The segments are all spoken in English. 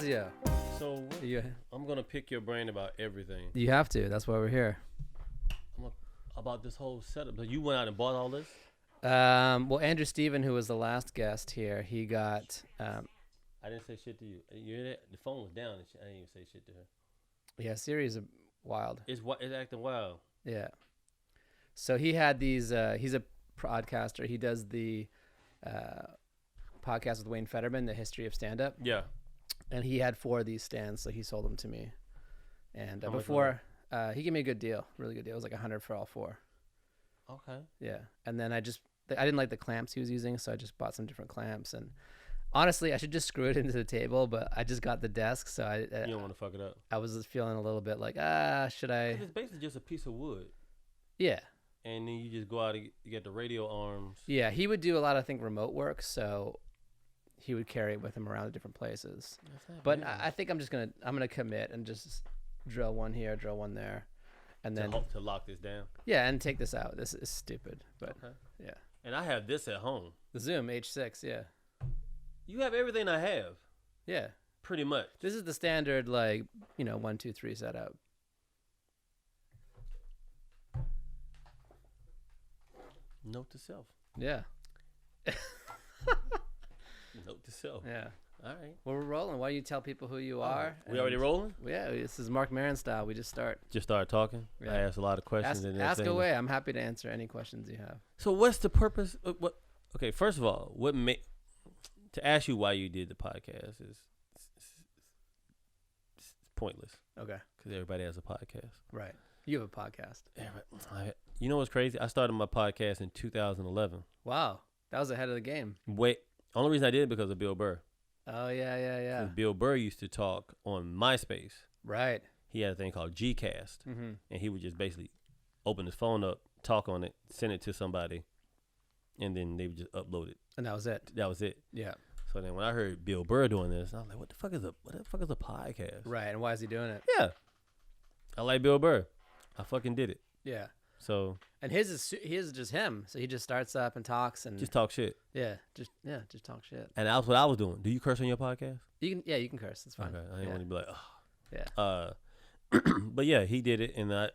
Maronzio. So I'm gonna pick your brain about everything. You have to. That's why we're here. About this whole setup. So you went out and bought all this? Well, Andrew Steven, who was the last guest here, he got. I didn't say shit to you. The phone was down and shit. I didn't even say shit to her. Yeah, Siri's wild. It's acting wild. Yeah. So he had these. He's a podcaster. He does the podcast with Wayne Fetterman, The History of Stand-Up. Yeah. And he had 4 of these stands, so he sold them to me. And How before, he gave me a good deal, really good deal. It was like $100 for all 4. Okay. Yeah. And then I didn't like the clamps he was using, so I just bought some different clamps. And honestly, I should just screw it into the table, but I just got the desk, so you don't want to fuck it up. I was just feeling a little bit like, should I? It's basically just a piece of wood. Yeah. And then you just go out and you get the radio arms. Yeah, he would do a lot of, I think, remote work, so he would carry it with him around to different places. But I think I'm gonna commit and just drill one here, drill one there, and then to lock this down. Yeah, and take this out. This is stupid, but okay. Yeah. And I have this at home. The Zoom H6, yeah. You have everything I have. Yeah. Pretty much. This is the standard, 1, 2, 3 setup. Note to self. Yeah. Note to self. Yeah. All right. Well, we're rolling. Why don't you tell people who you are? We already rolling? Yeah, this is Mark Maron style. We just start. Just start talking? Yeah. I ask a lot of questions. Ask away. I'm happy to answer any questions you have. So what's the purpose? Okay, first of all, to ask you why you did the podcast is pointless. Okay. Because everybody has a podcast. Right. You have a podcast. You know what's crazy? I started my podcast in 2011. Wow. That was ahead of the game. Only reason I did it because of Bill Burr. Oh, yeah. Bill Burr used to talk on MySpace. Right. He had a thing called Gcast. Mm-hmm. And he would just basically open his phone up, talk on it, send it to somebody, and then they would just upload it. And that was it. That was it. Yeah. So then when I heard Bill Burr doing this, I was like, what the fuck is a podcast? Right. And why is he doing it? Yeah. I like Bill Burr. I fucking did it. Yeah. So. And his is just him. So he just starts up and talks and just talk shit. Yeah. Just talk shit. And that's what I was doing. Do you curse on your podcast? You can curse. It's fine. Okay. I didn't want to be like, oh. Yeah. But yeah, he did it in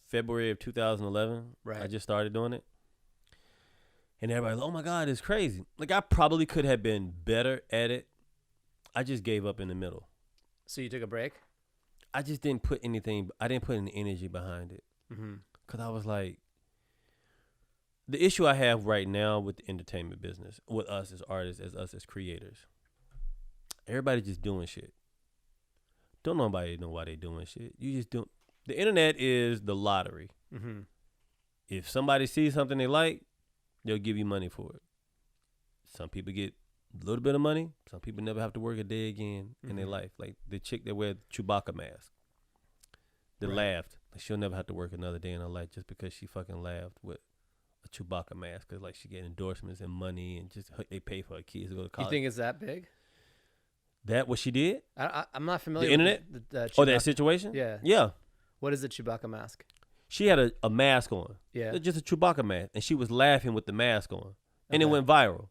February of 2011. Right. I just started doing it. And everybody's like, oh my God, it's crazy. I probably could have been better at it. I just gave up in the middle. So you took a break? I just didn't put any energy behind it. Mm-hmm. Because I was like, the issue I have right now with the entertainment business, with us as artists, us as creators, everybody just doing shit. Don't nobody know why they doing shit. You just don't. The internet is the lottery. Mm-hmm. If somebody sees something they like, they'll give you money for it. Some people get a little bit of money. Some people never have to work a day again in their life. Like the chick that wear the Chewbacca mask. That laughed. She'll never have to work another day in her life just because she fucking laughed with a Chewbacca mask. Because she get endorsements and money and just they pay for her kids to go to college. You think it's that big? That what she did? I'm not familiar with internet? That situation? Yeah. Yeah. What is the Chewbacca mask? She had a mask on. Yeah. Just a Chewbacca mask. And she was laughing with the mask on. And it went viral.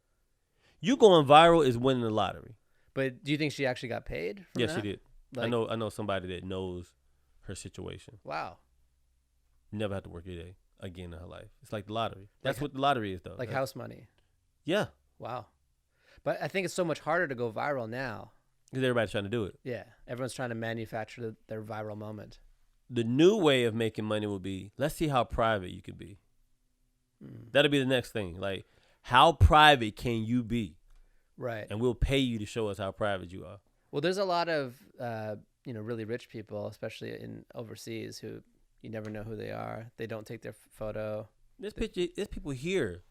You going viral is winning the lottery. But do you think she actually got paid from Yes, that? she did. I know somebody that knows her situation. Wow. Never have to work a day again in her life. It's like the lottery. That's what the lottery is, though. Like house money. Yeah. Wow. But I think it's so much harder to go viral now. Because everybody's trying to do it. Yeah. Everyone's trying to manufacture their viral moment. The new way of making money will be, let's see how private you can be. That'll be the next thing. Like, how private can you be? Right. And we'll pay you to show us how private you are. Well, there's a lot of, really rich people, especially in overseas, who you never know who they are. They don't take their photo. There's people here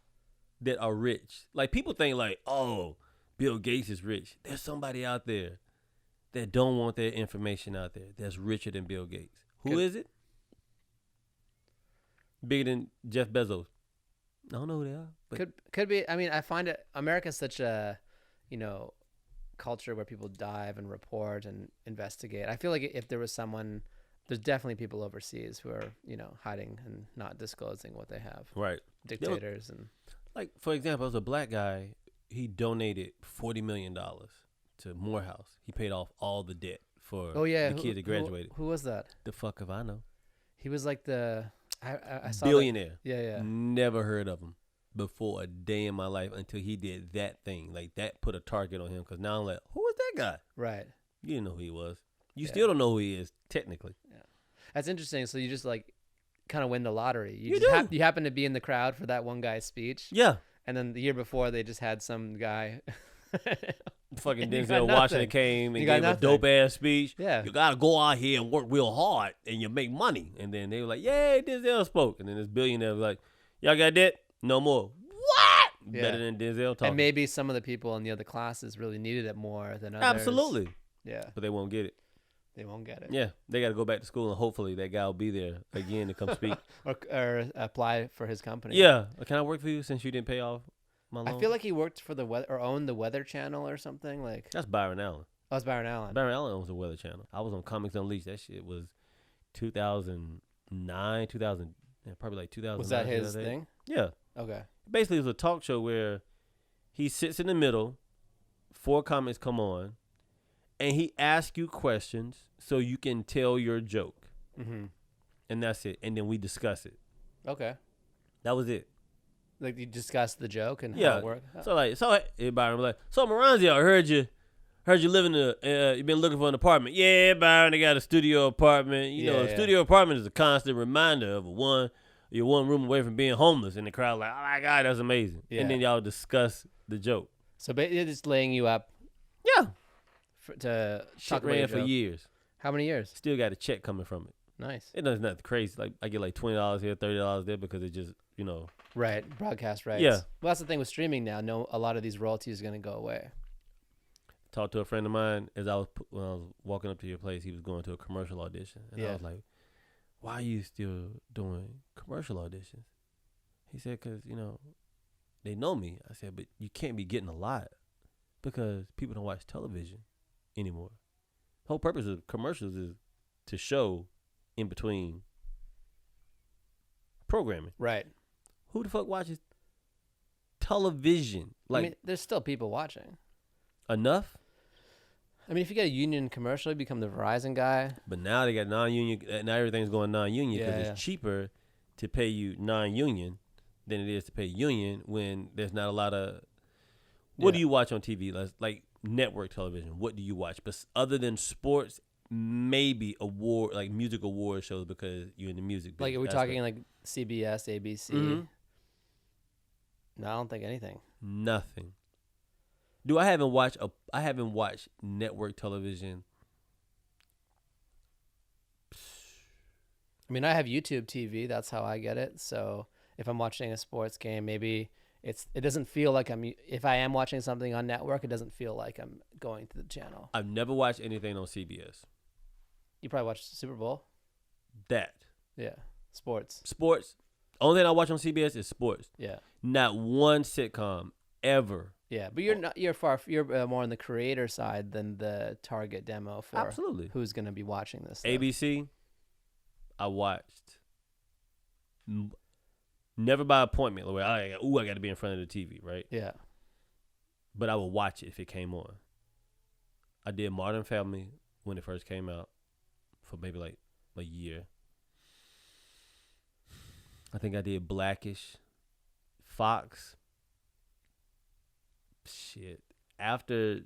that are rich. Like, people think oh, Bill Gates is rich. There's somebody out there that don't want their information out there that's richer than Bill Gates. Who is it? Bigger than Jeff Bezos. I don't know who they are. But could be. I mean, I find America's such a, culture where people dive and report and investigate. I feel like if there was someone, there's definitely people overseas who are, hiding and not disclosing what they have. Right. Dictators and. Like, for example, as a black guy, he donated $40 million to Morehouse. He paid off all the debt for Oh yeah, the kid that graduated. Who was that? The fuck if I know. He was like I saw Billionaire. That. Yeah. Never heard of him before a day in my life until he did that thing. Like that put a target on him because now I'm like, who is that guy? Right. You didn't know who he was. You still don't know who he is technically. Yeah. That's interesting. So you just like kind of win the lottery. You you happen to be in the crowd for that one guy's speech. Yeah. And then the year before they just had some guy. Fucking Denzel Washington came and gave a dope ass speech. Yeah. You gotta go out here and work real hard and you make money. And then they were like, yay, Denzel spoke. And then this billionaire was like, y'all got that? No more. What? Yeah. Better than Denzel talking. And maybe some of the people in the other classes really needed it more than others. Absolutely. Yeah. But they won't get it. They won't get it. Yeah. They gotta go back to school and hopefully that guy will be there again to come speak. or apply for his company. Yeah. Can I work for you since you didn't pay off my loan? I feel like he worked for the weather or owned the Weather Channel or something. Like that's Byron Allen. Oh, it's Byron Allen. Byron Allen owns the Weather Channel. I was on Comics Unleashed. That shit was 2009, 2000, probably like 2009. Was that his thing? Yeah. Okay. Basically, it was a talk show where he sits in the middle, 4 comics come on, and he asks you questions so you can tell your joke. Mm-hmm. And that's it. And then we discuss it. Okay. That was it. Like you discussed the joke and Yeah. how it worked. Oh. So everybody was like, so Maronzio, I heard you live in you've been looking for an apartment. Yeah, Byron, they got a studio apartment. You know, a studio apartment is a constant reminder of you're one room away from being homeless. And the crowd like, oh my God, that's amazing. Yeah. And then y'all discuss the joke. So they're just laying you up. Yeah. To Shit talk about ran your for joke. years. How many years? Still got a check coming from it. Nice. It does nothing crazy. Like I get like $20 here, $30 there because it just, Right. Broadcast rights. Yeah. Well, that's the thing with streaming now. No, a lot of these royalties are going to go away. Talked to a friend of mine when I was walking up to your place. He was going to a commercial audition, and I was like, "Why are you still doing commercial auditions?" He said, "Cause they know me." I said, "But you can't be getting a lot because people don't watch television anymore. The whole purpose of commercials is to show in between programming. Right. Who the fuck watches television? Like, I mean, there's still people watching. Enough? I mean, if you get a union commercial, you become the Verizon guy. But now they got non-union. Now everything's going non-union because Yeah. it's cheaper to pay you non-union than it is to pay union when there's not a lot of. What do you watch on TV? Like network television. What do you watch? But other than sports, maybe music award shows because you're in the music business. Like, are we talking like CBS, ABC? Mhm. No, I don't think anything. Nothing. I haven't watched network television. I mean, I have YouTube TV. That's how I get it. So if I'm watching a sports game, maybe it doesn't feel like if I am watching something on network, it doesn't feel like I'm going to the channel. I've never watched anything on CBS. You probably watched Super Bowl? That. Yeah. Sports. Only thing I watch on CBS is sports. Yeah. Not one sitcom ever. Yeah, but you're more on the creator side than the target demo for Absolutely. who's going to be watching this stuff. ABC, I watched. Never by appointment. Where I got to be in front of the TV, right? Yeah. But I would watch it if it came on. I did Modern Family when it first came out for maybe like a year. I think I did Blackish, Fox. Shit. After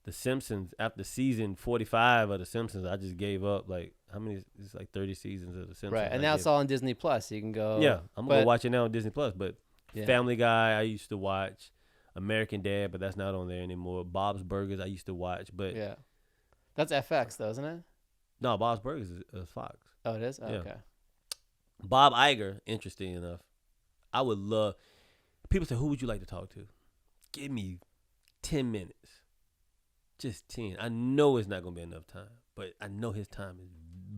The Simpsons, after season 45 of The Simpsons, I just gave up. Like, how many? It's like 30 seasons of The Simpsons. Right, and now it's all on Disney Plus. You can go. Yeah, I'm going to watch it now on Disney Plus. But Yeah. Family Guy, I used to watch. American Dad, but that's not on there anymore. Bob's Burgers, I used to watch. But Yeah. That's FX, though, isn't it? no, Bob's Burgers is Fox. Oh, it is? Oh, Yeah. okay. Bob Iger, interesting enough. I would love. People say, who would you like to talk to? Give me 10 minutes. Just 10. I know it's not going to be enough time, but I know his time is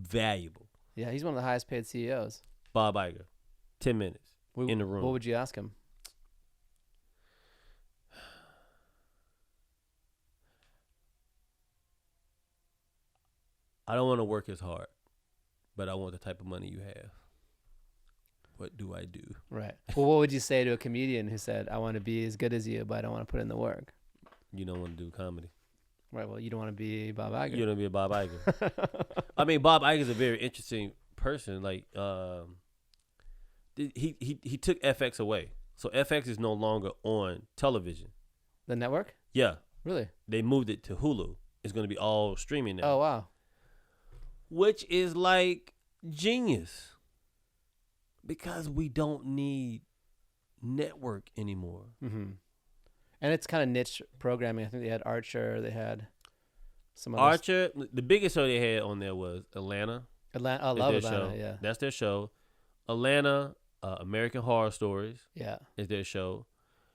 valuable. Yeah, he's one of the highest paid CEOs. Bob Iger, 10 minutes in the room. What would you ask him? I don't want to work as hard, but I want the type of money you have. What do I do? Right. Well, what would you say to a comedian who said, I want to be as good as you, but I don't want to put in the work? You don't want to do comedy. Right. Well, you don't want to be Bob Iger. You don't be a Bob Iger. I mean, Bob Iger's a very interesting person. Like, he took FX away, so FX is no longer on television. The network? Yeah, Really? they moved it to Hulu. It's going to be all streaming now. Oh wow. Which is like genius, because we don't need network anymore. Mm-hmm. And it's kind of niche programming. I think they had Archer. They had some other Archer, the biggest show they had on there was Atlanta. Atlanta. I is love their Atlanta. show. Yeah. That's their show. Atlanta, American Horror Stories Yeah. is their show.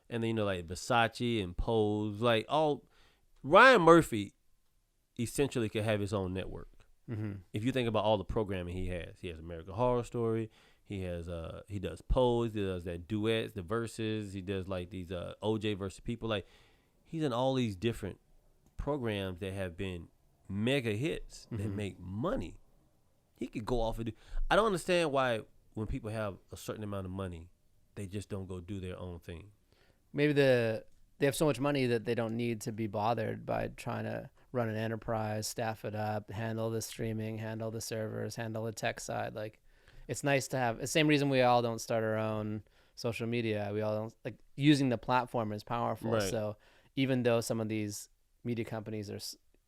And then, you know, like Versace and Pose. Like, all Ryan Murphy essentially could have his own network. Mm-hmm. If you think about all the programming he has American Horror Story. He does Pose. He does that duets, the verses. He does like these OJ versus people. Like, he's in all these different programs that have been mega hits that make money. He could go off and do. I don't understand why when people have a certain amount of money, they just don't go do their own thing. Maybe they have so much money that they don't need to be bothered by trying to run an enterprise, staff it up, handle the streaming, handle the servers, handle the tech side. Like, it's nice to have the same reason we all don't start our own social media. We all don't, like, using the platform is powerful. Right. So even though some of these media companies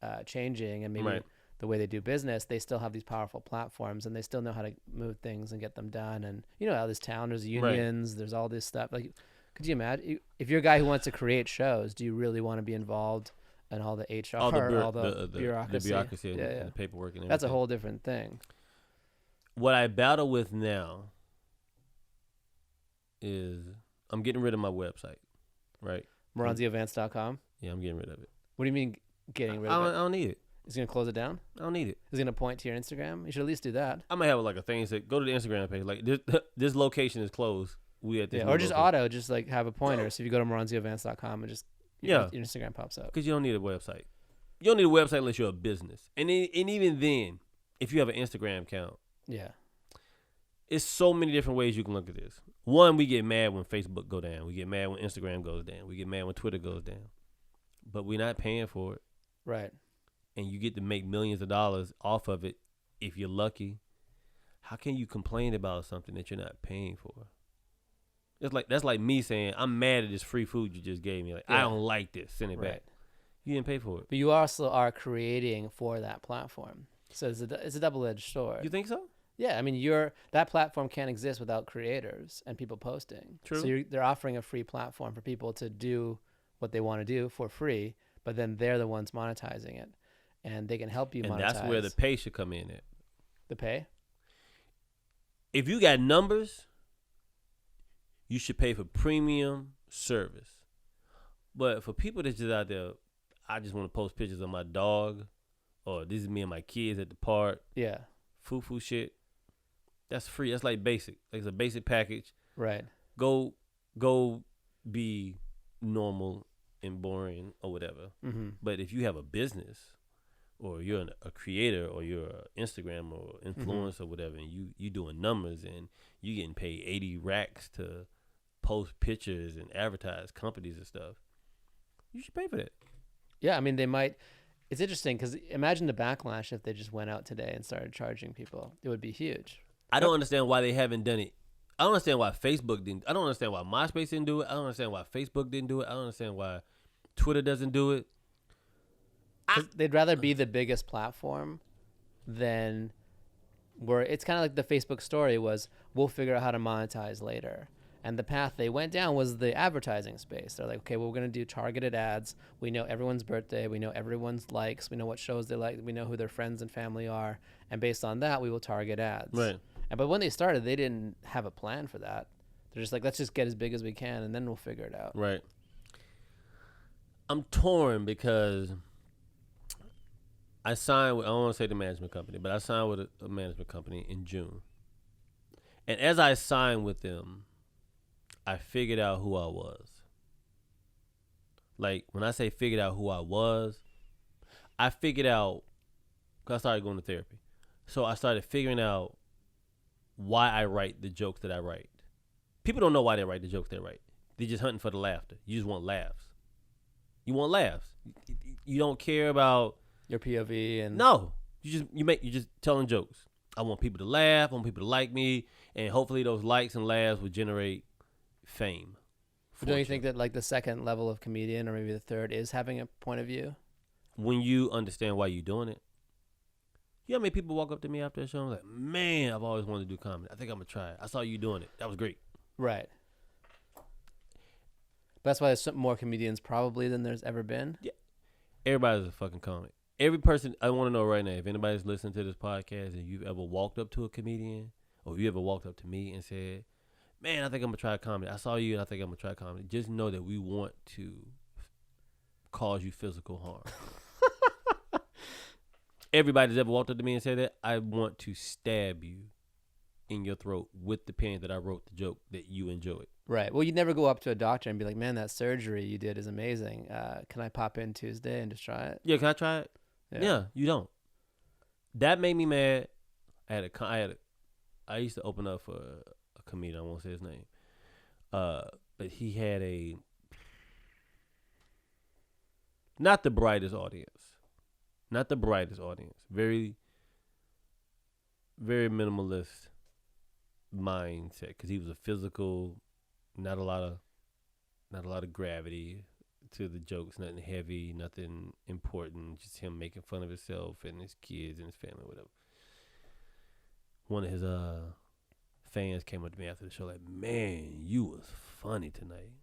are changing and maybe the way they do business, they still have these powerful platforms and they still know how to move things and get them done. And you know how this town, there's unions, there's all this stuff. Like, could you imagine if you're a guy who wants to create shows, do you really want to be involved in all the HR, all the bureaucracy? The bureaucracy and yeah. the paperwork and everything. That's a whole different thing. What I battle with now is I'm getting rid of my website, right? MaronzioVance.com. Yeah, I'm getting rid of it. What do you mean getting rid I of it? don't need it. Is he going to close it down? I don't need it. Is he going to point to your Instagram? You should at least do that. I might have like a thing that say, go to the Instagram page. Like, this location is closed. We at this. Yeah, or just just like have a pointer. So if you go to MaronzioVance.com and just your Instagram pops up. Because you don't need a website. You don't need a website unless you're a business. And even then, if you have an Instagram account, yeah, it's so many different ways you can look at this. One, we get mad when Facebook go down. We get mad when Instagram goes down. We get mad when Twitter goes down. But we're not paying for it. Right. And you get to make millions of dollars off of it if you're lucky. How can you complain about something that you're not paying for? That's like me saying, I'm mad at this free food you just gave me. Like, I don't like this. Send it back. You didn't pay for it. But you also are creating for that platform. So it's a double-edged sword. You think so? Yeah, I mean, that platform can't exist without creators and people posting. True. So they're offering a free platform for people to do what they want to do for free, but then they're the ones monetizing it, and they can help you monetize. And that's where the pay should come in at. The pay? If you got numbers, you should pay for premium service. But for people that's just out there, I just want to post pictures of my dog, or this is me and my kids at the park. Yeah. Foo shit. That's free. That's like basic. Like, it's a basic package. Right. Go be normal and boring or whatever. Mm-hmm. But if you have a business, or you're a creator, or you're an Instagram or influencer or whatever, and you doing numbers and you getting paid 80 racks to post pictures and advertise companies and stuff, you should pay for that. Yeah, I mean, they might. It's interesting because imagine the backlash if they just went out today and started charging people. It would be huge. I don't understand why they haven't done it. I don't understand why Facebook didn't. I don't understand why MySpace didn't do it. I don't understand why Facebook didn't do it. I don't understand why Twitter doesn't do it. They'd rather be the biggest platform than where it's kind of like the Facebook story was, we'll figure out how to monetize later. And the path they went down was the advertising space. They're like, okay, well, we're going to do targeted ads. We know everyone's birthday. We know everyone's likes. We know what shows they like. We know who their friends and family are. And based on that, we will target ads. Right. But when they started, they didn't have a plan for that. They're just like, let's just get as big as we can, and then we'll figure it out. Right. I'm torn because I signed with, I don't want to say the management company, but I signed with a management company in June. And as I signed with them, I figured out who I was. Like, when I say figured out who I figured out, because I started going to therapy. So I started figuring out why I write the jokes that I write. People don't know why they write the jokes they write. They're just hunting for the laughter. You just want laughs. You want laughs. You don't care about your POV and no. You just telling jokes. I want people to laugh. I want people to like me, and hopefully those likes and laughs will generate fame. Don't you think that like the second level of comedian, or maybe the third, is having a point of view? When you understand why you're doing it. You know how many people walk up to me after a show and like, man, I've always wanted to do comedy. I think I'm going to try it. I saw you doing it. That was great. Right. But that's why there's more comedians probably than there's ever been. Yeah. Everybody's a fucking comic. Every person, I want to know right now, if anybody's listening to this podcast and you've ever walked up to a comedian, or if you ever walked up to me and said, man, I think I'm going to try comedy. I saw you and I think I'm going to try comedy. Just know that we want to cause you physical harm. Everybody's ever walked up to me and said that, I want to stab you in your throat with the pen that I wrote the joke that you enjoyed. Right. Well, you'd never go up to a doctor and be like, man, that surgery you did is amazing. Can I pop in Tuesday and just try it? Yeah, can I try it? Yeah, you don't. That made me mad. I used to open up for a comedian. I won't say his name. But he had not the brightest audience. Not the brightest audience. Very, very minimalist mindset, because he was a physical, not a lot of gravity to the jokes, nothing heavy, nothing important, just him making fun of himself and his kids and his family, whatever. One of his fans came up to me after the show like, man, you was funny tonight,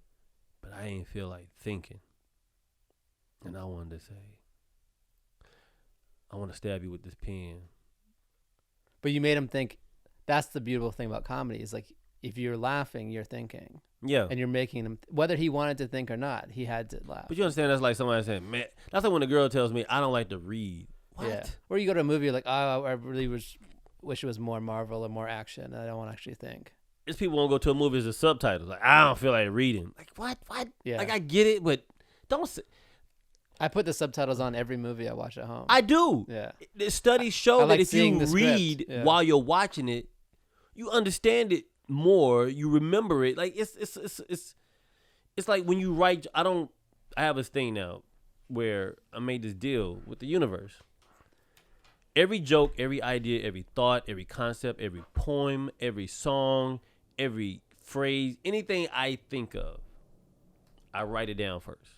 but I ain't feel like thinking. And I wanted to say, I want to stab you with this pen. But you made him think. That's the beautiful thing about comedy, is like, if you're laughing, you're thinking. Yeah. And you're making him, whether he wanted to think or not, he had to laugh. But you understand, that's like somebody saying, man, that's like when a girl tells me, I don't like to read. What? Yeah. Or you go to a movie, you're like, oh, I really wish it was more Marvel or more action. I don't want to actually think. There's people won't go to a movie as a subtitles. Like, I don't feel like reading. Like, what? Yeah. Like, I get it, but don't say. I put the subtitles on every movie I watch at home. I do. Yeah. The studies show I like that if you read while you're watching it, you understand it more. You remember it. Like, it's like when you write. I have this thing now where I made this deal with the universe. Every joke, every idea, every thought, every concept, every poem, every song, every phrase, anything I think of, I write it down first.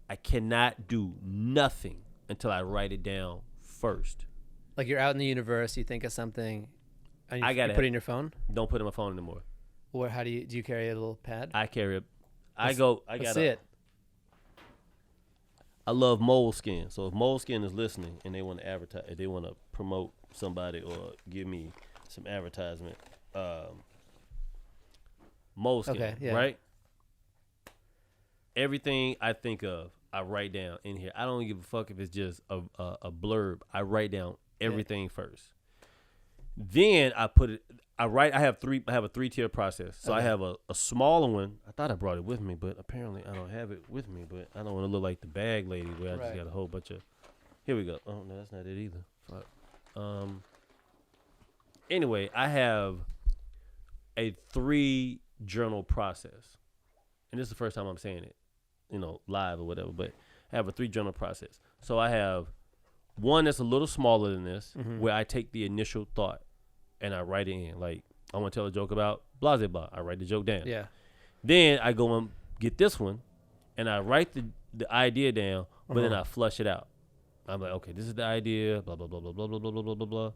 I cannot do nothing until I write it down first. Like, you're out in the universe, you think of something, and you put it in your phone? Don't put it in my phone anymore. Or do you carry a little pad? I carry it. Let's see it. I love Moleskin. So if Moleskin is listening and they want to advertise, if they want to promote somebody or give me some advertisement, Moleskin, okay, yeah. Right? Everything I think of, I write down in here. I don't give a fuck if it's just a blurb. I write down everything first. Then I put it. I have a 3-tier process. So I have a smaller one. I thought I brought it with me, but apparently I don't have it with me. But I don't want to look like the bag lady where I just got a whole bunch of. Here we go. Oh no, that's not it either. Fuck. Anyway, I have a 3-journal process, and this is the first time I'm saying it, live or whatever. But I have a 3-journal process. So I have one that's a little smaller than this, where I take the initial thought and I write it in. Like, I want to tell a joke about blah, blah, blah. I write the joke down. Yeah. Then I go and get this one, and I write the idea down, but then I flush it out. I'm like, okay, this is the idea, blah, blah, blah, blah, blah, blah, blah, blah, blah, blah.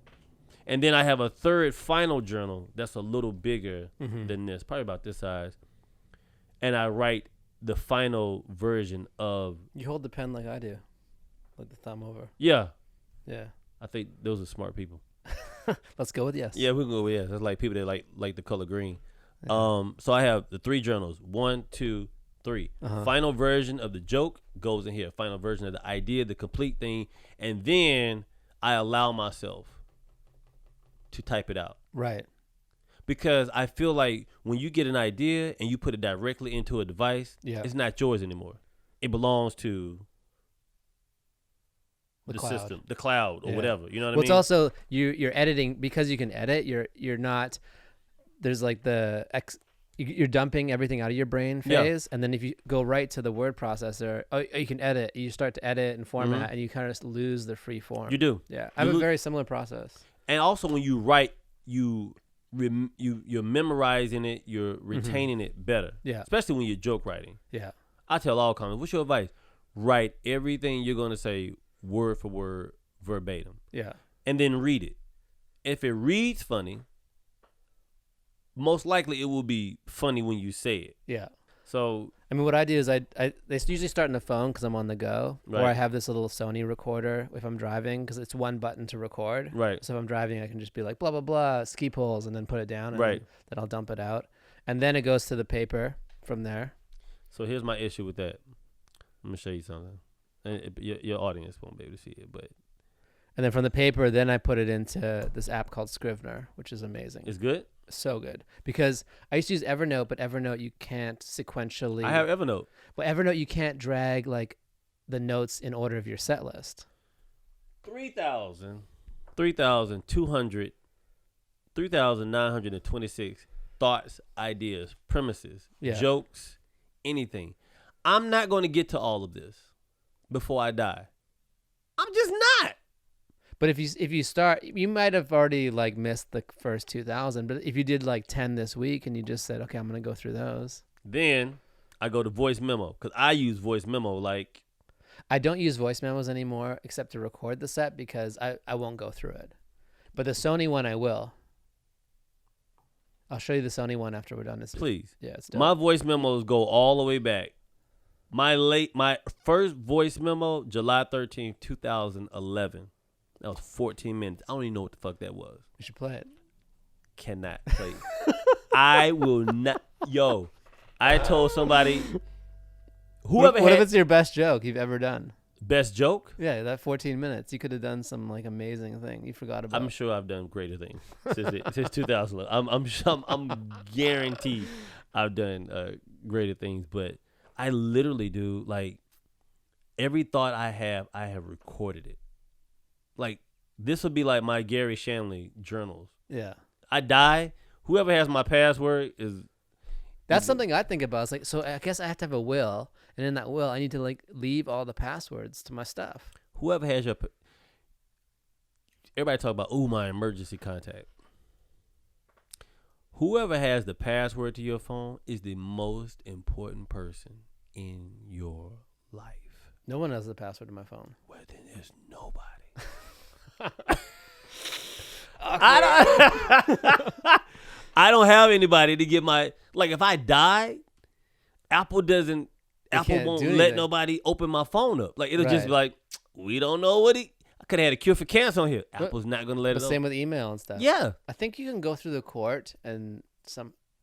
And then I have a third final journal that's a little bigger than this, probably about this size. And I write the final version of. You hold the pen like I do, like the thumb over. Yeah. Yeah. I think those are smart people. Let's go with yes. Yeah, we can go with yes. That's like people that like the color green. Yeah. So I have the 3 journals. 1, 2, 3. Final version of the joke goes in here. Final version of the idea, the complete thing, and then I allow myself to type it out. Right. Because I feel like when you get an idea and you put it directly into a device, it's not yours anymore. It belongs to the system, the cloud, or whatever. You know what I mean? It's also you're editing, because you can edit. You're not. There's like you're dumping everything out of your brain phase, and then if you go right to the word processor, you can edit. You start to edit and format, and you kind of just lose the free form. You do. Yeah, I have a very similar process. And also, when you write, you're memorizing it, you're retaining it better. Yeah, especially when you're joke writing. Yeah, I tell all comics, what's your advice? Write everything you're gonna say word for word, verbatim. Yeah, and then read it. If it reads funny, most likely it will be funny when you say it. Yeah. So I mean, what I do is they usually start in the phone because I'm on the go, right. or I have this little Sony recorder if I'm driving because it's one button to record. Right. So if I'm driving, I can just be like blah blah blah ski poles and then put it down. And right. Then I'll dump it out, and then it goes to the paper from there. So here's my issue with that. Let me show you something, and your audience won't be able to see it, but. And then from the paper, then I put it into this app called Scrivener, which is amazing. It's good? So good. Because I used to use Evernote, but Evernote you can't sequentially. I have Evernote. But Evernote you can't drag like the notes in order of your set list. 3,926 thoughts, ideas, premises, jokes, anything. I'm not going to get to all of this before I die. I'm just not. But if you start, you might have already like missed the first 2,000. But if you did like 10 this week and you just said, okay, I'm gonna go through those. Then I go to voice memo because I use voice memo. Like I don't use voice memos anymore except to record the set because I won't go through it. But the Sony one I will. I'll show you the Sony one after we're done. Please. Yeah, it's dope. My voice memos go all the way back. My first voice memo, July 13th, 2011. That was 14 minutes. I don't even know what the fuck that was. You should play it. Cannot play. I will not. Yo, I told somebody. What if it's your best joke you've ever done? Best joke? Yeah, that 14 minutes. You could have done some like amazing thing you forgot about. I'm sure I've done greater things since 2011. I'm guaranteed I've done greater things, but I literally do like every thought I have recorded it. Like, this would be like my Gary Shanley journals. Yeah. I die. Whoever has my password is... That's something I think about. It's like, so I guess I have to have a will. And in that will, I need to, like, leave all the passwords to my stuff. Whoever has your... Everybody talk about, my emergency contact. Whoever has the password to your phone is the most important person in your life. No one has the password to my phone. Well, then there's nobody. I don't have anybody to get my, like, if I die, Apple won't let nobody open my phone up. Like, it'll just be like, we don't know what I could have had a cure for cancer on here. Apple's not going to let it same with email and stuff. Yeah. I think you can go through the court and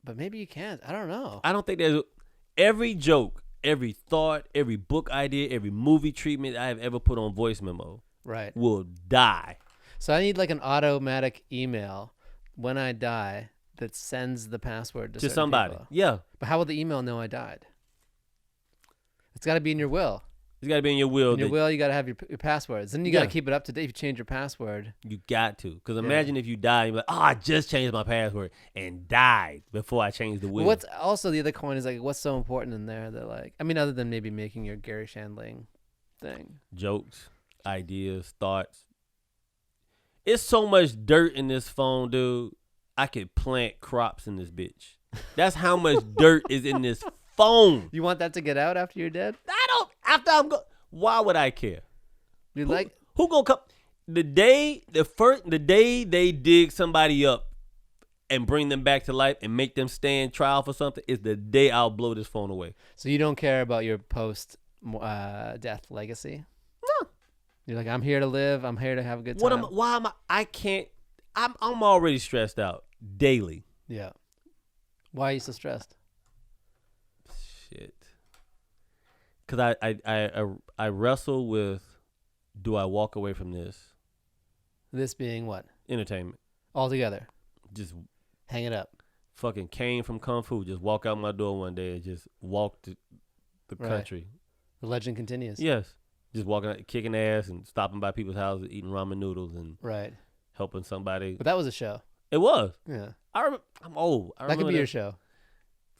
but maybe you can't. I don't know. I don't think every joke, every thought, every book idea, every movie treatment I have ever put on voice memo. Right. Will die. So I need like an automatic email when I die that sends the password to somebody. People. Yeah. But how will the email know I died? It's got to be in your will. It's got to be in your will. In your will, you got to have your passwords. Then you got to keep it up to date. If you change your password, you got to. Because imagine if you die, you're like, I just changed my password and died before I changed the will. What's also the other coin is like, what's so important in there that like, I mean, other than maybe making your Gary Shandling thing, jokes, ideas, thoughts. It's so much dirt in this phone, dude. I could plant crops in this bitch. That's how much dirt is in this phone. You want that to get out after you're dead? I don't. After I'm gone, why would I care? Who gonna come? The day they dig somebody up and bring them back to life and make them stand trial for something is the day I'll blow this phone away. So you don't care about your post death legacy? No. You're like, I'm here to live. I'm here to have a good time. I'm already stressed out daily. Yeah. Why are you so stressed? Shit. Because I wrestle with, do I walk away from this? This being what? Entertainment. Altogether. Just hang it up. Fucking Kane from Kung Fu. Just walk out my door one day and just walk the country. The legend continues. Yes. Just walking out, kicking ass and stopping by people's houses, eating ramen noodles and helping somebody. But that was a show. It was. Yeah. I'm old. That could be your show.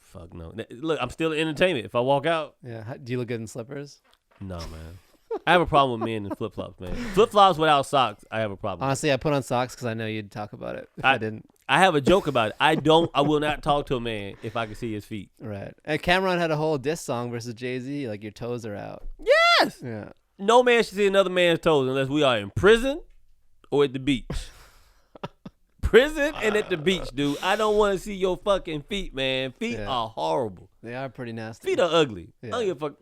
Fuck no. Look, I'm still in entertainment. If I walk out, Yeah. Do you look good in slippers? no, man. I have a problem with men in flip flops, man. Flip flops without socks, I have a problem. Honestly, I put on socks because I know you'd talk about it if I didn't. I have a joke about it. I will not talk to a man if I can see his feet. Right. And Cameron had a whole diss song versus Jay-Z, like your toes are out. Yes. Yeah. No man should see another man's toes unless we are in prison or at the beach. Prison and at the beach, dude. I don't want to see your fucking feet, man. Feet are horrible. They are pretty nasty. Feet are ugly. Yeah. I don't give a fuck.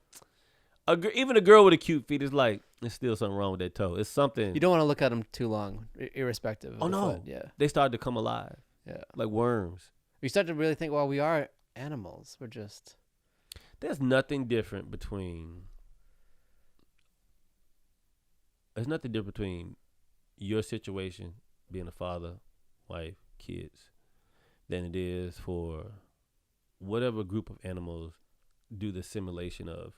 Even a girl with a cute feet is like, there's still something wrong with that toe. It's something. You don't want to look at them too long, irrespective of the foot. Yeah. They start to come alive. Yeah. Like worms. You start to really think, well, we are animals. We're just. There's nothing different between your situation, being a father, wife, kids, than it is for whatever group of animals do the simulation of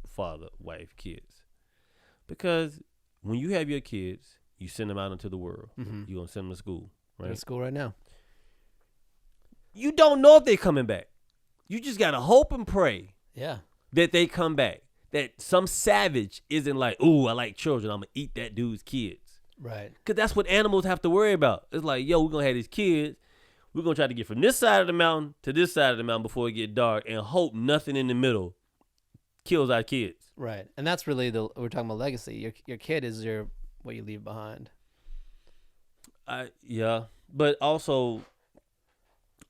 father, wife, kids. Because when you have your kids, you send them out into the world. Mm-hmm. You're going to send them to school, right? They're in school right now. You don't know if they're coming back. You just got to hope and pray Yeah. that they come back. That some savage isn't like, ooh, I like children. I'm going to eat that dude's kids. Right. Because that's what animals have to worry about. It's like, yo, we're going to have these kids. We're going to try to get from this side of the mountain to this side of the mountain before it get dark and hope nothing in the middle kills our kids. Right. And that's really we're talking about legacy. Your kid is what you leave behind. Yeah. But also,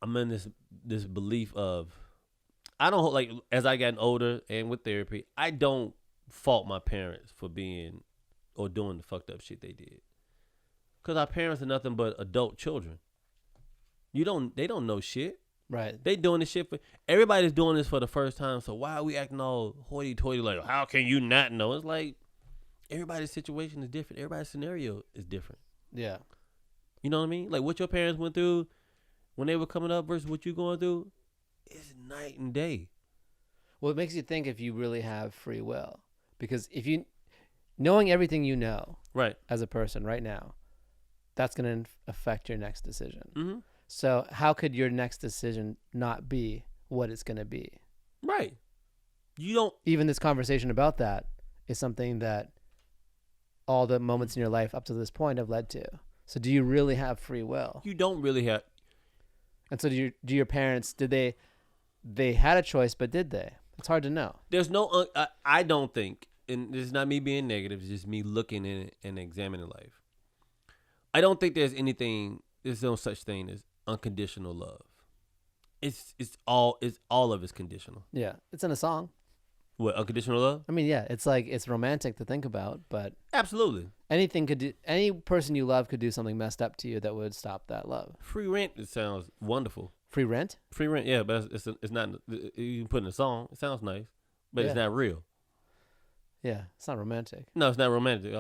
I'm in this belief of, I don't, like, as I gotten older and with therapy, I don't fault my parents for being or doing the fucked up shit they did. Because our parents are nothing but adult children. They don't know shit. Right. They doing this shit for, everybody's doing this for the first time. So why are we acting all hoity-toity like, how can you not know? It's like, everybody's situation is different. Everybody's scenario is different. Yeah. You know what I mean? Like what your parents went through when they were coming up versus what you going through is night and day. Well, it makes you think if you really have free will. Because knowing everything you know Right. as a person right now, that's going to affect your next decision. Mm-hmm. So how could your next decision not be what it's going to be? Right. You don't. Even this conversation about that is something that all the moments in your life up to this point have led to. So do you really have free will? You don't really have. And so do your parents, did they had a choice, but did they? It's hard to know. There's no, I don't think, and this is not me being negative, it's just me looking in it and examining life. I don't think there's no such thing as unconditional love. It's all of it's conditional. Yeah. It's in a song. What, unconditional love? I mean, yeah, it's like, it's romantic to think about, but Absolutely. any person you love could do something messed up to you that would stop that love. Free rent, it sounds wonderful. Free rent? Free rent, yeah, but it's not, you can put in a song, it sounds nice, but it's not real. Yeah. It's not romantic. No, it's not romantic.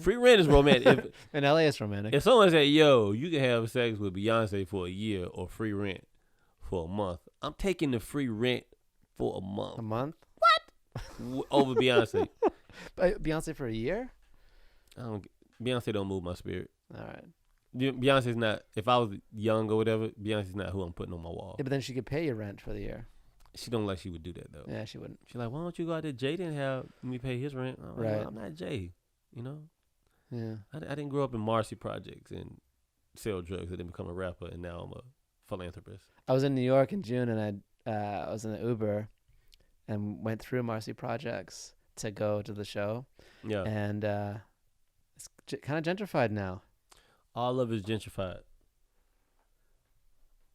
Free rent is romantic. In LA, it's romantic. If someone said, yo, you can have sex with Beyonce for a year or free rent for a month, I'm taking the free rent for a month. A month? Over Beyonce. Beyonce for a year? Beyonce don't move my spirit. All right. Beyonce's not, if I was young or whatever, Beyonce's not who I'm putting on my wall. Yeah, but then she could pay your rent for the year. She don't like she would do that, though. Yeah, she wouldn't. She's like, why don't you go out there? Jay didn't have me pay his rent. I'm like, Right. "No, I'm not Jay, you know? Yeah. I didn't grow up in Marcy projects and sell drugs and then become a rapper, and now I'm a philanthropist. I was in New York in June, and I was in an Uber and went through Marcy Projects to go to the show. Yeah. And it's kind of gentrified now. All of it's gentrified.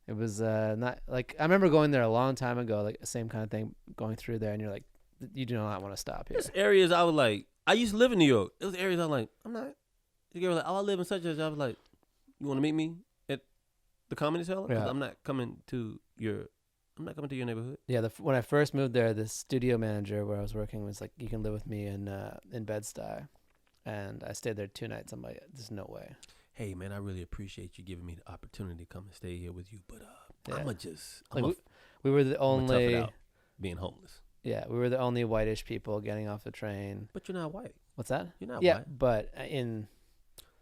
It was not like, I remember going there a long time ago, like the same kind of thing, going through there, and you're like, you do not want to stop here. There's areas I was like, I used to live in New York. There was areas I was like, I'm not. The girl was like, oh, I live in such and such. I was like, you want to meet me at the Comedy Cellar? Yeah. I'm not coming to your neighborhood. Yeah, when I first moved there, the studio manager where I was working was like, you can live with me in Bed-Stuy. And I stayed there 2 nights. I'm like, there's no way. Hey, man, I really appreciate you giving me the opportunity to come and stay here with you. But Yeah. we were the only being homeless. Yeah, we were the only whitish people getting off the train. But you're not white. What's that? You're not yeah, white. but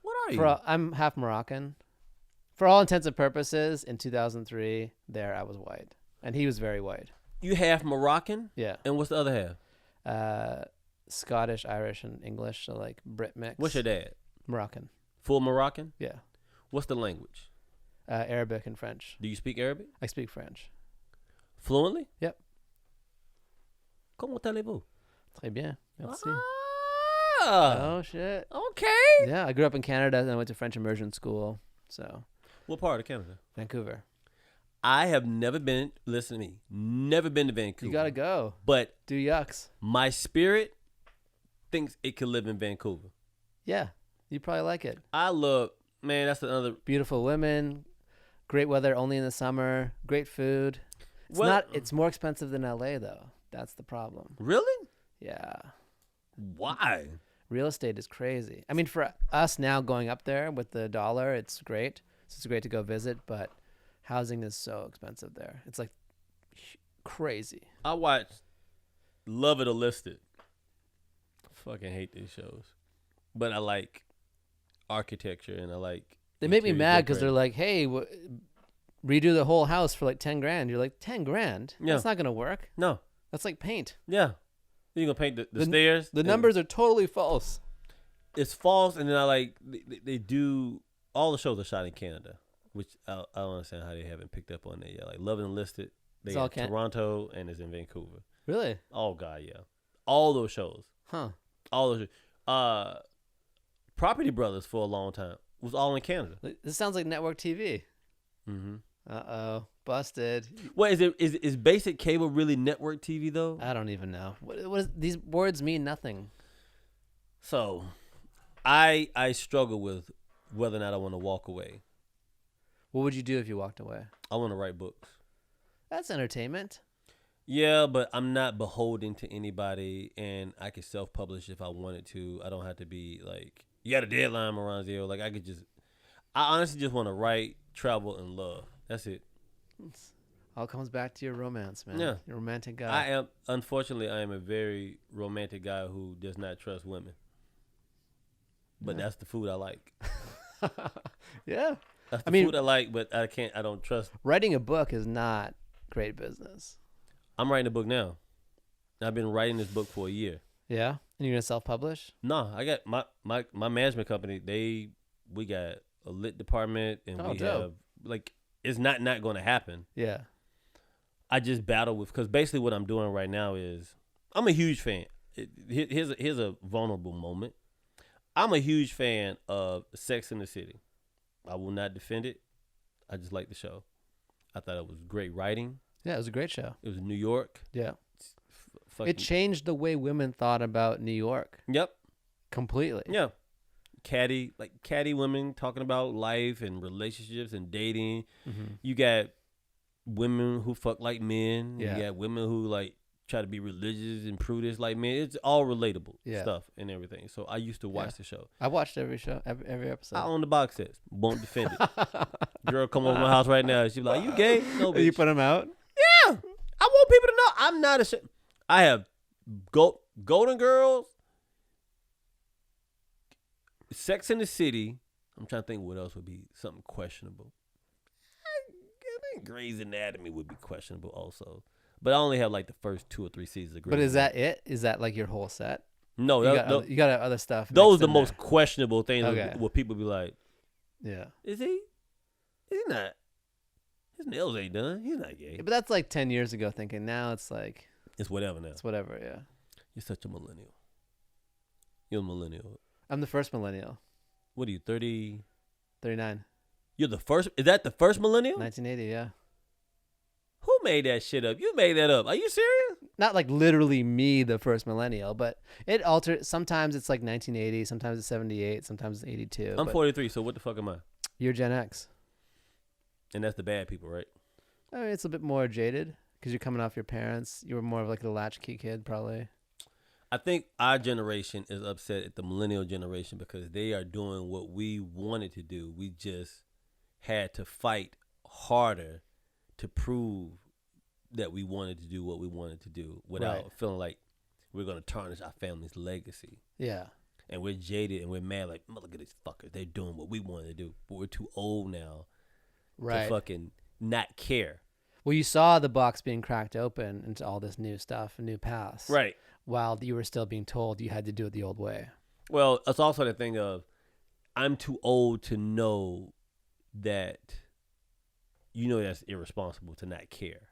What are you? I'm half Moroccan. For all intents and purposes, in 2003, there I was white, and he was very white. You half Moroccan, Yeah. and what's the other half? Scottish, Irish, and English, so like Brit mix. What's your dad? Moroccan. Full Moroccan? Yeah. What's the language? Arabic and French. Do you speak Arabic? I speak French. Fluently? Yep. Comment allez-vous? Très bien. Merci. Ah, Oh shit. okay. Yeah, I grew up in Canada and I went to French immersion school. So What part of Canada? Vancouver. I have never been, listen to me, never been to Vancouver. You gotta go. But Do yucks. my spirit thinks it could live in Vancouver. Yeah. You probably like it. I love, man, that's another. Beautiful women, great weather only in the summer, great food. It's more expensive than LA though. That's the problem. Really? Yeah. Why? Real estate is crazy. I mean, for us now going up there with the dollar, it's great. So it's great to go visit, but housing is so expensive there. It's like crazy. I watch Love It or List It. Fucking hate these shows. But I like architecture and I like. They make me interior mad because they're decorating. like, hey, redo the whole house for like 10 grand. You're like, 10 grand? Yeah. That's not going to work. No. That's like paint. Yeah. You gonna paint the stairs? The numbers are totally false. It's false, and then I like they do all the shows are shot in Canada, which I don't understand how they haven't picked up on that yet. Like Love It and Listed, they It's all got Toronto and it's in Vancouver. Really? Oh God, yeah, all those shows, Huh. all those. Property Brothers for a long time was all in Canada. This sounds like network TV. Mm-hmm. Uh-oh. Busted. What is basic cable really network TV though? I don't even know. What is, these words mean nothing. So, I struggle with whether or not I want to walk away. What would you do if you walked away? I want to write books. That's entertainment. Yeah, but I'm not beholden to anybody, and I could self-publish if I wanted to. I don't have to be like, you got a deadline, Maronzio. Like, I honestly just want to write, travel, and love. That's it. All comes back to your romance, man. Yeah. You're a romantic guy. Unfortunately, I am a very romantic guy who does not trust women. But Yeah. that's the food I like. Yeah. That's the mean- food I like, but I don't trust. Writing a book is not great business. I'm writing a book now. I've been writing this book for a year. Yeah? And you're going to self-publish? No, I got my management company. We got a lit department, and Oh, we dope. have like it's not going to happen. Yeah. I just battle with because basically what I'm doing right now is I'm a huge fan. Here's a vulnerable moment. I'm a huge fan of Sex and the City. I will not defend it. I just like the show. I thought it was great writing. Yeah, it was a great show. It was New York. Yeah. Fucking, It changed the way women thought about New York yep. completely. Yeah. Catty women talking about life and relationships and dating. Mm-hmm. You got women who fuck like men. Yeah. You got women who like try to be religious and prudish like men. It's all relatable stuff and everything. So I used to watch the show. I watched every show, every episode. I own the box sets. Won't defend it. Girl, come over my house right now. She be like, "You gay?" No, bitch. You put them out? Yeah. I want people to know I'm not ashamed. I have Golden Girls, Sex in the City. I'm trying to think what else would be something questionable. I think Grey's Anatomy would be questionable also. But I only have like the first 2 or 3 seasons of Grey's But is Anatomy. that it? Is that like your whole set? No, You got other stuff. those mixed are the in most there. questionable things Okay. where people be like, Yeah. is he not? His nails ain't done. He's not gay. But that's like 10 years ago thinking. Now it's like, It's whatever now. it's whatever, yeah. You're such a millennial. You're a millennial. I'm the first millennial. What are you, 30? 39. You're the first? Is that the first millennial? 1980, yeah. Who made that shit up? You made that up. Are you serious? Not like literally me, the first millennial, but it alters. Sometimes it's like 1980, sometimes it's 78, sometimes it's 82. I'm but 43, so what the fuck am I? You're Gen X. And that's the bad people, right? I mean, it's a bit more jaded because you're coming off your parents. You were more of like a latchkey kid, probably. I think our generation is upset at the millennial generation because they are doing what we wanted to do. We just had to fight harder to prove that we wanted to do what we wanted to do without feeling like we're going to tarnish our family's legacy. Yeah. And we're jaded and we're mad like, look at these fuckers. They're doing what we wanted to do. But we're too old now Right. to fucking not care. Well, you saw the box being cracked open into all this new stuff, new paths. Right. While you were still being told you had to do it the old way. Well, it's also the thing of I'm too old to know that, that's irresponsible to not care.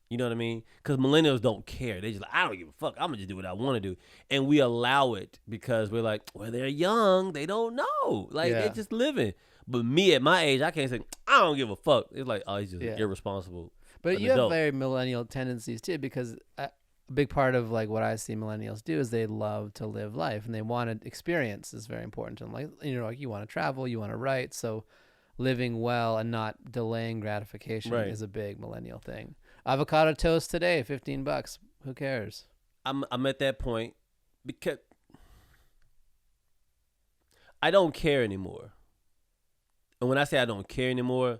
You know what I mean? Because millennials don't care. They just like, I don't give a fuck. I'm going to just do what I want to do. And we allow it because we're like, well, they're young. They don't know. Like, they're just living. But me at my age, I can't say, I don't give a fuck. It's like, oh, he's just irresponsible. But you have very millennial tendencies too, because a big part of like what I see millennials do is they love to live life and they want to experience is very important to them. Like, like you want to travel, you want to write. So living well and not delaying gratification is a big millennial thing. Avocado toast today, $15. Who cares? I'm at that point because I don't care anymore. And when I say I don't care anymore,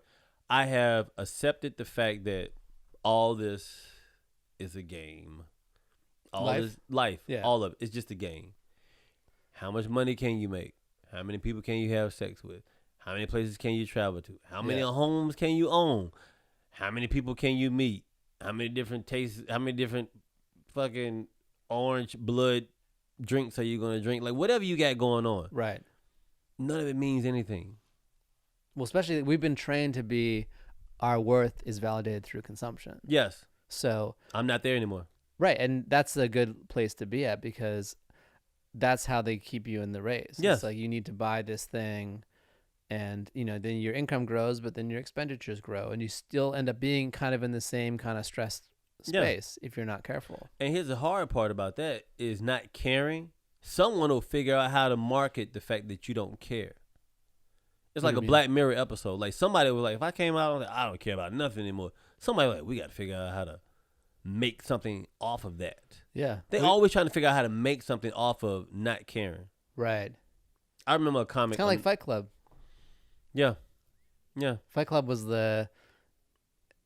I have accepted the fact that all this is a game. All this life, all of it. It's just a game. How much money can you make? How many people can you have sex with? How many places can you travel to? How many homes can you own? How many people can you meet? How many different tastes? How many different fucking orange blood drinks are you going to drink? Like, whatever you got going on. Right. None of it means anything. Well, especially we've been trained to be our worth is validated through consumption. Yes. So I'm not there anymore. Right. And that's a good place to be at because that's how they keep you in the race. Yes. It's like you need to buy this thing and, then your income grows, but then your expenditures grow and you still end up being kind of in the same kind of stressed space if you're not careful. And here's the hard part about that is not caring. Someone will figure out how to market the fact that you don't care. It's like a Black Mirror episode. Like somebody was like, if I came out, I don't care about nothing anymore. Somebody was like, we got to figure out how to make something off of that. Yeah. They always trying to figure out how to make something off of not caring. Right. I remember a comic. It's kind of like Fight Club. Yeah. Yeah. Fight Club was the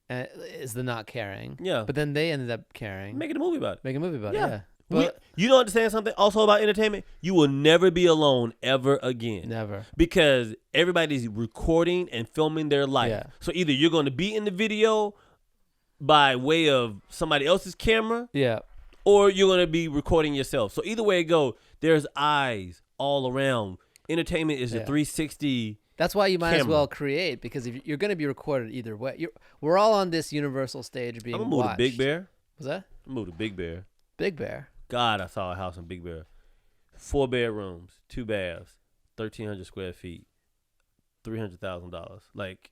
not caring. Yeah. But then they ended up caring. Making a movie about it. Yeah. But you don't understand something also about entertainment? You will never be alone ever again. Never. Because everybody's recording and filming their life. Yeah. So either you're going to be in the video by way of somebody else's camera. Yeah. Or you're going to be recording yourself. So either way it go, there's eyes all around. Entertainment is a 360. That's why you might as camera. well create, because if you're going to be recorded either way. We're all on this universal stage being I'm going to move watched. to Big Bear. Was that? I'm going to move to Big Bear. Big Bear. God, I saw a house in Big Bear. 4 bedrooms, 2 baths, 1,300 square feet, $300,000. Like,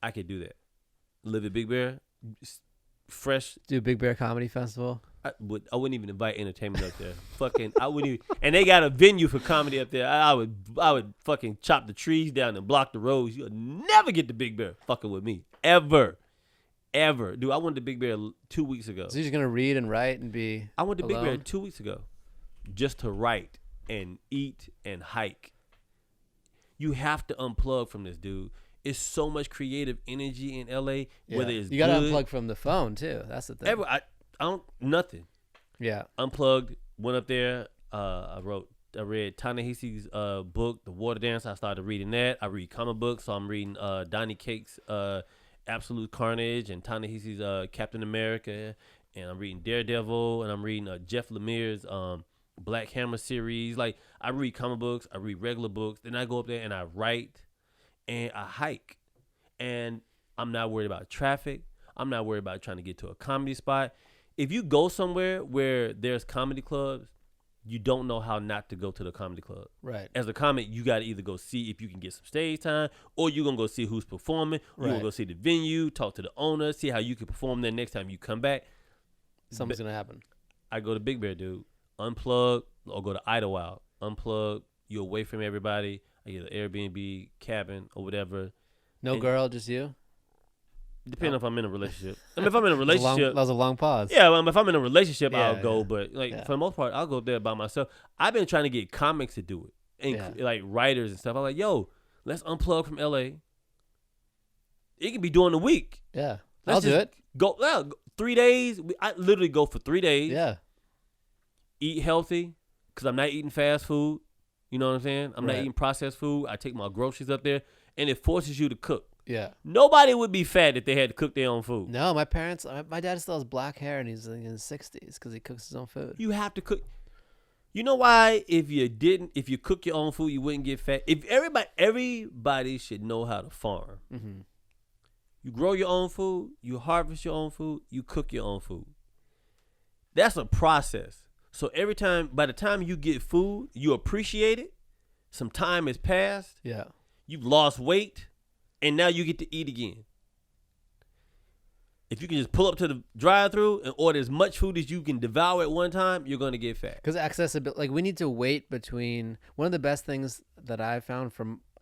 I could do that. Live at Big Bear, fresh. Do Big Bear Comedy Festival. I wouldn't even invite entertainment up there. I wouldn't even. And they got a venue for comedy up there. I would fucking chop the trees down and block the roads. You'll never get to Big Bear fucking with me ever. Dude, I went to Big Bear 2 weeks ago. So you're just gonna read and write and be I went to alone? Big Bear 2 weeks ago just to write and eat and hike. You have to unplug from this, dude. It's so much creative energy in LA. Yeah. Whether it's you gotta good, unplug from the phone too. That's the thing. I don't nothing. Yeah. Unplugged. Went up there. I read Ta-Nehisi's book, The Water Dance. I started reading that. I read comic books, so I'm reading Donnie Cake's Absolute Carnage and Ta-Nehisi's Captain America, and I'm reading Daredevil, and I'm reading Jeff Lemire's Black Hammer series. Like, I read comic books, I read regular books, then I go up there and I write and I hike. And I'm not worried about traffic. I'm not worried about trying to get to a comedy spot. If you go somewhere where there's comedy clubs, you don't know how not to go to the comedy club. Right. As a comic, you got to either go see if you can get some stage time, or you're going to go see who's performing. You're going to go see the venue, talk to the owner, see how you can perform there next time you come back. Something's going to happen. I go to Big Bear, dude. Unplug, or go to Idlewild. Unplug. You're away from everybody. I get an Airbnb, cabin, or whatever. No girl, just you? Depending if I'm in a relationship. I mean, if I'm in a relationship. That was a long pause. Yeah, well, if I'm in a relationship, Yeah, I'll go. yeah. But for the most part, I'll go there by myself. I've been trying to get comics to do it, and like writers and stuff. I'm like, yo, let's unplug from LA. It can be during the week. Yeah. Let's I'll do it. Go 3 days. I literally go for 3 days. Yeah. Eat healthy, because I'm not eating fast food. You know what I'm saying? I'm not eating processed food. I take my groceries up there, and it forces you to cook. Yeah. Nobody would be fat if they had to cook their own food. No, my dad still has black hair and he's in his 60s because he cooks his own food. You have to cook. You know why? If you cook your own food, you wouldn't get fat. If everybody should know how to farm. Mm-hmm. You grow your own food, you harvest your own food, you cook your own food. That's a process. So by the time you get food, you appreciate it. Some time has passed. Yeah. You've lost weight, and now you get to eat again. If you can just pull up to the drive-thru and order as much food as you can devour at one time, you're going to get fat. Because accessibility, like we need to wait between. One of the best things that I've found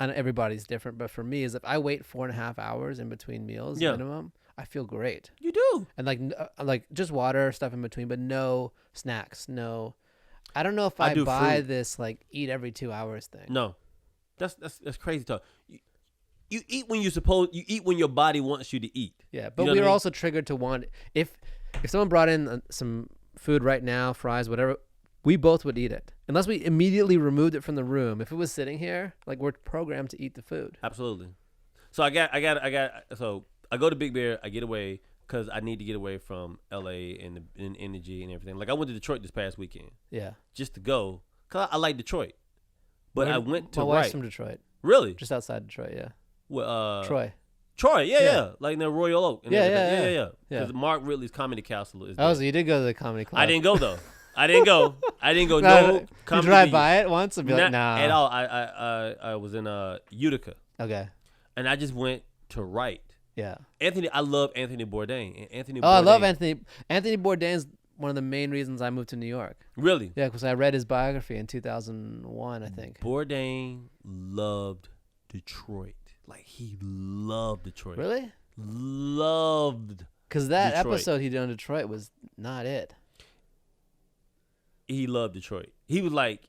and everybody's different, but for me is if I wait 4.5 hours in between meals minimum, I feel great. You do. And like just water stuff in between, but no snacks, no. I don't know if I buy fruit. This like eat every 2 hours thing. No, that's crazy talk. You eat when you eat when your body wants you to eat. Yeah, but we are also triggered to want if someone brought in some food right now, fries, whatever, we both would eat it unless we immediately removed it from the room. If it was sitting here, like we're programmed to eat the food. Absolutely. So I go to Big Bear. I get away because I need to get away from LA and the energy and everything. Like I went to Detroit this past weekend. Yeah. Just to go because I like Detroit, but I went to my wife's from Detroit. Really? Just outside Detroit. Yeah. Well, Troy, yeah, like in the Royal Oak. And yeah. Because Mark Ridley's Comedy Castle is. Oh, so you did go to the comedy club? I didn't go though. I didn't go. No, you drive by it once and be like, nah. At all. I was in Utica. Okay. And I just went to write. Yeah. I love Anthony Bourdain. I love Anthony. Anthony Bourdain's one of the main reasons I moved to New York. Really? Yeah, because I read his biography in 2001, I think. Bourdain loved Detroit. Like, he loved Detroit. Really? Loved Because that Detroit. episode he did on Detroit was not it. He loved Detroit. He was like,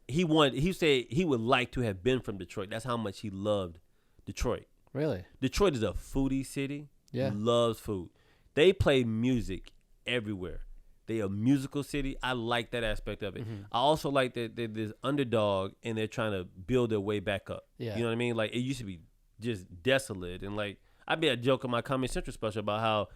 he said he would like to have been from Detroit. That's how much he loved Detroit. Really? Detroit is a foodie city. Yeah. Loves food. They play music everywhere. They a musical city. I like that aspect of it. Mm-hmm. I also like that they're this underdog and they're trying to build their way back up. Yeah. You know what I mean? Like, it used to be just desolate. And like, I made a joke on my Comedy Central special about how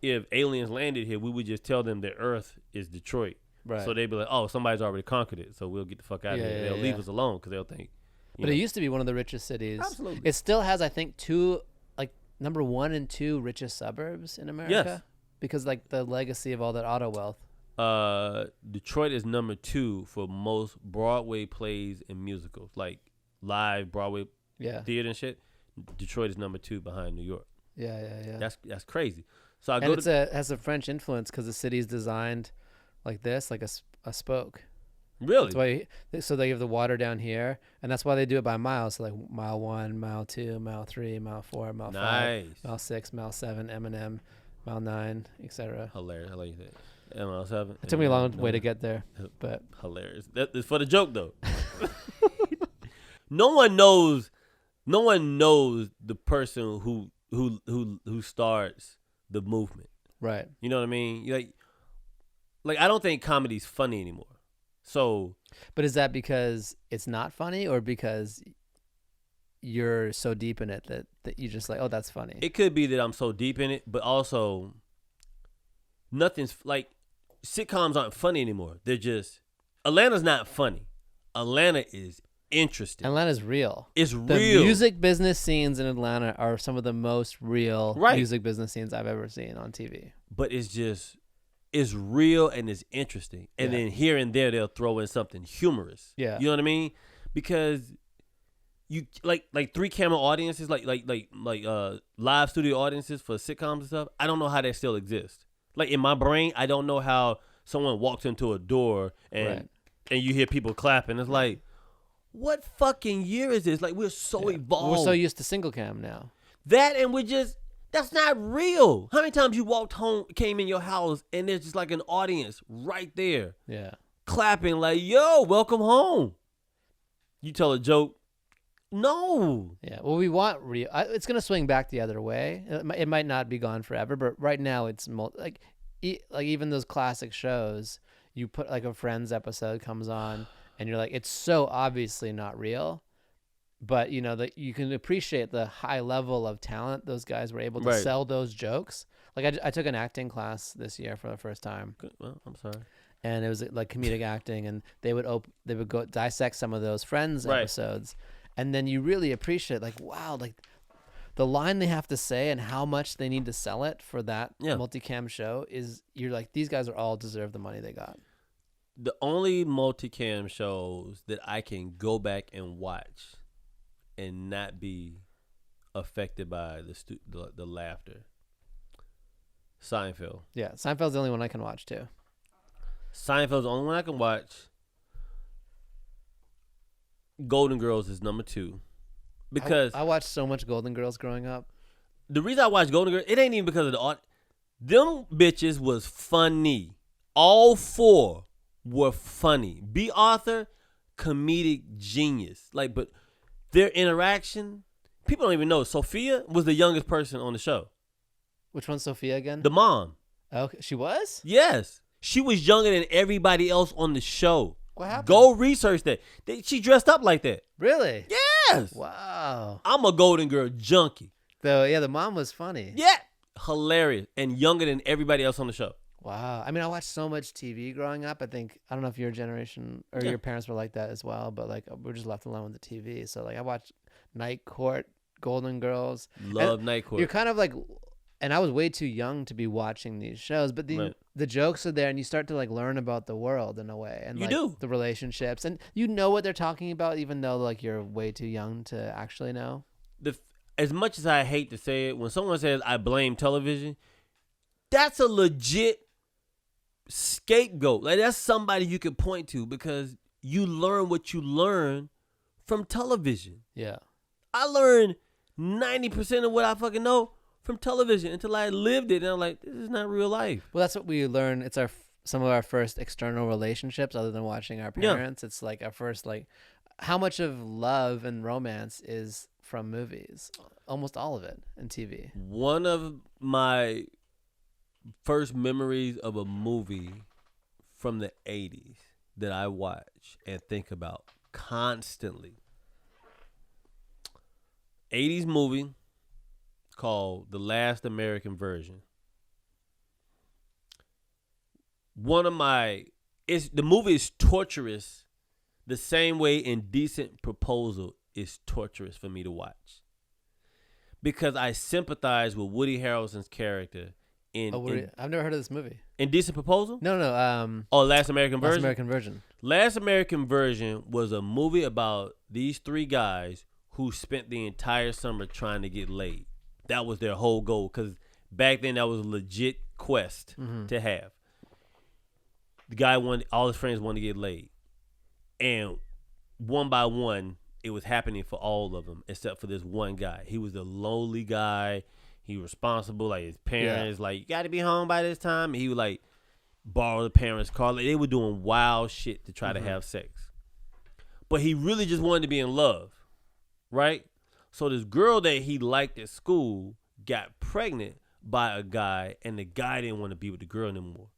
if aliens landed here, we would just tell them that Earth is Detroit. Right. So they'd be like, oh, somebody's already conquered it, so we'll get the fuck out of here. They'll leave us alone because they'll think. But it used to be one of the richest cities. Absolutely. It still has, I think, number 1 and 2 richest suburbs in America. Yes. Because like the legacy of all that auto wealth. Detroit is number 2 for most Broadway plays and musicals, like live Broadway theater and shit. Detroit is number 2 behind New York. Yeah. That's crazy. So it has a French influence because the city is designed like this, like a spoke. Really? That's why. So they have the water down here, and that's why they do it by miles. So like mile 1, mile 2, mile 3, mile 4, mile 5, mile 6, mile 7, M&M, mile 9, etc. Hilarious. I like that. Mile 7. It took me a long way to get there, but hilarious. That's for the joke though. No one knows the person who starts the movement. Right. You know what I mean? Like I don't think comedy's funny anymore. So, but is that because it's not funny or because you're so deep in it that you just like, oh, that's funny? It could be that I'm so deep in it, but also nothing's like sitcoms aren't funny anymore. They're just Atlanta's not funny. Atlanta is interesting. Atlanta's real. It's the real. The music business scenes in Atlanta are some of the most real music business scenes I've ever seen on TV. But it's real and it's interesting. And then here and there they'll throw in something humorous. Yeah. You know what I mean? Because you like 3-camera audiences, like live studio audiences for sitcoms and stuff. I don't know how they still exist. Like in my brain, I don't know how someone walks into a door and you hear people clapping. It's like, what fucking year is this? Like, we're so evolved. We're so used to single cam now. That and that's not real. How many times you walked home, came in your house, and there's just like an audience right there. Yeah. Clapping like, yo, welcome home. You tell a joke. No. Yeah. Well, we want real. It's going to swing back the other way. It might not be gone forever, but right now it's like even those classic shows, you put like a Friends episode comes on and you're like, it's so obviously not real, but you know that you can appreciate the high level of talent those guys were able to Right. sell those jokes. Like I took an acting class this year for the first time, Well, I'm sorry. and it was like comedic acting, and they would go dissect some of those Friends Right. episodes, and then you really appreciate like, wow, like the line they have to say and how much they need to sell it for that Yeah. multicam show is, you're like, these guys are all deserve the money they got. The only multicam shows that I can go back and watch and not be affected by the laughter. Seinfeld. Yeah, Seinfeld's the only one I can watch too. Seinfeld's the only one I can watch. Golden Girls is number 2. Because I watched so much Golden Girls growing up. the reason I watch Golden Girls, it ain't even because of the art. Them bitches was funny. All 4 were funny. B. Arthur, comedic genius. Like, but their interaction, people don't even know. Sophia was the youngest person on the show. Which one's Sophia again? The mom. Okay, she was? Yes. She was younger than everybody else on the show. What happened? Go research that. She dressed up like that. Really? Yes. Wow. I'm a Golden Girl junkie. Though, yeah, the mom was funny. Yeah. Hilarious. And younger than everybody else on the show. Wow. I mean, I watched so much TV growing up. I don't know if your generation or your parents were like that as well, but like we're just left alone with the TV. So like I watched Night Court, Golden Girls. Love Night Court. You're kind of like, and I was way too young to be watching these shows, but the jokes are there, and you start to like learn about the world in a way, and You like do. the relationships, and you know what they're talking about, even though like you're way too young to actually know. As much as I hate to say it, when someone says I blame television, that's a legit scapegoat. Like that's somebody you can point to because you learn what you learn from television. Yeah. I learned 90% of what I fucking know from television until I lived it, and I'm like, this is not real life. Well, that's what we learn. It's some of our first external relationships, other than watching our parents. It's like our first, like, how much of love and romance is from movies? Almost all of it in TV. One of my first memories of a movie from the 80s that I watch and think about constantly. 80s movie called The Last American Virgin. The movie is torturous the same way Indecent Proposal is torturous for me to watch. Because I sympathize with Woody Harrelson's character I've never heard of this movie. Indecent Proposal? No. Last American Virgin? Last American Virgin. Last American Virgin was a movie about these 3 guys who spent the entire summer trying to get laid. That was their whole goal, because back then that was a legit quest to have. The guy all his friends wanted to get laid. And one by one, it was happening for all of them, except for this one guy. He was the lowly guy. He was responsible, like his parents, like, you got to be home by this time. And he would like borrow the parents' car. Like, they were doing wild shit to try to have sex. But he really just wanted to be in love, right? So this girl that he liked at school got pregnant by a guy, and the guy didn't want to be with the girl anymore.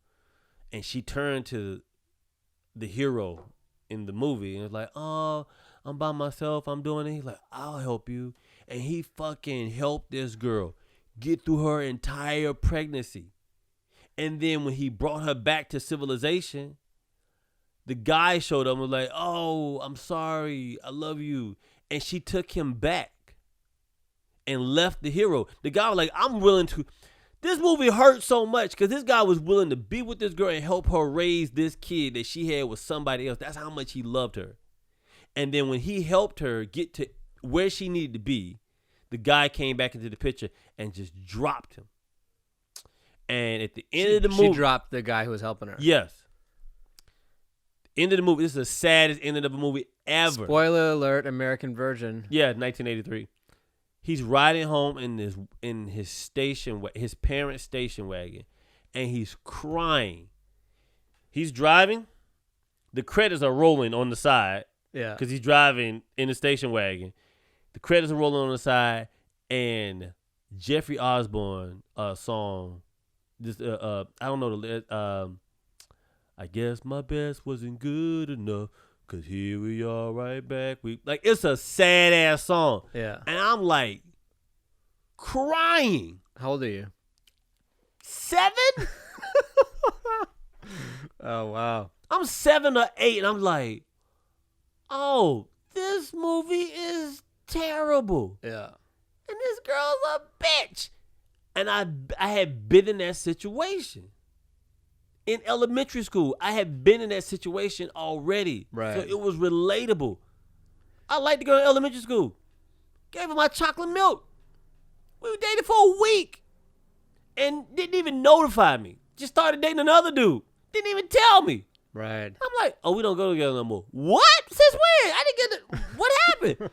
And she turned to the hero in the movie and was like, oh, I'm by myself, I'm doing it. He's like, I'll help you. And he fucking helped this girl get through her entire pregnancy. And then when he brought her back to civilization, the guy showed up and was like, oh, I'm sorry, I love you. And she took him back and left the hero. The guy was like, I'm willing to. This movie hurt so much because this guy was willing to be with this girl and help her raise this kid that she had with somebody else. That's how much he loved her. And then when he helped her get to where she needed to be, the guy came back into the picture and just dropped him. And at the end of the movie, she dropped the guy who was helping her. Yes. End of the movie. This is the saddest ending of a movie ever. Spoiler alert: American Virgin. Yeah, 1983. He's riding home in his parents' station wagon, and he's crying. He's driving. The credits are rolling on the side. Yeah. Because he's driving in the station wagon. The credits are rolling on the side, and Jeffrey Osborne song. This I don't know the I guess my best wasn't good enough Cause here we are right back. It's a sad ass song. Yeah. And I'm like crying. How old are you? 7? Oh, wow. I'm 7 or 8 and I'm like, oh, this movie is terrible. Yeah. And this girl's a bitch. And I had been in that situation. In elementary school, I had been in that situation already. Right. So it was relatable. I liked the girl in elementary school. Gave her my chocolate milk. We were dating for a week. And didn't even notify me. Just started dating another dude. Didn't even tell me. Right. I'm like, oh, we don't go together no more. What? Since when? I didn't get it. What happened?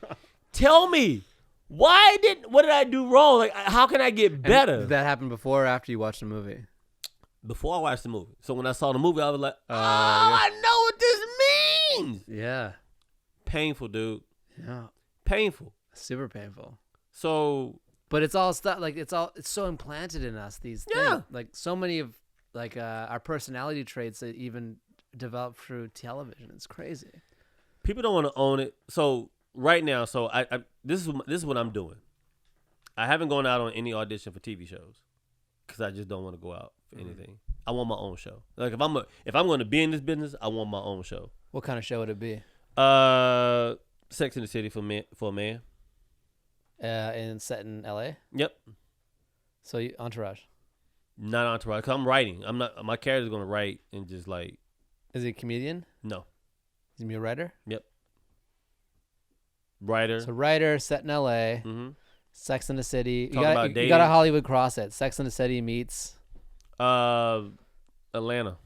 Tell me. What did I do wrong? Like, how can I get better? And did that happen before or after you watched the movie? Before I watched the movie. So when I saw the movie, I was like, yeah. I know what this means. Yeah. Painful, dude. Yeah. Painful. Super painful. So. But it's all stuff, like, it's so implanted in us, these things. Like, so many of, like, our personality traits that even develop through television. It's crazy. People don't want to own it. So right now, this is what I'm doing. I haven't gone out on any audition for TV shows because I just don't want to go out for anything. I want my own show. Like if I'm going to be in this business, I want my own show. What kind of show would it be? Sex in the City for a man. And set in LA. Yep. So Entourage. Not Entourage. Cause I'm writing. I'm not. My character's gonna write and just like. Is he a comedian? No. Is he a writer? Yep. Writer. So writer, set in LA. Mm-hmm. Sex in the City. Talk about dating. You got to Hollywood cross it. Sex in the City meets. Atlanta.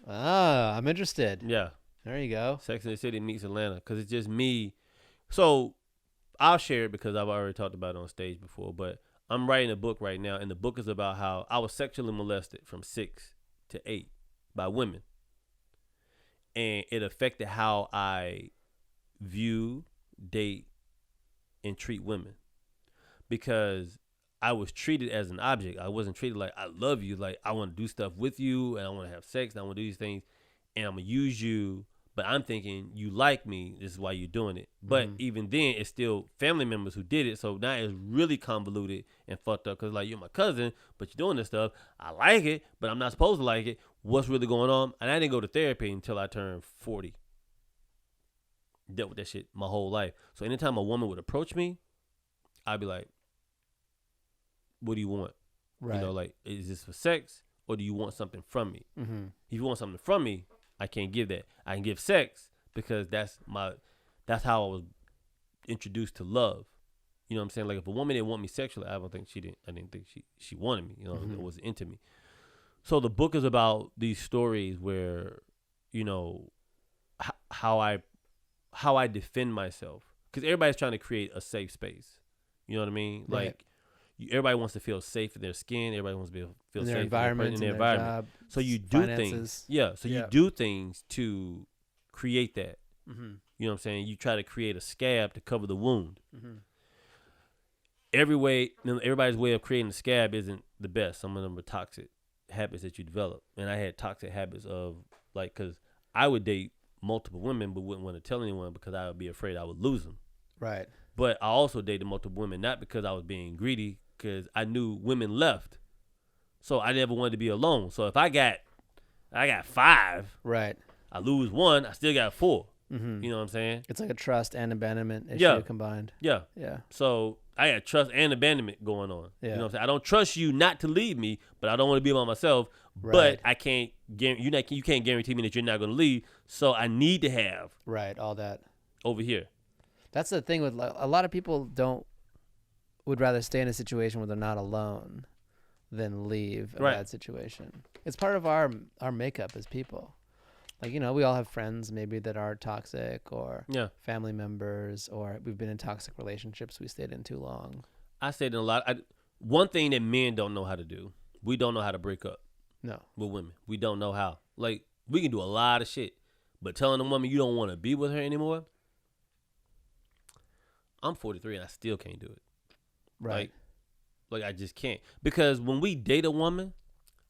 Ah, I'm interested. Yeah. There you go. Sex in the City meets Atlanta because it's just me. So I'll share it because I've already talked about it on stage before. But I'm writing a book right now, and the book is about how I was sexually molested from 6 to 8 by women. And it affected how I view, date, and treat women. Because I was treated as an object. I wasn't treated like, I love you. Like, I want to do stuff with you, and I want to have sex, and I want to do these things, and I'm going to use you. But I'm thinking, you like me, this is why you're doing it. But even then, it's still family members who did it. So now it's really convoluted and fucked up. Because, like, you're my cousin, but you're doing this stuff. I like it, but I'm not supposed to like it. What's really going on? And I didn't go to therapy until I turned 40. Dealt with that shit my whole life. So anytime a woman would approach me, I'd be like, what do you want? Right. You know, like, is this for sex or do you want something from me? Mm-hmm. If you want something from me, I can't give that. I can give sex because that's how I was introduced to love. You know what I'm saying? Like, if a woman didn't want me sexually, I didn't think she wanted me, you know, it was into me. So the book is about these stories where, you know, how I defend myself, because everybody's trying to create a safe space. You know what I mean? Right. Like, everybody wants to feel safe in their skin. Everybody wants to feel in safe their environment, in their environment. Job, so you do finances. things. Yeah. So you do things to create that. Mm-hmm. You know what I'm saying? You try to create a scab to cover the wound. Mm-hmm. Everybody's way of creating a scab isn't the best. Some of them are toxic habits that you develop. And I had toxic habits of, like, because I would date multiple women but wouldn't want to tell anyone because I would be afraid I would lose them. Right. But I also dated multiple women, not because I was being greedy, because I knew women left. So I never wanted to be alone. So if I got 5, right, I lose 1, I still got 4. Mm-hmm. You know what I'm saying? It's like a trust and abandonment issue combined. Yeah. Yeah. So I got trust and abandonment going on. Yeah. You know what I'm saying? I don't trust you not to leave me, but I don't want to be by myself. Right. But I can't you can't guarantee me that you're not going to leave. So I need to have all that over here. That's the thing with a lot of people would rather stay in a situation where they're not alone than leave a bad situation. It's part of our makeup as people. Like, you know, we all have friends maybe that are toxic, or family members, or we've been in toxic relationships we stayed in too long. I stayed in a lot. One thing that men don't know how to do, we don't know how to break up. No. With women. We don't know how. Like, we can do a lot of shit, but telling a woman you don't want to be with her anymore, I'm 43 and I still can't do it. Right. Like I just can't. Because when we date a woman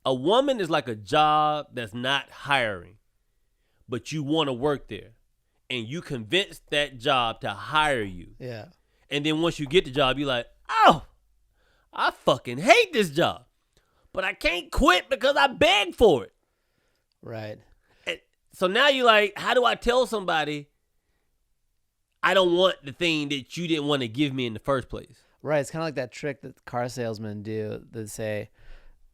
is like a job that's not hiring, but you want to work there. and you convince that job to hire you. Yeah. And then once you get the job, you're like, oh, I fucking hate this job. But I can't quit because I begged for it. Right. And so now you're like, how do I tell somebody I don't want the thing that you didn't want to give me in the first place? Right. It's kind of like that trick that car salesmen do. They say,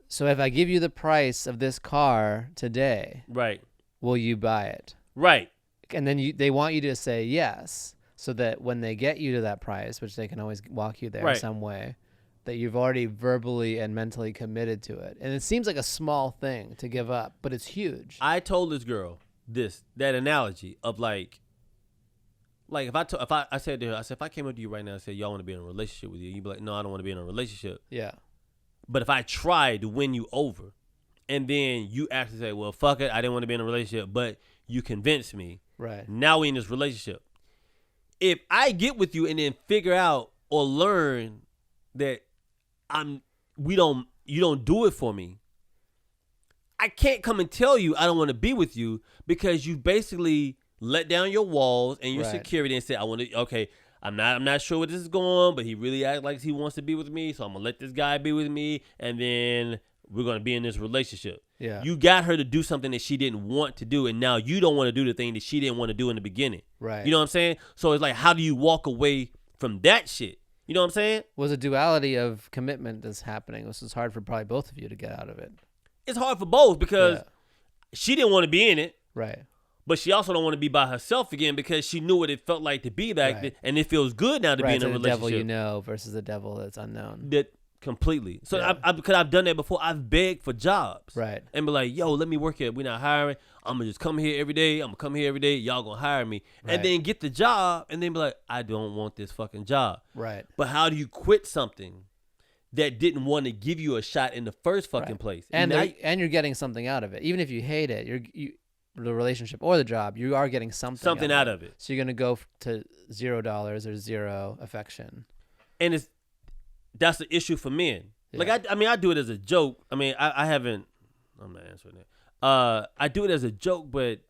so if I give you the price of this car today, right, will you buy it? Right. And then they want you to say yes, so that when they get you to that price, which they can always walk you there right. some way, that you've already verbally and mentally committed to it. And it seems like a small thing to give up, but it's huge. I told this girl that analogy of like if I said to her, I said, if I came up to you right now and said, y'all want to be in a relationship with you, you'd be like, no, I don't want to be in a relationship. Yeah. But if I tried to win you over, and then you actually say, well, fuck it, I didn't want to be in a relationship, but you convinced me. Right. Now we in this relationship. If I get with you and then figure out or learn that you don't do it for me, I can't come and tell you I don't want to be with you because you basically let down your walls and your right. security and said, I want to, okay, I'm not sure where this is going, but he really acts like he wants to be with me, so I'm going to let this guy be with me, and then we're going to be in this relationship. Yeah. You got her to do something that she didn't want to do, and now you don't want to do the thing that she didn't want to do in the beginning. Right. You know what I'm saying? So it's like, how do you walk away from that shit? You know what I'm saying? Was a duality of commitment that's happening. This is hard for probably both of you to get out of it. It's hard for both because she didn't want to be in it. Right. But she also don't want to be by herself again because she knew what it felt like to be back then, and it feels good now to be in a the relationship. devil you know versus the devil that's unknown. That completely. So because I've done that before, I've begged for jobs. Right. And be like, yo, let me work here. We're not hiring. I'm gonna just come here every day. I'm gonna come here every day. Y'all gonna hire me, and then get the job, and then be like, I don't want this fucking job. Right. But how do you quit something that didn't want to give you a shot in the first fucking place? And you're getting something out of it, even if you hate it. The relationship or the job, you are getting something out of it. So you're gonna go to $0 or zero affection, and that's the issue for men. Yeah. Like I do it as a joke. I mean, I haven't. I'm not answering that. I do it as a joke, but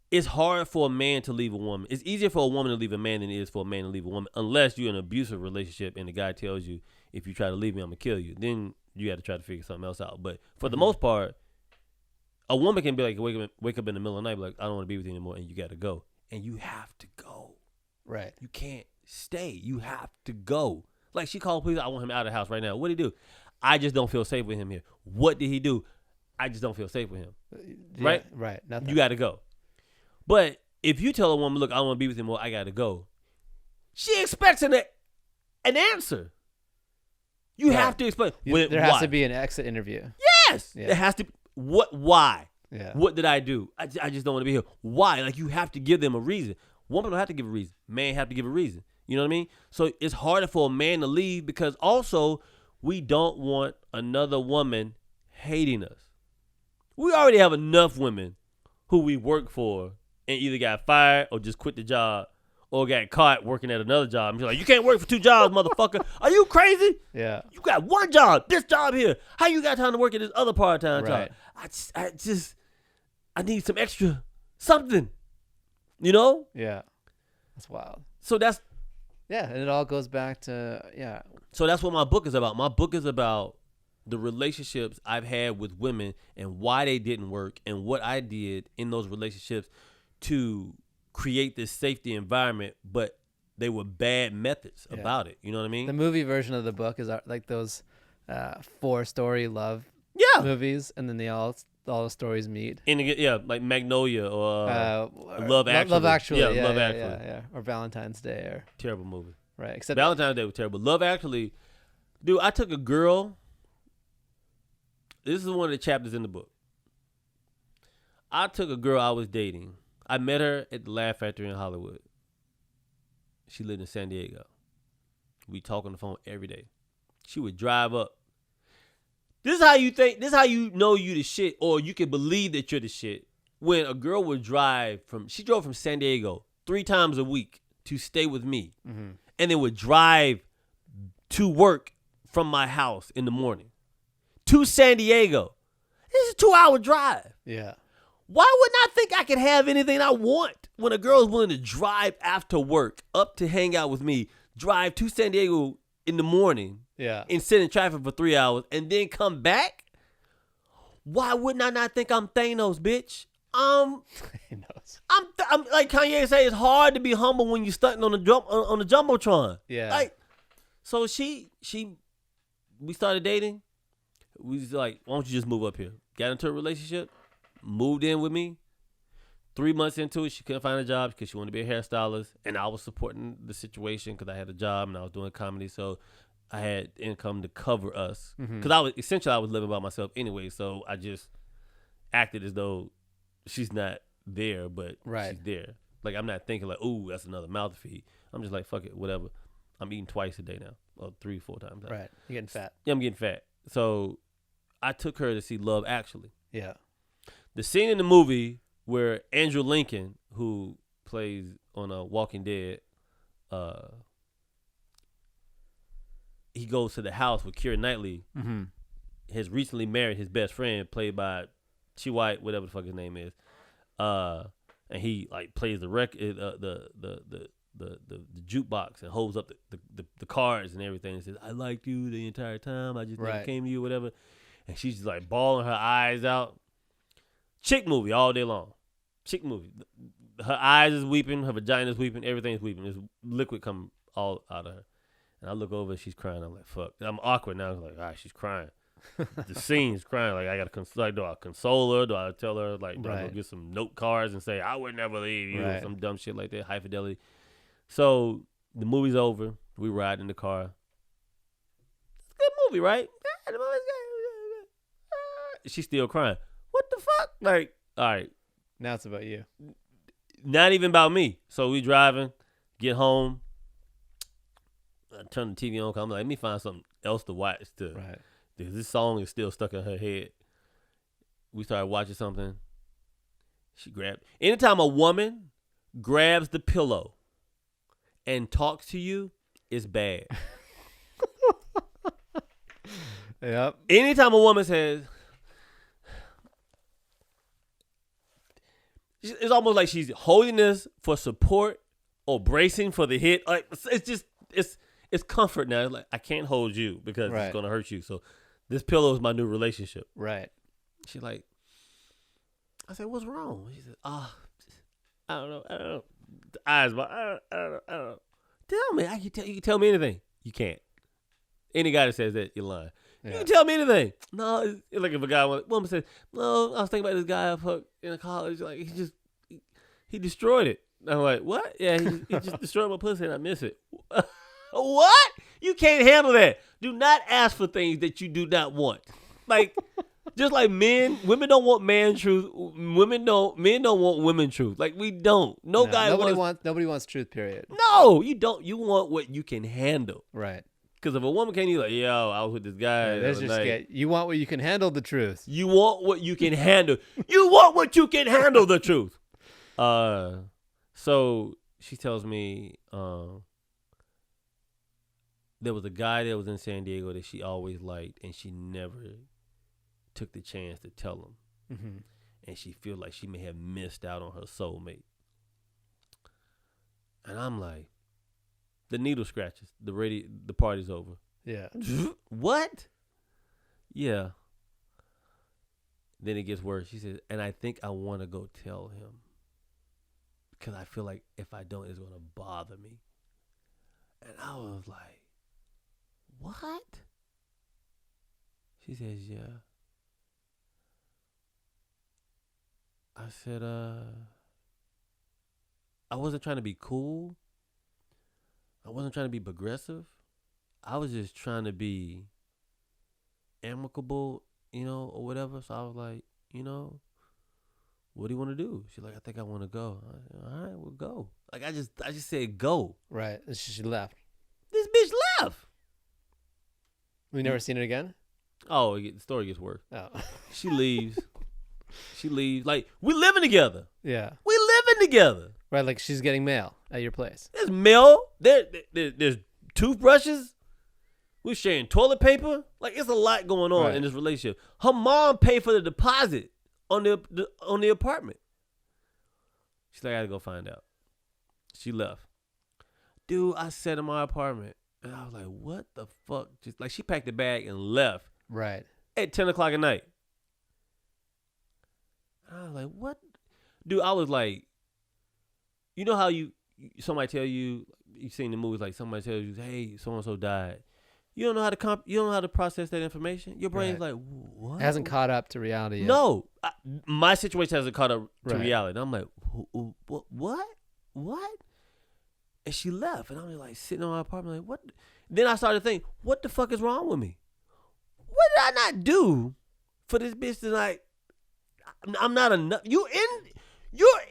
it's hard for a man to leave a woman. It's easier for a woman to leave a man than it is for a man to leave a woman, unless you're in an abusive relationship and the guy tells you, if you try to leave me, I'm gonna kill you. Then you got to try to figure something else out. But for the most part, a woman can be like, wake up in the middle of the night, be like, I don't want to be with you anymore, and you got to go. And you have to go. Right. You can't stay. You have to go. Like, she called police, I want him out of the house right now. What did he do? I just don't feel safe with him here. What did he do? I just don't feel safe with him. Yeah, right? Right. Nothing. You got to go. But if you tell a woman, look, I don't want to be with him anymore, I got to go, she expects an answer. You have to explain. There has to be an exit interview. Yes. Yeah. There has to be. Why? Yeah. What did I do? I just don't want to be here. Why? Like, you have to give them a reason. Woman don't have to give a reason. Man have to give a reason. You know what I mean? So it's harder for a man to leave because also we don't want another woman hating us. We already have enough women who we work for and either got fired or just quit the job or got caught working at another job. And you're like, you can't work for two jobs, motherfucker. Are you crazy? Yeah. You got one job, this job here. How you got time to work at this other part-time job? I need some extra something, you know? Yeah. That's wild. So that's... Yeah, and it all goes back to, So that's what my book is about. My book is about the relationships I've had with women and why they didn't work and what I did in those relationships to create this safety environment, but they were bad methods about it. You know what I mean? The movie version of the book is like those 4-story love movies, and then all the stories meet. Like Magnolia or Love Actually. Love Actually. Yeah, Love Actually. Yeah. Or Valentine's Day. Or terrible movie. Right. Except Valentine's Day was terrible. Love Actually, dude, I took a girl. This is one of the chapters in the book. I took a girl I was dating. I met her at the Laugh Factory in Hollywood. She lived in San Diego. We talk on the phone every day. She would drive up. This is how you think. This is how you know you the shit, or you can believe that you're the shit. When a girl would she drove from San Diego 3 times a week to stay with me, and then would drive to work from my house in the morning to San Diego. This is a 2-hour drive. Yeah. Why wouldn't I think I could have anything I want when a girl is willing to drive after work up to hang out with me, drive to San Diego in the morning, and sit in traffic for 3 hours, and then come back? Why wouldn't I not think I'm Thanos, bitch? Thanos. I'm like Kanye say, it's hard to be humble when you're stunting on the jumbotron. Yeah. Like, so we started dating. We was like, why don't you just move up here? Got into a relationship, moved in with me. 3 months into it, she couldn't find a job because she wanted to be a hairstylist, and I was supporting the situation because I had a job and I was doing comedy, so I had income to cover us. Because I was living by myself anyway, so I just acted as though she's not there, but she's there. Like, I'm not thinking like, ooh, that's another mouth to feed. I'm just like, fuck it, whatever. I'm eating twice a day now, or 3-4 times. Right, you're getting fat. Yeah, I'm getting fat. So I took her to see Love Actually. Yeah. The scene in the movie where Andrew Lincoln, who plays on Walking Dead, he goes to the house with Keira Knightley, has recently married his best friend, played by Chi White, whatever the fuck his name is, and he like plays the the jukebox and holds up the cards and everything and says, "I liked you the entire time. I just never came to you," whatever. And she's just like bawling her eyes out. Chick movie all day long. Chick movie. Her eyes is weeping. Her vagina is weeping. Everything's weeping. There's liquid coming all out of her. And I look over and she's crying. I'm like, fuck. I'm awkward now. I'm like, all right, she's crying. The scene's crying. Like, I got to do I console her? Do I tell her? Like, do I go get some note cards and say, I would never leave you? Or some dumb shit like that. High fidelity. So the movie's over. We ride in the car. It's a good movie, right? Yeah, the movie's good. She's still crying. What the fuck? Like, all right. Now it's about you. Not even about me. So we driving, get home. I turn the TV on. I'm like, let me find something else to watch. This song is still stuck in her head. We started watching something. She grabbed. Anytime a woman grabs the pillow and talks to you, it's bad. Yep. Anytime a woman says, it's almost like she's holding this for support or bracing for the hit. Like, it's just, it's comfort now. It's like, I can't hold you because it's going to hurt you. So this pillow is my new relationship. Right. She's like, I said, what's wrong? She said, I don't know. The eyes, but I don't know. Tell me. You can tell me anything. You can't. Any guy that says that, you're lying. Yeah. You can tell me anything. No, it's like if a woman says, no, I was thinking about this guy I fucked in college. Like, he destroyed it. I'm like, what? Yeah, he just destroyed my pussy and I miss it. What? You can't handle that. Do not ask for things that you do not want. Like, just like women don't want man truth. Men don't want women truth. Like, we don't. Nobody wants truth, period. No, you don't. You want what you can handle. Right. Because if a woman can't, you like, yo, I was with this guy. You want what you can handle, the truth. You want what you can handle. You want what you can handle, the truth. So she tells me there was a guy that was in San Diego that she always liked, and she never took the chance to tell him. Mm-hmm. And she feels like she may have missed out on her soulmate. And I'm like, the needle scratches. The party's over. Yeah. What? Yeah. Then it gets worse. She says, and I think I want to go tell him. Because I feel like if I don't, it's going to bother me. And I was like, what? She says, yeah. I said, I wasn't trying to be cool. I wasn't trying to be progressive. I was just trying to be amicable, or whatever. So I was like, what do you want to do? She's like, I think I want to go. I said, all right, we'll go. Like, I just said go. Right. She left. This bitch left. We never seen it again? Oh, the story gets worse. Oh. She leaves. She leaves. Like, we living together. Yeah. We living together. Right, like she's getting mail at your place. There's mail. There's toothbrushes. We're sharing toilet paper. Like, it's a lot going on in this relationship. Her mom paid for the deposit on the apartment. She's like, I gotta go find out. She left. Dude, I sat in my apartment and I was like, what the fuck? Just like she packed the bag and left Right. at 10 o'clock at night. I was like, what? Dude, I was like, you know how somebody tell you seen the movies, like somebody tells you, hey, so and so died. You don't know how to you don't know how to process that information. Your brain's like, what? It hasn't caught up to reality yet. No, my situation hasn't caught up to Right. reality. And I'm like, what? And she left, and I'm like sitting in my apartment, like, what? Then I started thinking, what the fuck is wrong with me? What did I not do for this bitch to like? I'm not enough. You're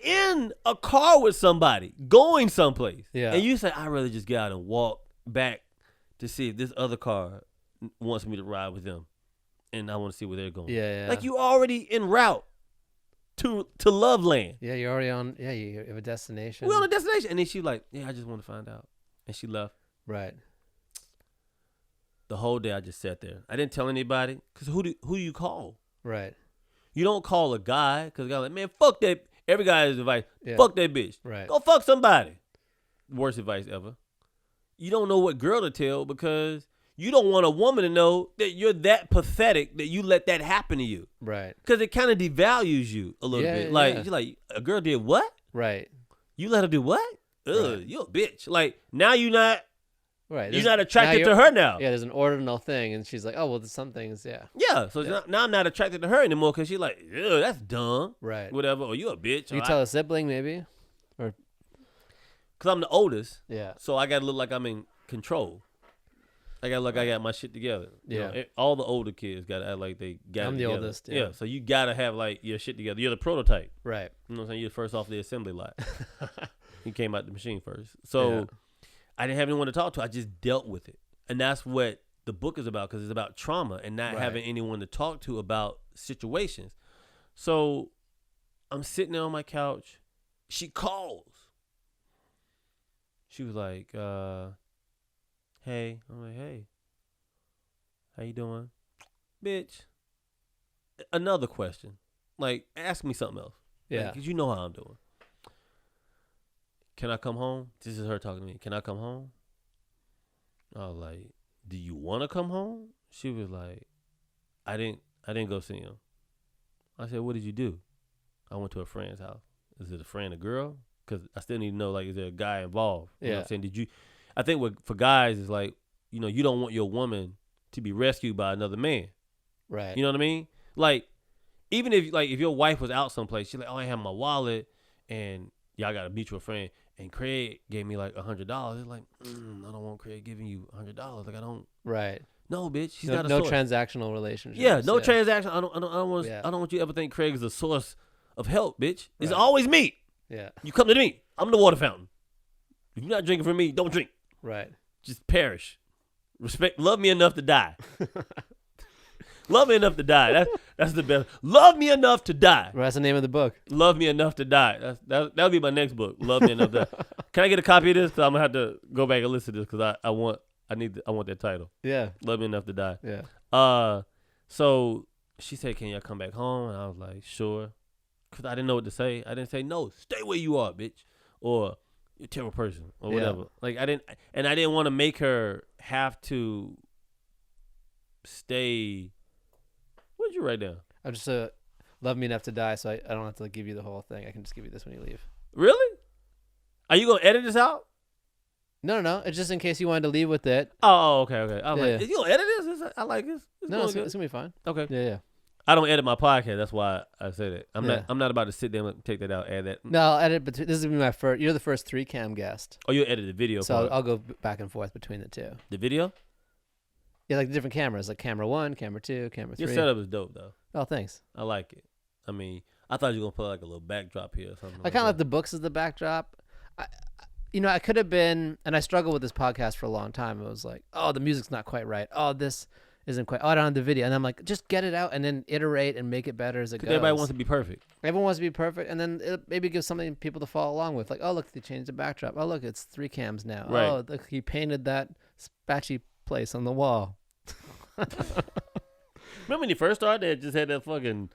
in a car with somebody going someplace, Yeah. and you say, I'd rather just get out and walk back to see if this other car wants me to ride with them, and I want to see where they're going. Yeah. Like you already en route to Loveland. Yeah, you're already on. Yeah, you have a destination. We're on a destination, and then she like, yeah, I just want to find out, and she left. Right. The whole day I just sat there. I didn't tell anybody, because who do you call? Right. You don't call a guy, because the guy like, man, fuck that. Every guy has advice. Yeah. Fuck that bitch. Right. Go fuck somebody. Worst advice ever. You don't know what girl to tell because you don't want a woman to know that you're that pathetic that you let that happen to you. Right. Because it kind of devalues you a little bit. Like, you're like, a girl did what? Right. You let her do what? Ugh, Right. you're a bitch. Like, now you're not Right. You're not attracted to her now. Yeah, there's an ordinal thing, and she's like, oh, well, there's some things, yeah. Yeah, so now I'm not attracted to her anymore because she's like, ew, that's dumb. Right. Whatever. Or you a bitch. You tell a sibling, maybe? Or because I'm the oldest. Yeah. So I got to look like I'm in control. I got to look like I got my shit together. You Yeah. know, all the older kids got to act like they got I'm it the together. oldest, yeah. So you got to have like your shit together. You're the prototype. Right. You know what I'm saying? You're the first off the assembly line. He came out the machine first. So I didn't have anyone to talk to. I just dealt with it. And that's what the book is about, because it's about trauma and not having anyone to talk to about situations. So I'm sitting there on my couch. She calls. She was like, hey. I'm like, hey. How you doing? Bitch. Another question. Like, ask me something else. Yeah. Because you know how I'm doing. Can I come home? This is her talking to me. Can I come home? I was like, do you want to come home? She was like, I didn't go see him. I said, what did you do? I went to a friend's house. Is it a friend, a girl? Because I still need to know, like, is there a guy involved? You know what I'm saying? I think for guys, it's like, you know, you don't want your woman to be rescued by another man. Right. You know what I mean? Like, even if your wife was out someplace, she's like, oh, I have my wallet, and y'all got a mutual friend. And Craig gave me like $100. It's like, I don't want Craig giving you $100. Like I don't. Right. No, bitch. He's no, not a no source. transactional relationship. Yeah, no transaction. I don't want. Yeah. I don't want you to ever think Craig is a source of help, bitch. It's Right. always me. Yeah. You come to me. I'm the water fountain. If you're not drinking from me, don't drink. Right. Just perish. Respect. Love me enough to die. Love me enough to die. That's the best. Love me enough to die. Well, that's the name of the book. Love me enough to die. That'll be my next book. Love me enough to die. Can I get a copy of this? Because I'm gonna have to go back and listen to this because I want that title. Yeah. Love me enough to die. Yeah. So she said, "Can y'all come back home?" And I was like, "Sure," because I didn't know what to say. I didn't say no. Stay where you are, bitch, or you're a terrible person, or whatever. Like I didn't want to make her have to stay. What did you write down? I'm just love me enough to die, so I don't have to give you the whole thing. I can just give you this when you leave. Really? Are you gonna edit this out? No. It's just in case you wanted to leave with it. Oh, okay. I was Yeah. like, you gonna edit this? I like this. No, it's gonna be fine. Okay. Yeah. I don't edit my podcast. That's why I say that. I'm Yeah. not about to sit there and take that out, add that. No, I'll edit. But this is gonna be my first. You're the first 3-cam guest, Oh, you edit the video. so part. I'll go back and forth between the two. The video. Yeah, like the different cameras, like camera 1, camera 2, camera 3. Your setup is dope though. Oh, thanks. I like it. I mean, I thought you were gonna put like a little backdrop here or something. I kind of like the books as the backdrop. I could have been, and I struggled with this podcast for a long time. It was like, oh, the music's not quite right. Oh, this isn't quite. Oh, I don't have the video. And I'm like, just get it out and then iterate and make it better as it goes. Everybody wants to be perfect. Everyone wants to be perfect, and then it maybe gives something people to follow along with. Like, oh, look, they changed the backdrop. Oh, look, it's 3 cams now. Right. Oh, look, he painted that spatchy place on the wall. Remember when you first started? They just had that fucking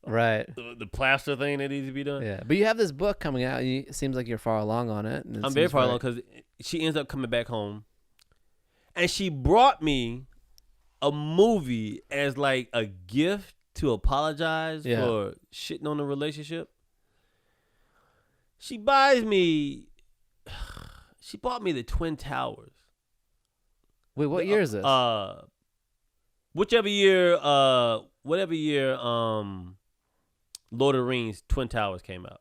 Right. the plaster thing that needs to be done. Yeah. But you have this book coming out. And it seems like you're far along on it. And I'm very far along because she ends up coming back home, and she brought me a movie as like a gift to apologize for shitting on the relationship. She bought me the Twin Towers. Wait, what year is this? Whatever year, Lord of the Rings Twin Towers came out.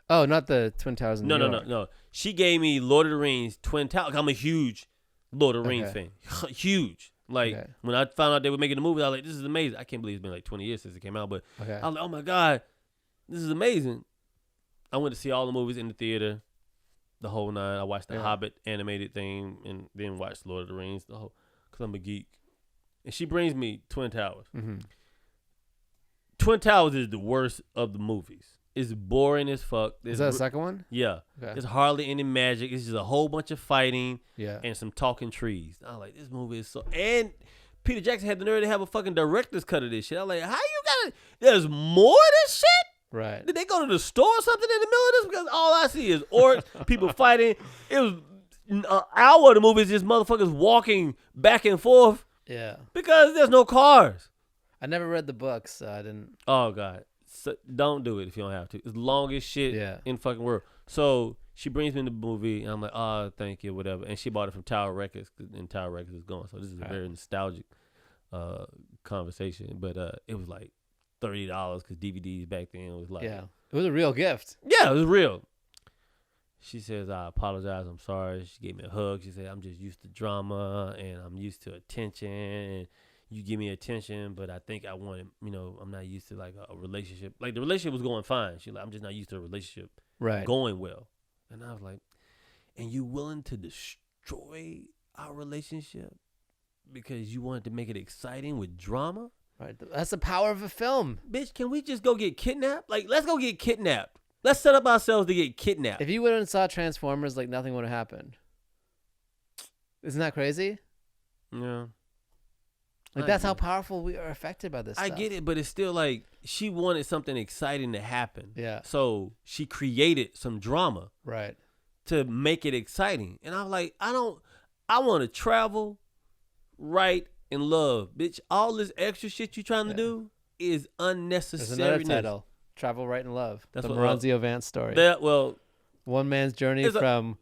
Oh, not the Twin Towers in New York. No. She gave me Lord of the Rings Twin Towers. I'm a huge Lord of the Rings fan. Huge. Like, when I found out they were making the movie, I was like, this is amazing. I can't believe it's been like 20 years since it came out, but I was like, oh my God, this is amazing. I went to see all the movies in the theater, the whole nine. I watched the Hobbit animated thing and then watched Lord of the Rings, because I'm a geek. And she brings me Twin Towers. Mm-hmm. Twin Towers is the worst of the movies. It's boring as fuck. Is that the second one? Yeah. Okay. There's hardly any magic. It's just a whole bunch of fighting and some talking trees. I was like, this movie is so... And Peter Jackson had the nerve to have a fucking director's cut of this shit. I was like, how you got it? There's more of this shit? Right. Did they go to the store or something in the middle of this? Because all I see is orcs, people fighting. It was an hour of the movie is just motherfuckers walking back and forth. Yeah. Because there's no cars. I never read the books, so I didn't... Oh, God. So don't do it if you don't have to. It's the longest shit in fucking world. So she brings me in the movie, and I'm like, oh, thank you, whatever. And she bought it from Tower Records, and Tower Records is gone. So this is a very nostalgic conversation. But it was like $30 because DVDs back then was like... Yeah. It was a real gift. Yeah, it was real. She says, I apologize. I'm sorry. She gave me a hug. She said, I'm just used to drama, and I'm used to attention, and you give me attention, but I think I wanted, I'm not used to like a relationship. Like the relationship was going fine. She's like, I'm just not used to a relationship going well. And I was like, and you willing to destroy our relationship because you wanted to make it exciting with drama? Right. That's the power of a film. Bitch, can we just go get kidnapped? Like, let's go get kidnapped. Let's set up ourselves to get kidnapped. If you went and saw Transformers, like nothing would have happened. Isn't that crazy? Yeah. Like that's how powerful we are affected by this stuff. I get it, but it's still like she wanted something exciting to happen. Yeah. So she created some drama. Right. To make it exciting. And I'm like, I want to travel, write, and love. Bitch, all this extra shit you trying to do is unnecessary. There's another title. Travel, Write, and Love. That's the what Maronzio Vance story. One man's journey from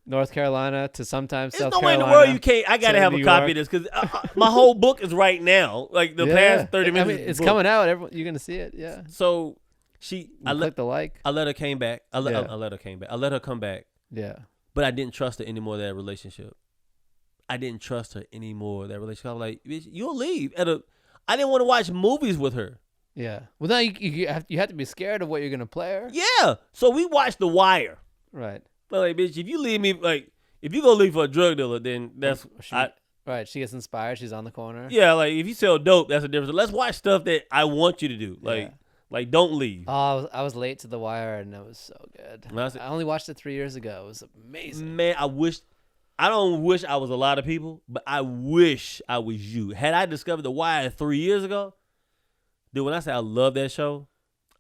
North Carolina to sometimes South Carolina. There's no way in the world you can't. I gotta have a copy of this because my whole book is right now. Like the past 30 minutes. I mean, it's coming out. You're gonna see it. Yeah. So click the like. I let her came back. I let her come back. Yeah. But I didn't trust her anymore. That relationship. I didn't trust her anymore. That relationship. I was like, bitch, you'll leave. I didn't want to watch movies with her. Yeah. Well, now you have to be scared of what you're gonna play her. Yeah. So we watched The Wire. Right. But like, bitch, if you leave me, like, if you go leave for a drug dealer, then that's right. She gets inspired. She's on the corner. Yeah. Like if you sell dope, that's a difference. Let's watch stuff that I want you to do. Like don't leave. Oh, I was late to The Wire, and it was so good. I only watched it 3 years ago. It was amazing. Man, I don't wish I was a lot of people, but I wish I was you. Had I discovered The Wire 3 years ago, dude, when I say I love that show,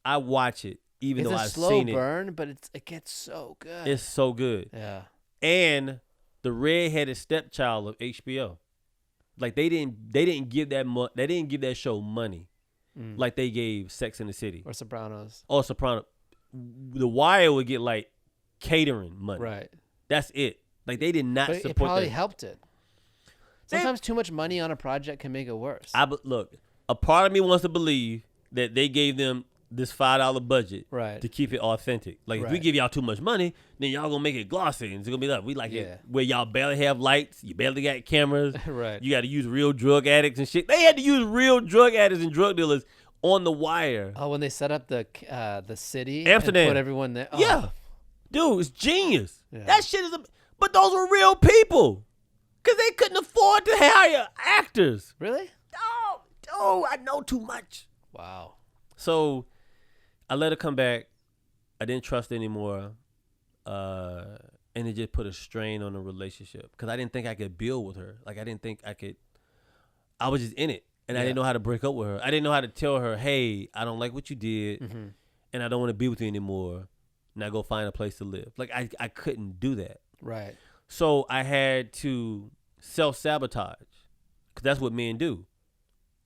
I watch it even though I've seen it. It's a slow burn, but it gets so good. It's so good. Yeah. And the redheaded stepchild of HBO, like they didn't give that show money, like they gave Sex and the City or Sopranos. The Wire would get like catering money. Right. That's it. Like they did not support. It probably helped it. Sometimes too much money on a project can make it worse. Look, a part of me wants to believe that they gave them this $5 budget to keep it authentic. Like if we give y'all too much money, then y'all gonna make it glossy and it's gonna be like we like it where y'all barely have lights, you barely got cameras, right? You got to use real drug addicts and shit. They had to use real drug addicts and drug dealers on The Wire. Oh, when they set up the city, Amsterdam, and put everyone there. Oh. Yeah, dude, it's genius. Yeah. That shit is. But those were real people, cause they couldn't afford to hire actors. Really? Oh, I know too much. Wow. So I let her come back. I didn't trust her anymore. And it just put a strain on the relationship because I didn't think I could build with her. Like I didn't think I could. I was just in it. And I didn't know how to break up with her. I didn't know how to tell her, hey, I don't like what you did, and I don't want to be with you anymore. Now go find a place to live. Like, I couldn't do that. Right. So I had to self-sabotage, because that's what men do.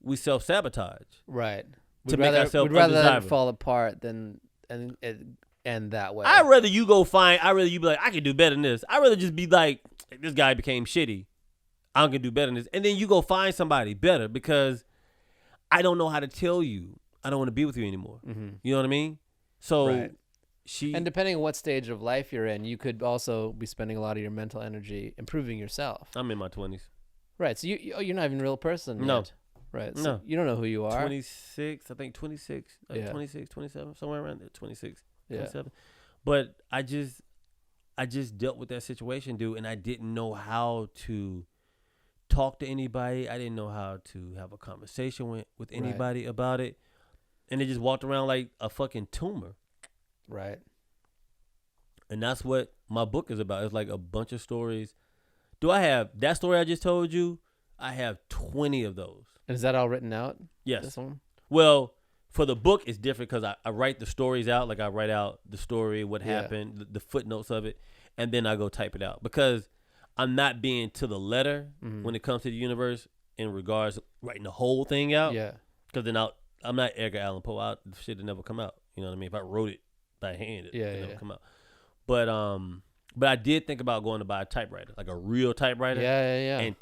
We self-sabotage. Right. To make ourselves we'd rather let it undesirable. fall apart than end that way. I'd rather you be like, I can do better than this. I'd rather just be like, this guy became shitty. I can do better than this. And then you go find somebody better, because I don't know how to tell you I don't want to be with you anymore. You know what I mean? So Right. And depending on what stage of life you're in, you could also be spending a lot of your mental energy improving yourself. I'm in my 20s. Right. So you're not even a real person No. yet. Right. So No. you don't know who you are. 26, I think 26, like Yeah. 26, 27, somewhere around there, 26, Yeah. 27. But I just dealt with that situation, dude, and I didn't know how to talk to anybody. I didn't know how to have a conversation with anybody about it. And it just walked around like a fucking tumor. Right. And that's what my book is about. It's like a bunch of stories. Do I have that story I just told you? I have 20 of those. And is that all written out? Yes. This one? Well, for the book, it's different because I write the stories out. Like, I write out the story, what happened, the footnotes of it, and then I go type it out. Because I'm not being to the letter when it comes to the universe in regards to writing the whole thing out. Yeah. Because then I'm not Edgar Allan Poe. The shit would never come out. You know what I mean? If I wrote it by hand, it never come out. But I did think about going to buy a typewriter, like a real typewriter. Yeah. And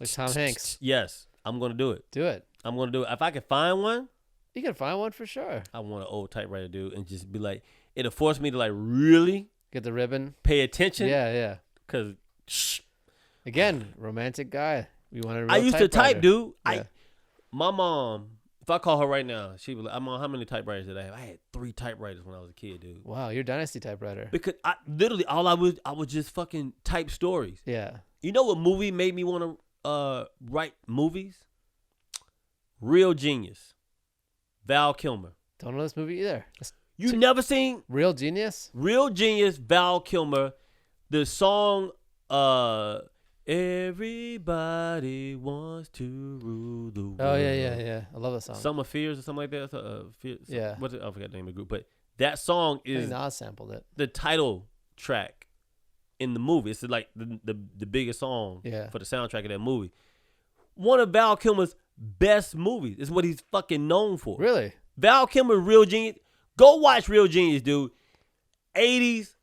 Like Tom Hanks. Yes, I'm going to do it. Do it. I'm going to do it. If I can find one, You can find one for sure. I want an old typewriter, dude, and just be like, it'll force me to like really Get the ribbon. pay attention. Yeah. Cause Again, romantic guy. We wanted a real I used to typewriter. type, dude. Yeah. My mom, if I call her right now, she would be like, I'm on how many typewriters did I have? I had 3 typewriters when I was a kid, dude. Wow, you're Dynasty typewriter. Because I literally I would just fucking type stories. Yeah. You know what movie made me want to write movies? Real Genius. Val Kilmer. Don't know this movie either. You never seen Real Genius? Real Genius, Val Kilmer. The song Everybody Wants to Rule the World. Oh, yeah. I love that song. Summer Fears or something like that. Yeah. I forgot the name of the group. But that song I think is Nas sampled it. the title track in the movie. It's like the biggest song for the soundtrack of that movie. One of Val Kilmer's best movies. Is what he's fucking known for. Really? Val Kilmer, Real Genius. Go watch Real Genius, dude. 80s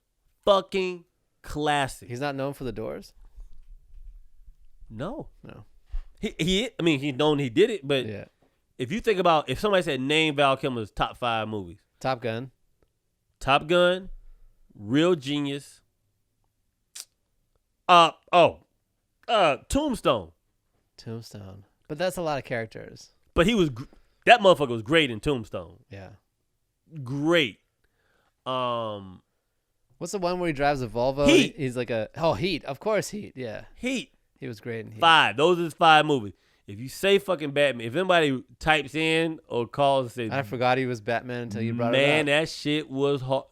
fucking classic. He's not known for The Doors? No. No. I mean, he's known he did it, but Yeah. if you think about, if somebody said name Val Kilmer's top 5 movies. Top Gun. Top Gun, Real Genius. Tombstone. Tombstone. But that's a lot of characters. But that motherfucker was great in Tombstone. Yeah. Great. What's the one where he drives a Volvo? Heat. He's like Heat. Of course, Heat. Yeah. Heat. He was great in Heat. 5. Those are his 5 movies. If you say fucking Batman, if anybody types in or calls and says, I forgot he was Batman until you brought it man, up. that shit was hard.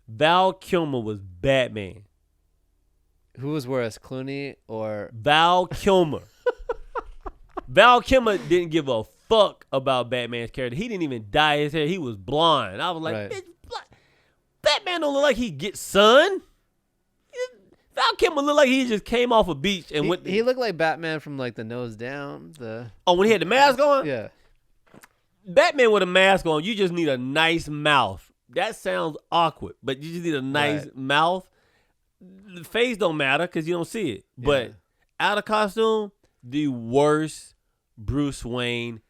Val Kilmer was Batman. Who was worse, Clooney or Val Kilmer. Val Kilmer didn't give a fuck about Batman's character. He didn't even dye his hair. He was blonde. I was like, Right. bitch, Batman don't look like he gets sun. Val Kilmer looked like he just came off a beach and went. He looked like Batman from like the nose down. When he had the mask on? Yeah. Batman with a mask on, you just need a nice mouth. That sounds awkward, but you just need a nice mouth. The face don't matter because you don't see it. But out of costume, the worst Bruce Wayne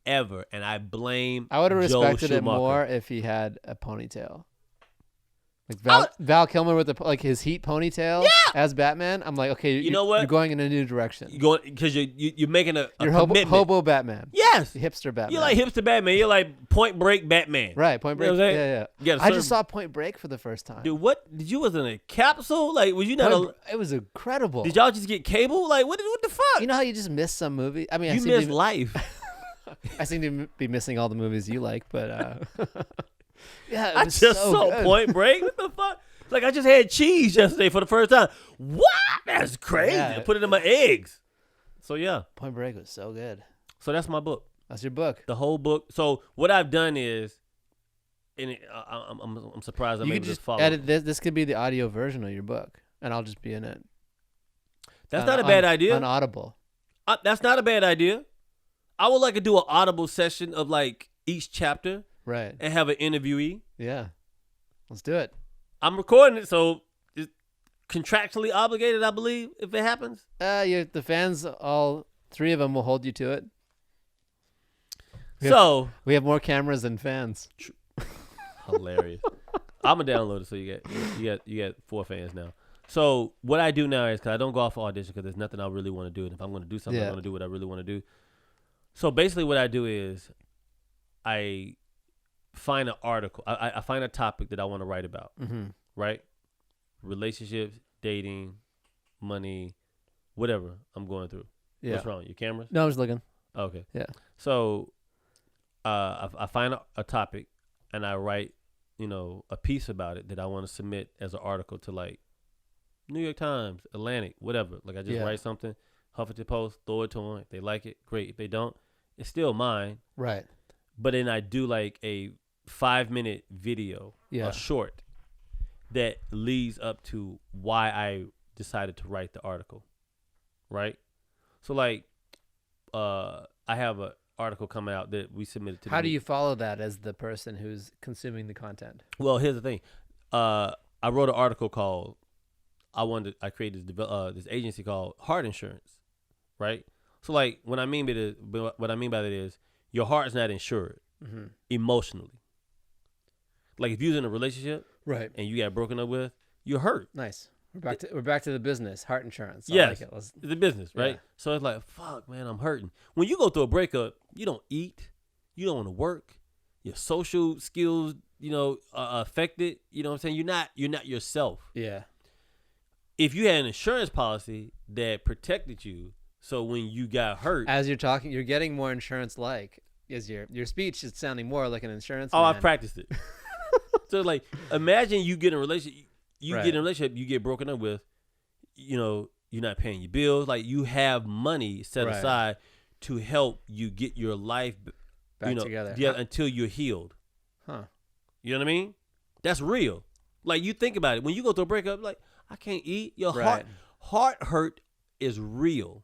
ever. And I blame I would have Joel respected it Schumacher. more if he had a ponytail. Like Val Kilmer with his Heat ponytail as Batman. I'm like, okay, You know what? You're going in a new direction. Because you're making a You're commitment. hobo Batman. Yes. Hipster Batman. You're like hipster Batman. You're like Point Break Batman. Right, Point Break. You know what I'm Yeah. You gotta I serve- just saw Point Break for the first time. Dude, what? Did you was in a capsule? Like, was you not It was incredible. Did y'all just get cable? Like, what the fuck? You know how you just miss some movie? I mean, You missed life. I seem to be missing all the movies you like, but yeah, it I was just so saw good. Point Break. What the fuck? Like, I just had cheese yesterday for the first time. What? That's crazy. Yeah. I put it in my eggs. So, yeah. Point Break was so good. So, that's my book. That's your book. The whole book. So what I've done is, and I'm surprised I'm You able could to just follow. edit this. This could be the audio version of your book, and I'll just be in it. That's not a bad idea. On Audible. That's not a bad idea. I would like to do an Audible session of like each chapter, Right. and have an interviewee. Yeah. Let's do it. I'm recording it, so it's contractually obligated, I believe, if it happens. The fans, all 3 of them, will hold you to it. We have more cameras than fans. Hilarious. I'm gonna download it so you get 4 fans now. So what I do now is, because I don't go off for audition because there's nothing I really want to do, and if I'm gonna do something, I'm gonna do what I really want to do. So basically, what I do is I find an article. I find a topic that I want to write about. Mm-hmm. Right? Relationships, dating, money, whatever I'm going through. Yeah. What's wrong? Your cameras? No, I was looking. Okay. Yeah. So I find a topic and I write, a piece about it that I want to submit as an article to like New York Times, Atlantic, whatever. Like I just write something, Huffington Post, throw it to them. If they like it, great. If they don't, it's still mine. Right. But then I do like a 5-minute video, a short, that leads up to why I decided to write the article. Right? So like I have an article coming out that we submitted to. How do you follow that as the person who's consuming the content? Well, here's the thing. I wrote an article called I created this agency called Heart Insurance, right? So like what I mean by that is your heart's not insured emotionally. Like if you're in a relationship, right, and you got broken up with, you're hurt. Nice. We're back to the business, heart insurance. Yes, I like it. It's a business, right? Yeah. So it's like, fuck, man, I'm hurting. When you go through a breakup, you don't eat, you don't want to work, your social skills, are affected. You know what I'm saying? You're not yourself. Yeah. If you had an insurance policy that protected you, so when you got hurt, as you're talking, you're getting more insurance-like. Is your speech is sounding more like an insurance? Oh, man. I practiced it. So like, imagine you get in a relationship. Get in a relationship, you get broken up with, you're not paying your bills. Like you have money set aside to help you get your life back together. Yeah, until you're healed. Huh. You know what I mean? That's real. Like you think about it. When you go through a breakup, like I can't eat. Your heart hurt is real.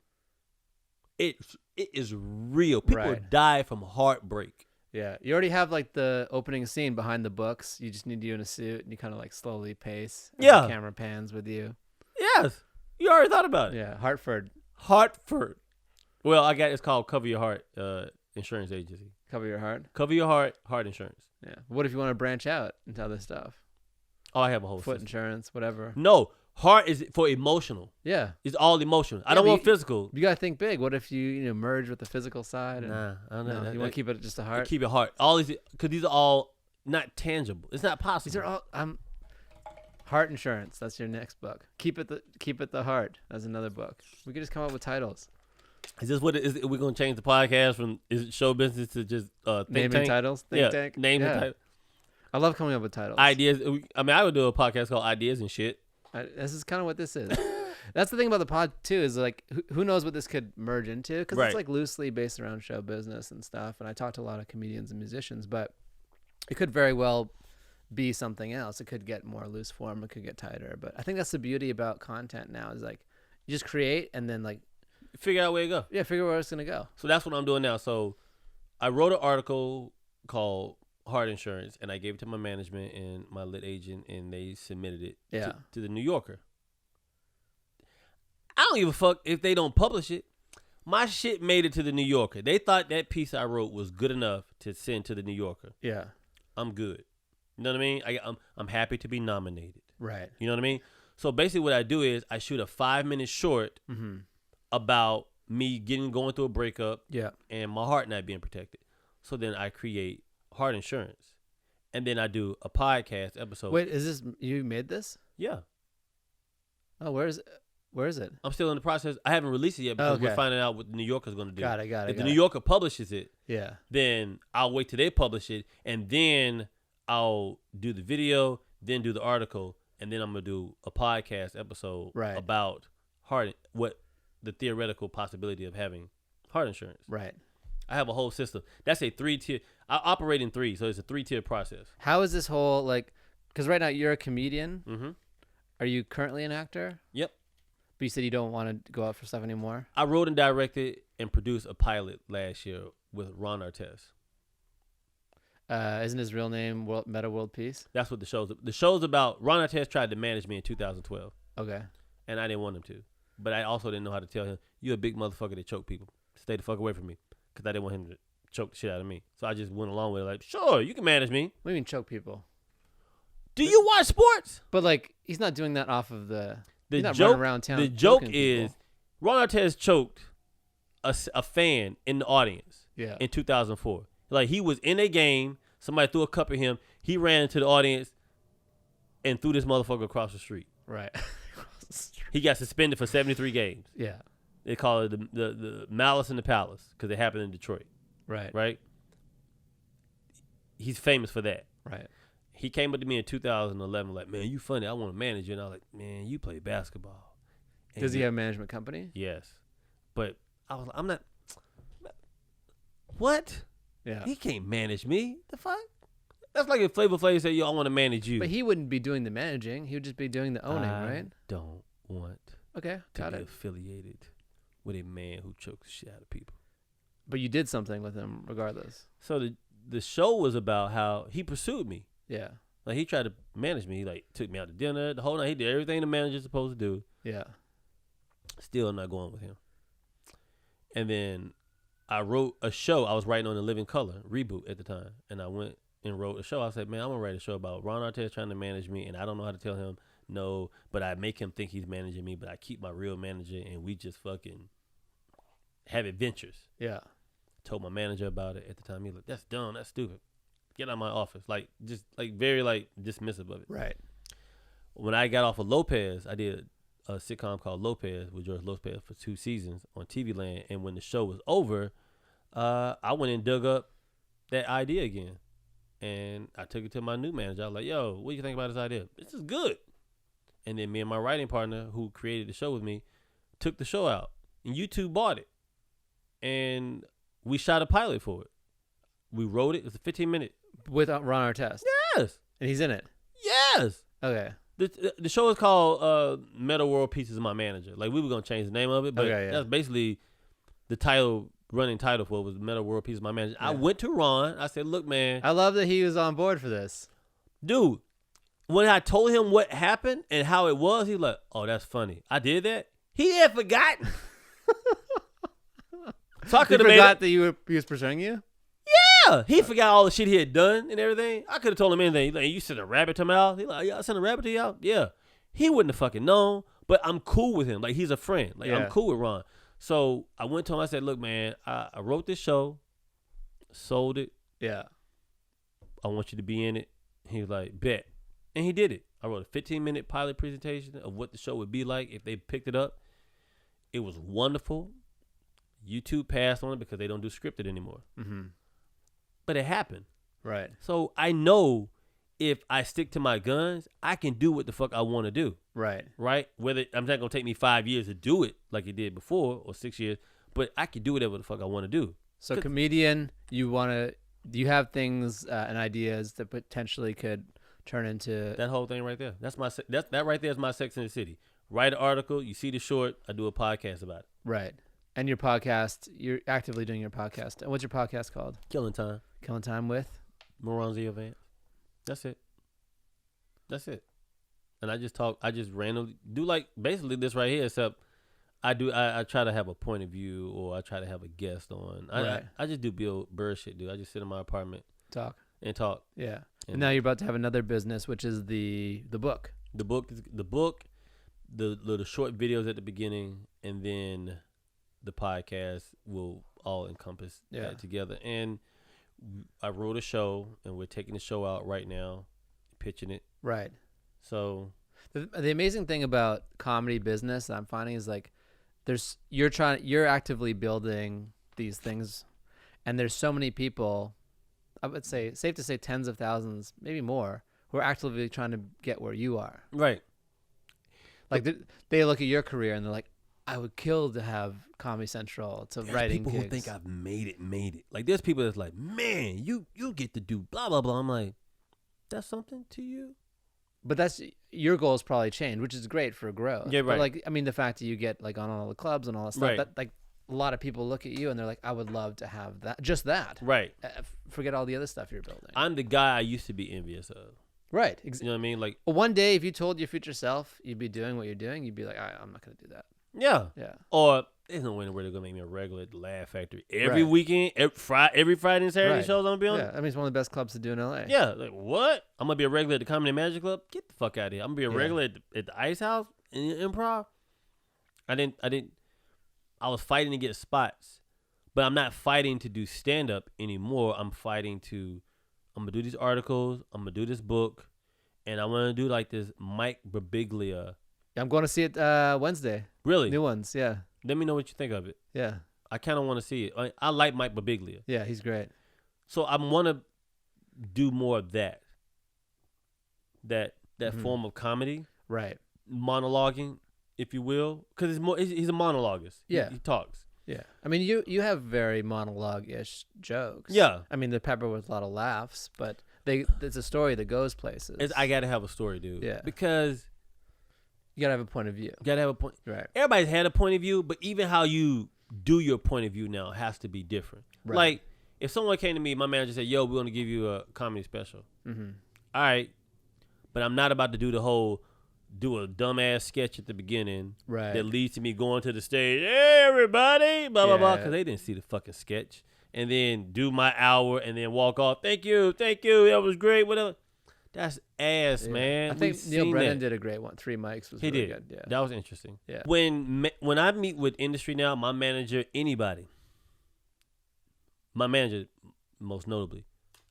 It is real. People die from heartbreak. Yeah, you already have like the opening scene behind the books. You just need you in a suit, and you kind of like slowly pace. Yeah, the camera pans with you. Yes, you already thought about it. Yeah, Hartford. Well, it's called Cover Your Heart Insurance Agency. Cover Your Heart. Cover Your Heart Insurance. Yeah. What if you want to branch out into other stuff? Oh, I have a whole foot system. Insurance, whatever. No, heart is for emotional. Yeah, it's all emotional. I don't want physical. You gotta think big. What if you merge with the physical side? Nah, I don't know. No, you want to keep it just a heart. Keep it heart. All these, because these are all not tangible. It's not possible. These are all Heart Insurance. That's your next book. Keep it the heart. That's another book. We could just come up with titles. Is this what it is? We're gonna change the podcast from show business to just naming titles. Think tank. Naming titles. I love coming up with titles. Ideas. I mean, I would do a podcast called Ideas and Shit. This is kind of what this is. That's the thing about the pod too, is like who knows what this could merge into, because it's like loosely based around show business and stuff. And I talked to a lot of comedians and musicians, but it could very well be something else. It could get more loose form. It could get tighter. But I think that's the beauty about content now, is like you just create and then like figure out where to go. Yeah, figure out where it's gonna go. So that's what I'm doing now. So I wrote an article called Heart Insurance, and I gave it to my management and my lit agent, and they submitted it to the New Yorker. I don't give a fuck if they don't publish it. My shit made it to the New Yorker. They thought that piece I wrote was good enough to send to the New Yorker. Yeah, I'm good. You know what I mean? I'm happy to be nominated. Right. You know what I mean? So basically, what I do is I shoot a 5-minute short about me going through a breakup. Yeah. And my heart not being protected. So then I create Heart Insurance, and then I do a podcast episode. Wait, is this you made this? Yeah. Oh, where is it? I'm still in the process. I haven't released it yet because we're finding out what the New Yorker's going to do. Got it. If the New Yorker publishes it, yeah, then I'll wait till they publish it, and then I'll do the video, then do the article, and then I'm gonna do a podcast episode about what the theoretical possibility of having heart insurance. Right. I have a whole system. That's a 3-tier. I operate in 3, so it's a 3-tier process. How is this whole like? Because right now you're a comedian. Mm-hmm. Are you currently an actor? Yep. But you said you don't want to go out for stuff anymore. I wrote and directed and produced a pilot last year with Ron Artest. Isn't his real name Meta World Peace? That's what the show's. The show's about. Ron Artest tried to manage me in 2012. Okay. And I didn't want him to. But I also didn't know how to tell him, you a big motherfucker that choke people. Stay the fuck away from me. Because I didn't want him to choke the shit out of me. So I just went along with it like, sure, you can manage me. What do you mean choke people? Do you watch sports? But like, he's not doing that off of he's not joke running around town. The joke choking is, people. Ron Artest choked a fan in the audience in 2004. Like, he was in a game. Somebody threw a cup at him. He ran into the audience and threw this motherfucker across the street. Right. He got suspended for 73 games. Yeah. They call it the Malice in the Palace because it happened in Detroit. Right. Right? He's famous for that. Right. He came up to me in 2011 like, man, you funny. I want to manage you. And I was like, man, you play basketball. And Does he have a management company? Yes. But I'm not. What? Yeah. He can't manage me. The fuck? That's like if Flavor Flav said, yo, I want to manage you. But he wouldn't be doing the managing. He would just be doing the owning, I right? don't want Okay, to got be it. affiliated with a man who chokes the shit out of people. But you did something with him regardless. So the show was about how he pursued me. Yeah. Like, he tried to manage me. He, like, took me out to dinner the whole night. He did everything the manager's supposed to do. Yeah. Still not going with him. And then I wrote a show. I was writing on The Living Color reboot at the time. And I went and wrote a show. I said, man, I'm going to write a show about Ron Artest trying to manage me. And I don't know how to tell him no. But I make him think he's managing me. But I keep my real manager. And we just fucking have adventures. Yeah. Told my manager about it at the time. He was like, that's dumb. That's stupid. Get out of my office. Like, just like very like dismissive of it. Right. When I got off of Lopez, I did a sitcom called Lopez with George Lopez for 2 seasons on TV Land. And when the show was over, I went and dug up that idea again. And I took it to my new manager. I was like, yo, what do you think about this idea? This is good. And then me and my writing partner who created the show with me took the show out. And YouTube bought it. And we shot a pilot for it. We wrote it. It was a 15-minute. With Ron Artest. Yes. And he's in it. Yes. Okay. The show is called Meta World Peace is My Manager. Like, we were going to change the name of it, but that's basically the title, running title for it was Meta World Peace is My Manager. Yeah. I went to Ron. I said, look, man. I love that he was on board for this. Dude, when I told him what happened and how it was, he was like, oh, that's funny. I did that? He had forgotten. So I could have forgot that he was pursuing you? Yeah. He forgot all the shit he had done and everything. I could have told him anything. He's like, you sent a rabbit to my house? He's like, yeah, I sent a rabbit to y'all? Yeah. He wouldn't have fucking known, but I'm cool with him. Like, he's a friend. Like, I'm cool with Ron. So I went to him. I said, look, man, I wrote this show, sold it. Yeah. I want you to be in it. He was like, bet. And he did it. I wrote a 15-minute pilot presentation of what the show would be like if they picked it up. It was wonderful. YouTube passed on it because they don't do scripted anymore. Mm-hmm. But it happened. Right. So I know if I stick to my guns, I can do what the fuck I want to do. Right. Right? Whether I'm not going to take me 5 years to do it like it did before or 6 years, but I can do whatever the fuck I want to do. So comedian, you have things and ideas that potentially could turn into that whole thing right there. That right there is my Sex in the City. Write an article, you see the short, I do a podcast about it. Right. And your podcast, you're actively doing your podcast. And what's your podcast called? Killing Time. Killing Time with? Maronzio Vance. That's it. And I just randomly do like basically this right here, except I try to have a point of view or I try to have a guest on. I just do Bill Burr shit, dude. I just sit in my apartment. Talk. Yeah. And now you're about to have another business, which is the book. The book, the little short videos at the beginning, and then the podcast will all encompass that together. And I wrote a show, and we're taking the show out right now, pitching it. Right. So the amazing thing about comedy business that I'm finding is like you're actively building these things, and there's so many people, I would say safe to say tens of thousands, maybe more, who are actively trying to get where you are. Right. Like they look at your career and they're like, I would kill to have Comedy Central to There's writing people gigs. who think I've made it. Like there's people that's like, man, you get to do blah blah blah. I'm like, that's something to you. But that's your goals probably change, which is great for growth. Yeah, right. But like, I mean, the fact that you get like on all the clubs and all that stuff, Right. that like a lot of people look at you and they're like, I would love to have that, just that. Right. Forget all the other stuff you're building. I'm the guy I used to be envious of. Right. You know what I mean? Like, Well, one day, if you told your future self you'd be doing what you're doing, you'd be like, I'm not going to do that. yeah. Yeah. Or there's no way in the world they're gonna make me a regular at the Laugh Factory every Right. weekend, every Friday and Saturday Right. shows I'm gonna be on. Yeah. I mean, it's one of the best clubs to do in LA. Yeah, like what? I'm gonna be a regular at the Comedy and Magic Club. Get the fuck out of here. I'm gonna be a Yeah. regular at the Ice House in Improv. I was fighting to get spots, but I'm not fighting to do stand up anymore. I'm gonna do these articles. I'm gonna do this book, and I want to do like this Mike Birbiglia. I'm going to see it Wednesday. Really? New ones. Yeah. Let me know what you think of it. Yeah. I kind of want to see it. I like Mike Birbiglia. Yeah. He's great. So I want to do more of that. That Mhm. form of comedy, Right. monologuing, if you will, because he's a monologuist. Yeah. He talks. Yeah. I mean, you have very monologue-ish jokes. Yeah. I mean, they're peppered with a lot of laughs, but it's a story that goes places. I got to have a story, dude. Yeah. Because You got to have a point of view. you got to have a point. Right. Everybody's had a point of view, but even how you do your point of view now has to be different. Right. Like, if someone came to me, my manager said, yo, we want to give you a comedy special. Mm-hmm. All right. But I'm not about to do a dumbass sketch at the beginning Right. that leads to me going to the stage, hey, everybody, blah, blah, blah, Yeah. because they didn't see the fucking sketch. And then do my hour and then walk off. Thank you. That was great. Whatever. That's ass, Yeah. man. I think We've Neil seen Brennan that. did a great one. 3 mics was He really did. good. Yeah. That was interesting. Yeah. When I meet with industry now, my manager, anybody, my manager, most notably,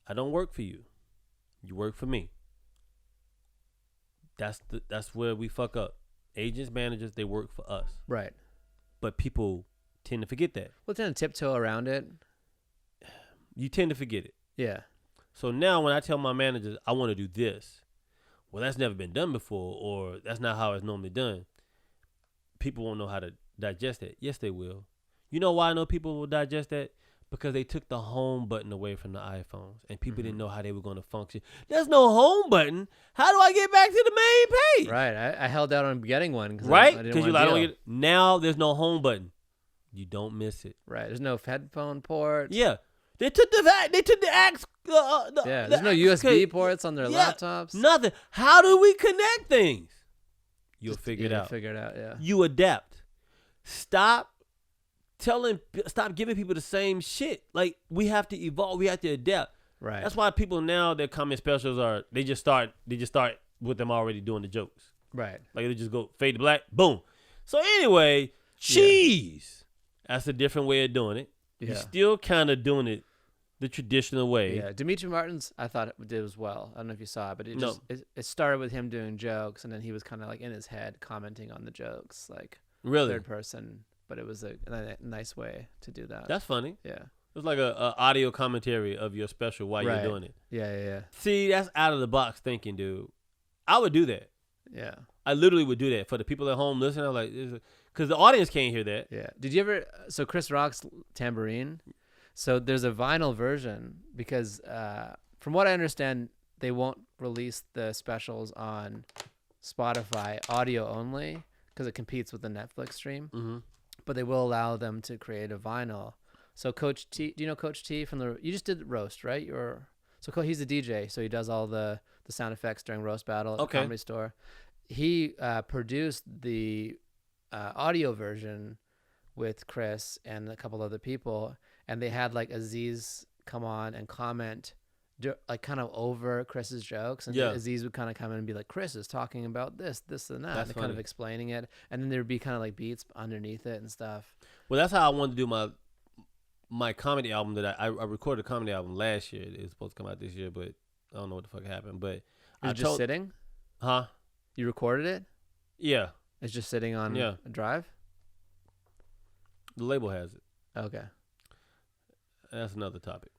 I don't work for you. You work for me. That's where we fuck up. Agents, managers, they work for us. Right. But people tend to forget that. We'll tend to tiptoe around it. You tend to forget it. Yeah. So now when I tell my managers I want to do this, well, that's never been done before, or that's not how it's normally done. People won't know how to digest that. Yes, they will. You know why I know people will digest that? Because they took the home button away from the iPhones, and people didn't know how they were going to function. There's no home button. How do I get back to the main page? Right. I held out on getting one. Right? Because Because I don't get. Now there's no home button. You don't miss it. Right. There's no headphone port. Yeah, they took the axe. Yeah. There's no USB ports on their Yeah. laptops. Nothing. How do we connect things? You'll figure it out. Figure it out. Yeah. You adapt. Stop giving people the same shit. Like, we have to evolve. We have to adapt. Right. That's why people now, their comedy specials they just start with them already doing the jokes. Right. Like, they just go fade to black, boom. So anyway, cheese. That's a different way of doing it. Yeah. You're still kind of doing it the traditional way. Yeah, Dimitri Martin's, I thought it did as well. I don't know if you saw it, but it No. just it started with him doing jokes, and then he was kind of like in his head commenting on the jokes, like Really? third person. But it was a nice way to do that. That's funny. Yeah. It's like a audio commentary of your special while Right. you're doing it. Yeah. See, that's out of the box thinking, dude. I would do that. Yeah. I literally would do that for the people at home listening. I'm like, because the audience can't hear that. Yeah. Did you ever? So Chris Rock's Tambourine. So there's a vinyl version because, from what I understand, they won't release the specials on Spotify audio only because it competes with the Netflix stream. Mm-hmm. But they will allow them to create a vinyl. So Coach T, do you know Coach T from you just did Roast, right? He's a DJ, so he does all the sound effects during Roast Battle at the Comedy Store. He produced the audio version with Chris and a couple other people, and they had like Aziz come on and comment like kind of over Chris's jokes, and Aziz would kind of come in and be like, Chris is talking about this and that, That's and kind of explaining it, and then there'd be kind of like beats underneath it and stuff. Well, that's how I wanted to do my comedy album that I recorded a comedy album last year. It was supposed to come out this year, but I don't know what the fuck happened. But It's just sitting? Huh? You recorded it? Yeah. It's just sitting on a drive? The label has it. Okay. That's another topic.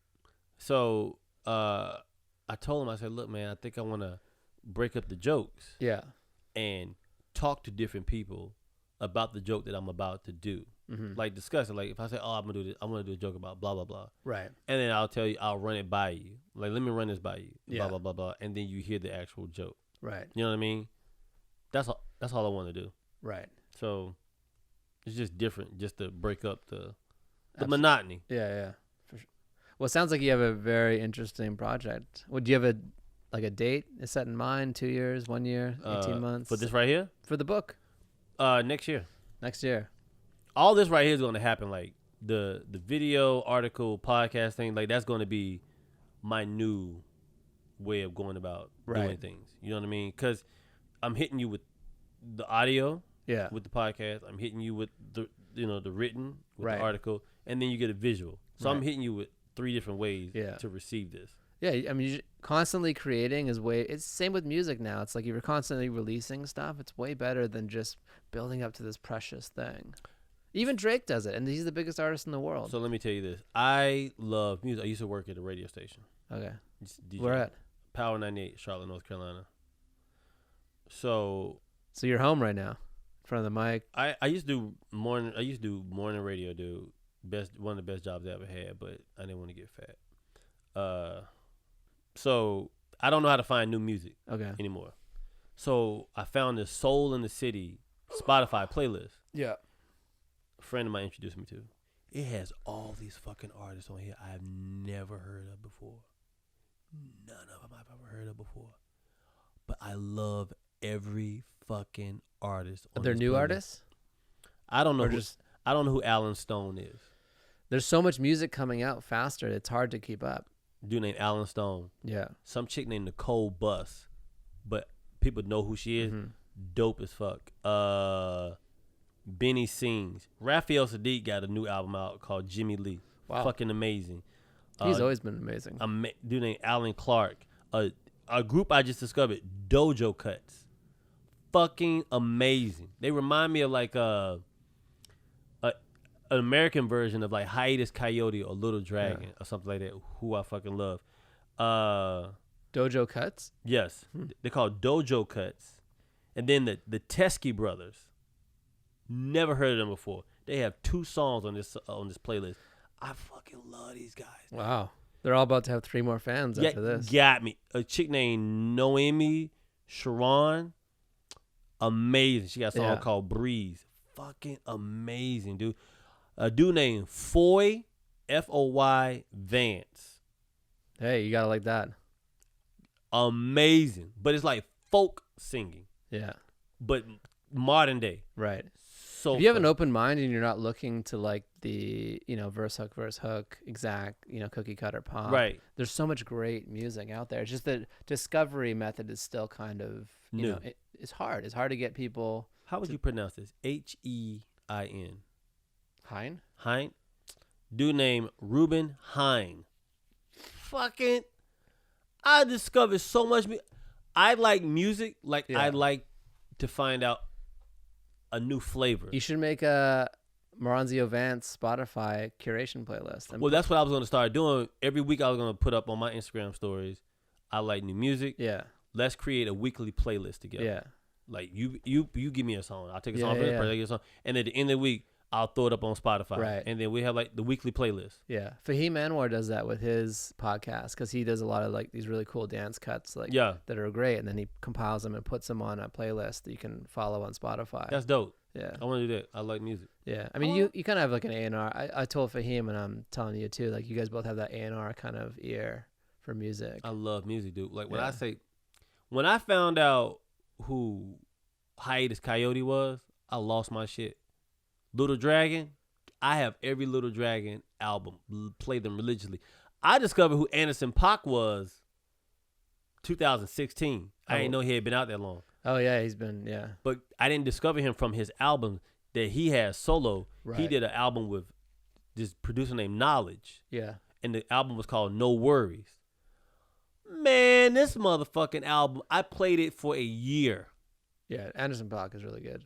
So I told him, I said, look, man, I think I want to break up the jokes Yeah. and talk to different people about the joke that I'm about to do. Mm-hmm. Like discuss it. Like if I say, "Oh, I'm gonna do this. I'm gonna do a joke about blah blah blah," Right. and then I'll tell you, I'll run it by you. Like, let me run this by you. Yeah. Blah blah blah blah, and then you hear the actual joke. Right. You know what I mean? That's all. That's all I want to do. Right. So it's just different, just to break up the Absolutely. monotony. Yeah, yeah. For sure. Well, it sounds like you have a very interesting project. Would you have a date set in mind? 2 years, 1 year, 18 months? For this right here? For the book? Next year. Next year. All this right here is going to happen. Like the video, article, podcast thing. Like that's going to be my new way of going about doing things. You know what I mean? Because I'm hitting you with the audio. Yeah. With the podcast, I'm hitting you with the written with Right. the article, and then you get a visual. So I'm hitting you with 3 different ways to receive this. Yeah, I mean, constantly creating is it's same with music now. It's like if you're constantly releasing stuff, it's way better than just building up to this precious thing. Even Drake does it, and he's the biggest artist in the world. So let me tell you this. I love music. I used to work at a radio station. Okay. DJ. Where at? Power 98, Charlotte, North Carolina. So you're home right now, in front of the mic. I used to do morning. I used to do morning radio, dude. One of the best jobs I ever had, but I didn't want to get fat. So I don't know how to find new music anymore. So I found this Soul in the City Spotify playlist. Yeah. A friend of mine introduced me to. It has all these fucking artists on here I've never heard of before. None of them I've ever heard of before. But I love every fucking artist on They're this new playlist. artists? I don't know. I don't know who Alan Stone is. There's so much music coming out faster. It's hard to keep up. Dude named Alan Stone. Yeah. Some chick named Nicole Buss. But people know who she is. Mm-hmm. Dope as fuck. Benny Sings. Raphael Sadiq got a new album out called Jimmy Lee. Wow. Fucking amazing. He's always been amazing. Dude named Alan Clark. A group I just discovered, Dojo Cuts. Fucking amazing. They remind me of like an American version of like Hiatus Coyote or Little Dragon or something like that, who I fucking love. Dojo Cuts? Yes. They're called Dojo Cuts. And then the Teskey Brothers. Never heard of them before. They have 2 songs on this playlist. I fucking love these guys. Wow. They're all about to have 3 more fans after this. Got me. A chick named Noemi Sharon. Amazing. She got a song called Breeze. Fucking amazing, dude. A dude named Foy, Foy Vance. Hey, you gotta like that. Amazing. But it's like folk singing. Yeah. But modern day. Right. So if you have an open mind and you're not looking to like the, verse hook, exact, cookie cutter pop. Right. There's so much great music out there. It's just the discovery method is still kind of, new. It's hard. It's hard to get people. How would you pronounce this? Hein. Hein? Hein. Dude named Ruben Hein. Fucking, I discovered so much. I like music. Like I like to find out a new flavor. You should make a Maronzio Vance Spotify curation playlist. Well, that's what I was going to start doing. Every week I was going to put up on my Instagram stories, I like new music. Yeah. Let's create a weekly playlist together. Yeah. Like you give me a song. I'll take a song for this person, I give you a song. And at the end of the week, I'll throw it up on Spotify. Right. And then we have like the weekly playlist. Yeah. Fahim Anwar does that with his podcast because he does a lot of like these really cool dance cuts that are great. And then he compiles them and puts them on a playlist that you can follow on Spotify. That's dope. Yeah. I want to do that. I like music. Yeah. I mean, you kind of have like an A&R. I told Fahim, and I'm telling you too, like you guys both have that A&R kind of ear for music. I love music, dude. Like when I found out who Hiatus Coyote was, I lost my shit. Little Dragon, I have every Little Dragon album, play them religiously. I discovered who Anderson .Paak was 2016. I didn't know he had been out that long. Oh yeah, he's been, yeah. But I didn't discover him from his album that he has solo. Right. He did an album with this producer named Knowledge. Yeah. And the album was called No Worries. Man, this motherfucking album, I played it for a year. Yeah, Anderson .Paak is really good.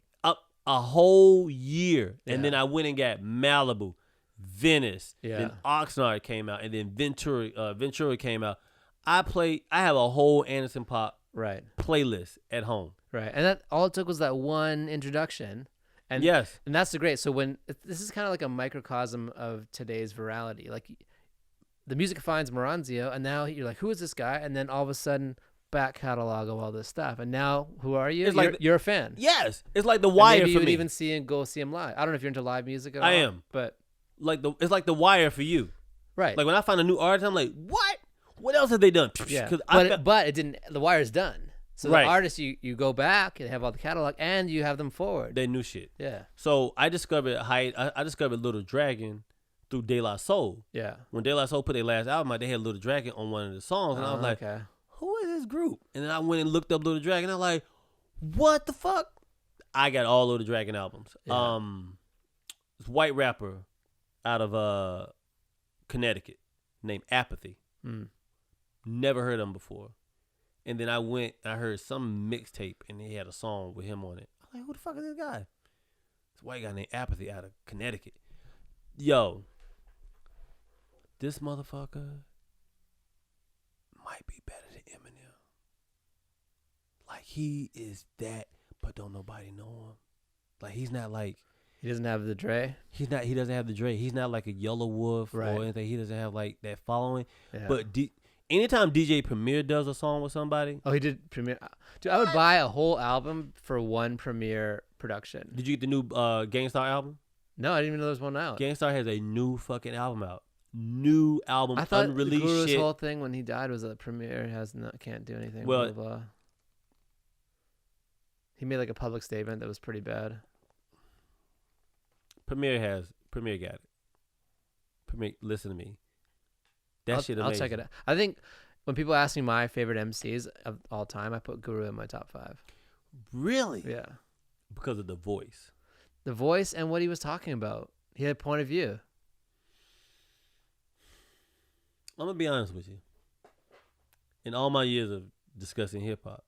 A whole year. Yeah. And then I went and got Malibu, Venice, Yeah. then Oxnard came out, and then Ventura came out. I have a whole Anderson .Paak Right. playlist at home. Right. And that all it took was that one introduction, And yes, and that's the great. So when this is kind of like a microcosm of today's virality. Like the music finds Maronzio, and now you're like, who is this guy? And then all of a sudden, back catalog of all this stuff, and now who are you? It's like You're a fan. yes, it's like The And Wire maybe for you would me. even go see him live. I don't know if you're into live music at all. I am, but it's like The Wire for you. right. Like when I find a new artist, I'm like, what? What else have they done? Yeah, 'Cause but it didn't. The Wire's done. So Right. the artists, you go back and have all the catalog, and you have them forward. they new shit. Yeah, So I discovered I discovered Little Dragon through De La Soul. yeah. When De La Soul put their last album out, they had Little Dragon on one of the songs, and I was like, okay. who is this group? And then I went and looked up Little Dragon. I'm like, what the fuck? I got all Little Dragon albums. Yeah. This white rapper out of Connecticut named Apathy. Mm. Never heard of him before. And then I heard some mixtape, and he had a song with him on it. I'm like, who the fuck is this guy? This white guy named Apathy out of Connecticut. Yo, this motherfucker might be better than Eminem. Like, he is that, but don't nobody know him. Like, he's not like, He doesn't have the Dre. he doesn't have the Dre. He's not like a Yellow Wolf Right. or anything. He doesn't have like that following. Yeah. But anytime DJ Premier does a song with somebody, Oh, he did Premiere. Dude, I would buy a whole album for one Premiere production. did you get the new Gangstar album? No, I didn't even know there was one out. Gangstar has a new fucking album out. New album, I thought unreleased Guru's shit. whole thing when he died was that Premiere can't do anything. Well- Blah, blah, blah. He made like a public statement that was pretty bad. Premier got it. Premier, listen to me. That shit I'll amazing. check it out. I think when people ask me my favorite MCs of all time, I put Guru in my top 5. Really? Yeah. Because of the voice. The voice and what he was talking about. He had a point of view. I'm gonna be honest with you. In all my years of discussing hip hop,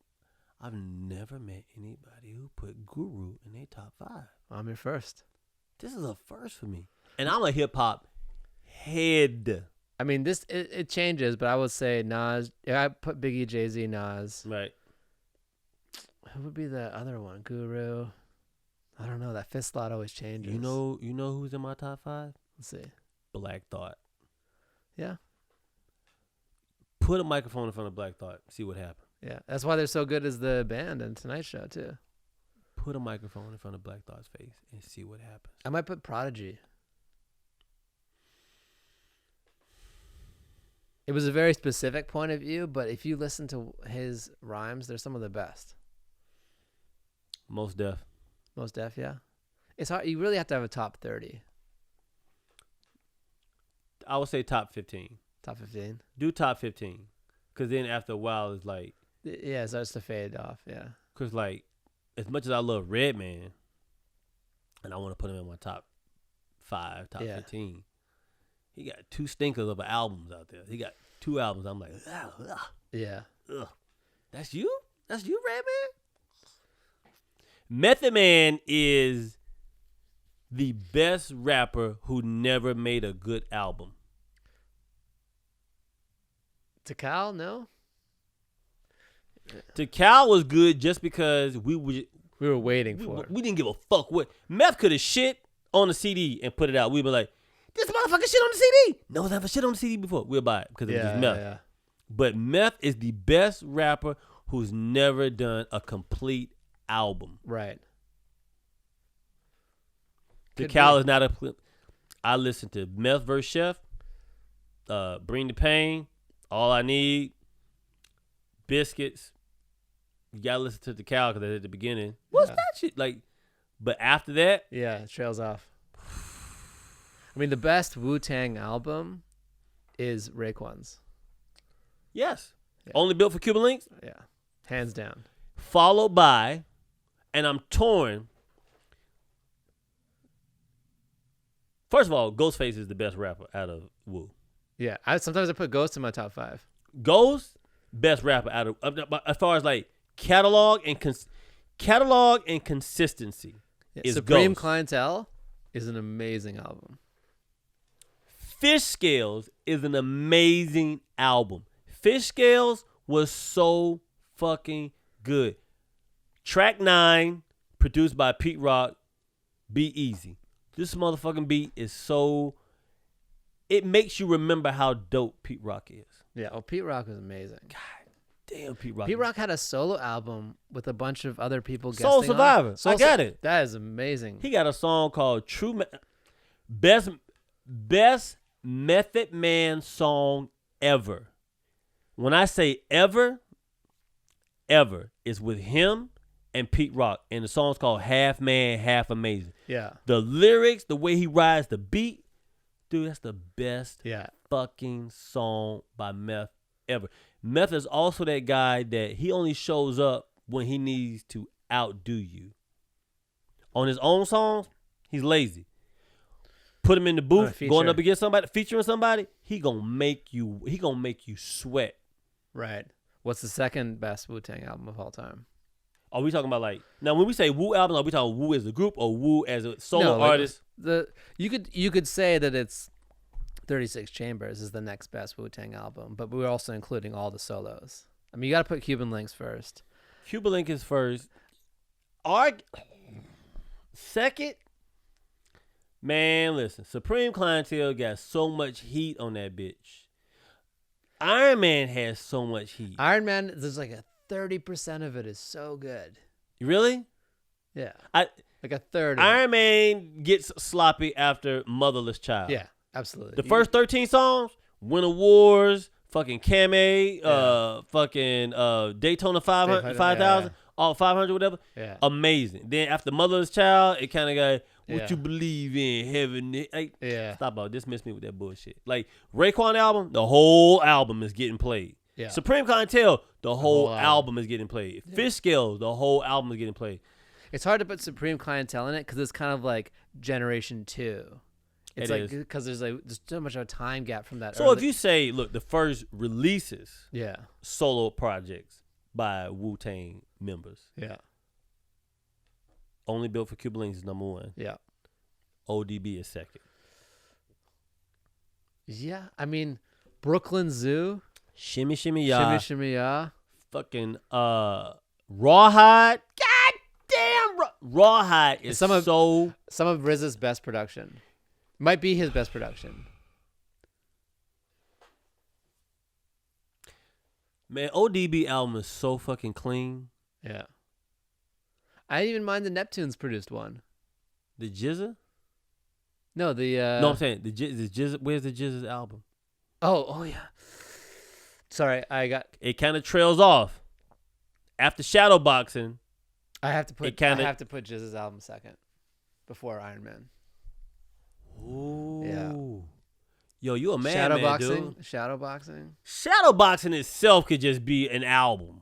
I've never met anybody who put Guru in their top 5. I'm your first. This is a first for me, and I'm a hip hop head. I mean, it changes, but I would say Nas. Yeah, I put Biggie, Jay-Z, Nas. Right. Who would be the other one? Guru. I don't know. That fifth slot always changes. You know who's in my top 5? Let's see. Black Thought. Yeah. Put a microphone in front of Black Thought. See what happens. Yeah. That's why they're so good as the band and Tonight Show, too. Put a microphone in front of Black Thought's face and see what happens. I might put Prodigy. It was a very specific point of view, but if you listen to his rhymes, they're some of the best. Most Def. Most Def, yeah. It's hard. You really have to have a top 30, I would say top 15. top 15. Do top 15. Because then after a while, it's like, Yeah, it starts to fade off, yeah. because like, as much as I love Redman, and I want to put him in my top 5, top Yeah. 15, he got 2 stinkers of albums out there. He got 2 albums. I'm like, Yeah. ugh. That's you? That's you, Redman? Method Man is the best rapper who never made a good album. Tikal, no? Tikal was good just because we were waiting for it. we didn't give a fuck what. Meth could have shit on the CD and put it out. We'd be like, this motherfucker shit on the CD. No one's ever shit on the CD before. We'll buy it because it was just Meth. Yeah. But Meth is the best rapper who's never done a complete album. Right. Tikal is not a. I listen to Meth vs. Chef, Bring the Pain, All I Need, Biscuits. You gotta listen to Tikal because at the beginning, what's Yeah. that shit like? But after that, Yeah, it trails off. I mean, the best Wu-Tang album is Raekwon's. yes, Yeah. Only Built for Cuban Links, Yeah. Hands down. followed by, and I'm torn. First of all, Ghostface is the best rapper out of Wu. Yeah. Sometimes I put Ghost in my top 5. Ghost, best rapper out of as far as like catalog and consistency. Yeah. Is Supreme Ghost. Clientele is an amazing album. Fish Scales is an amazing album. Fish Scales was so fucking good. Track 9, produced by Pete Rock, Be Easy. This motherfucking beat is so. It makes you remember how dope Pete Rock is. Yeah. Oh, Pete Rock was amazing. God damn, Pete Rock. Pete Rock had a solo album with a bunch of other people guesting Soul on. Survivor. I got it. That is amazing. He got a song called Best Method Man song ever. When I say ever is with him and Pete Rock, and the song's called Half Man, Half Amazing. Yeah. The lyrics, the way he rides the beat, dude, that's the best fucking song by Meth ever. Meth is also that guy that he only shows up when he needs to outdo you. On his own songs, he's lazy. Put him in the booth, going up against somebody, featuring somebody, he gonna make you sweat. Right. What's the second best Wu-Tang album of all time? Are we talking about like now when we say Wu album, are we talking Wu as a group or Wu as a solo artist? You could say that it's 36 Chambers is the next best Wu-Tang album, but we're also including all the solos. I mean, you got to put Cuban Links first. Cuban Link is first. Second, man, listen, Supreme Clientele got so much heat on that bitch. Iron Man has so much heat. Iron Man, there's like a 30% of it is so good. Really? Yeah. Like a third of Iron Man gets sloppy after Motherless Child. Yeah, absolutely. The first 13 songs, Winter Wars, fucking Kame, fucking Daytona 500, 5,000, all 500, whatever. Yeah. Amazing. Then after Motherless Child, it kind of got what you believe in, heaven. Like, stop out. Dismiss me with that bullshit. Like, Raekwon album, the whole album is getting played. Yeah. Supreme Clientele, the whole album is getting played. Yeah. Fish Scales, the whole album is getting played. It's hard to put Supreme Clientele in it because it's kind of like Generation 2. It's like because there's so much of a time gap from that. So if you say, look, the first releases, solo projects by Wu-Tang members, Only Built for Cuban Links is number 1. Yeah, ODB is second. Yeah, I mean, Brooklyn Zoo, Shimmy Shimmy Ya, Shimmy Ya, fucking Rawhide. God damn, Rawhide is some of RZA's best production. Might be his best production. Man, ODB album is so fucking clean. Yeah. I didn't even mind the Neptunes produced one. The Jizza? No, No, I'm saying the Jizza. Where's the Jizza's album? Oh yeah. Sorry, It kind of trails off after Shadowboxing. I have to put Jizza's album second before Iron Man. Ooh. Yeah. Yo, you a man, dude. Shadowboxing itself could just be an album.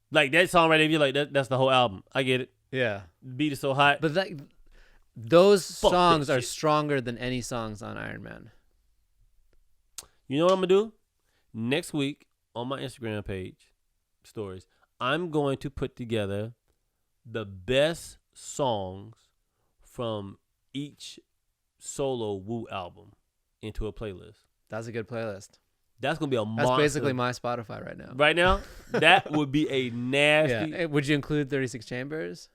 Like that song right there, you're like, that's the whole album. I get it. Yeah. Beat is so hot. But those songs are stronger than any songs on Iron Man. You know what I'm going to do? Next week on my Instagram page, stories, I'm going to put together the best songs from each solo Wu album into a playlist. That's a good playlist. That's gonna be a monster. That's basically my Spotify right now. Right now, that would be a nasty. Yeah. Would you include 36 Chambers?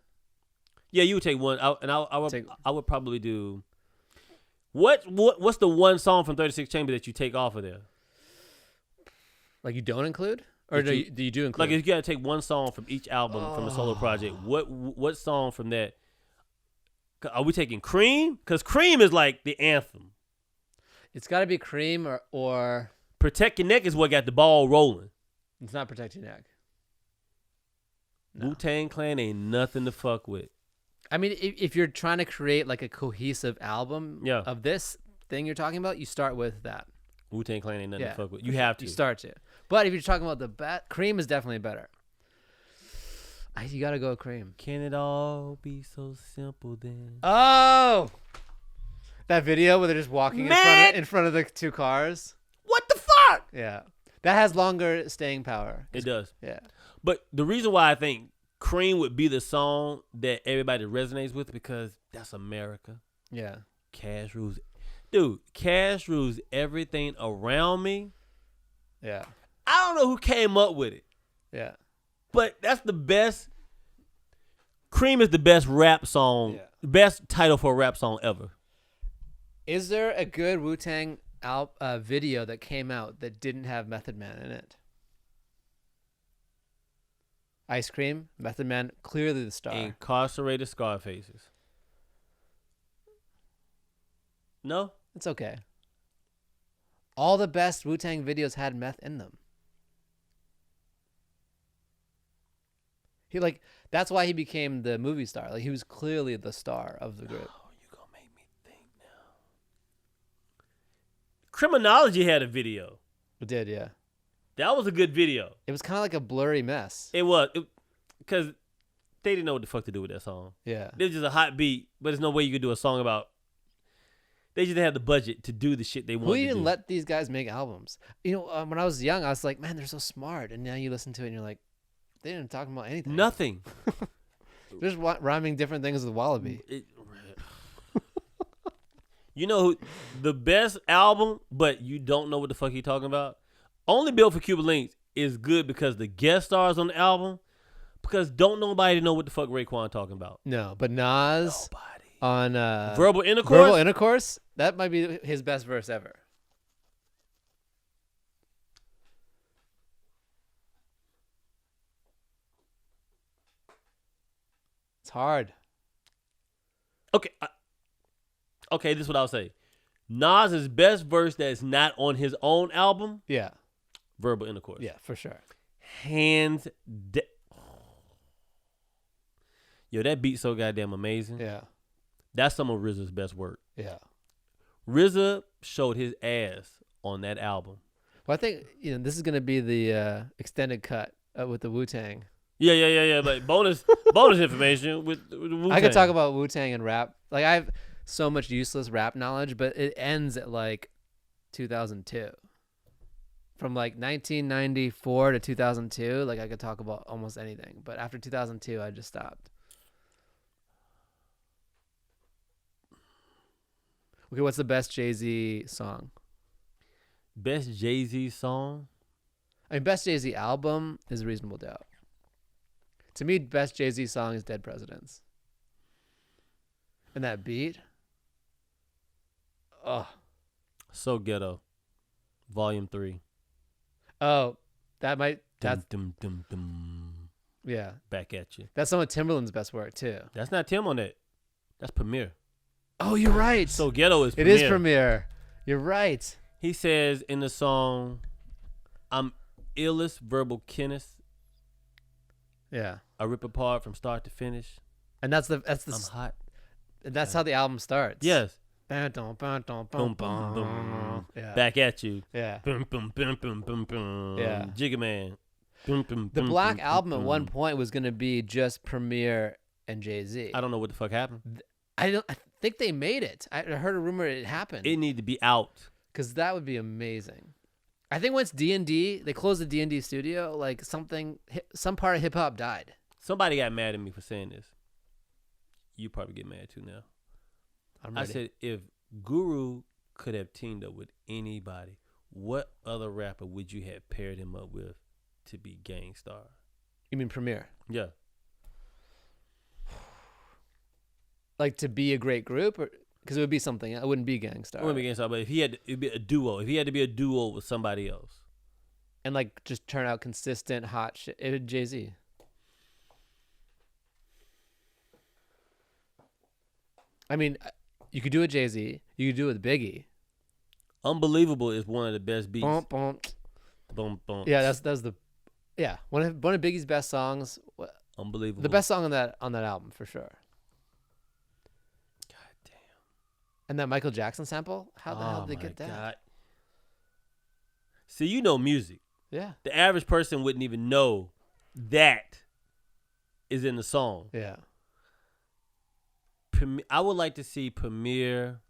Yeah, you would take one. I would probably do. What's the one song from 36 Chambers that you take off of there? Like you don't include, or do you include? Like if you gotta take one song from each album from a solo project, what song from that? Are we taking Cream? Because Cream is like the anthem. It's got to be Cream or Protect Your Neck is what got the ball rolling. It's not Protect Your Neck. No. Wu-Tang Clan ain't nothing to fuck with. I mean, if you're trying to create like a cohesive album of this thing you're talking about, you start with that. Wu-Tang Clan ain't nothing to fuck with. You have to. You start to. But if you're talking about the Cream is definitely better. You got to go with Cream. Can it all be so simple then? Oh! That video where they're just walking in front of the two cars. What the fuck? Yeah. That has longer staying power. It does. Yeah. But the reason why I think Cream would be the song that everybody resonates with because that's America. Yeah. Cash rules. Dude, Cash rules everything around me. Yeah. I don't know who came up with it. Yeah. But that's the best. Cream is the best rap song Best title for a rap song ever. Is there a good Wu-Tang video that came out that didn't have Method Man in it? Ice Cream, Method Man, clearly the star. Incarcerated Scarfaces. No? It's okay. All the best Wu-Tang videos had meth in them. That's why he became the movie star. Like, he was clearly the star of the group. Oh, you gonna make me think now. Criminology had a video. It did, yeah. That was a good video. It was kind of like a blurry mess. It was. Because they didn't know what the fuck to do with that song. Yeah. It was just a hot beat, but there's no way you could do a song about. They just didn't have the budget to do the shit they wanted Who to do. even let these guys make albums? When I was young, I was like, man, they're so smart. And now you listen to it and you're like, they didn't talk about anything. Nothing. They're just rhyming different things with Wallaby. You know who the best album, but you don't know what the fuck he talking about? Only Built for Cuban Links is good because the guest stars on the album, because don't nobody know what the fuck Raekwon talking about. No, but Nas on Verbal Intercourse? Verbal Intercourse, that might be his best verse ever. It's hard. Okay. Okay, this is what I'll say. Nas's best verse that is not on his own album, Yeah. Verbal Intercourse. Yeah, for sure. Hands down. Yo, that beat so goddamn amazing. Yeah. That's some of RZA's best work. Yeah. RZA showed his ass on that album. Well, I think this is gonna be the extended cut with the Wu-Tang. Yeah. But bonus information with Wu-Tang. I could talk about Wu-Tang and rap. Like, I have so much useless rap knowledge, but it ends at like 2002. From like 1994 to 2002, like I could talk about almost anything. But after 2002, I just stopped. Okay, what's the best Jay-Z song? Best Jay-Z song? I mean, best Jay-Z album is Reasonable Doubt. To me, best Jay-Z song is Dead Presidents. And that beat, oh. So Ghetto, Volume 3. Oh, that's Dum, dum, dum. yeah. Back at you. That's some of Timberland's best work too. That's not Tim on that. That's Premier. Oh, you're right. So Ghetto is It Premier. is Premier. You're right. He says in the song, I'm illest verbal kenneth. Yeah. I rip apart from start to finish. And that's I'm hot. And that's how the album starts. Yes. Boom, boom, boom, Boom, boom, boom. Yeah. Back at you. Yeah. Boom, boom, boom, boom, boom, boom. Yeah. Jigga Man. Boom, boom, The boom, Black boom, Album boom, at one boom. point was going to be just Premier and Jay-Z. I don't know what the fuck happened. I think they made it. I heard a rumor it happened. It need to be out. Because that would be amazing. I think once D&D, they closed the D&D studio, like some part of hip-hop died. Somebody got mad at me for saying this. You probably get mad too now. I'm I ready. said if Guru could have teamed up with anybody, what other rapper would you have paired him up with to be Gangstar? You mean Premier? Yeah. Like to be a great group? Because it would be something. It wouldn't be Gangstar. It wouldn't be Gangstar, but if it'd be a duo. If he had to be a duo with somebody else. And like just turn out consistent, hot shit. It would Jay-Z. I mean, you could do it Jay-Z. You could do it with Biggie. Unbelievable is one of the best beats. Bump, bump. Boom, boom. Yeah, that's the one of Biggie's best songs. Unbelievable. The best song on that album for sure. God damn. And that Michael Jackson sample? How the hell did they get that? God. See, you know music. Yeah. The average person wouldn't even know that is in the song. Yeah. I would like to see Premier.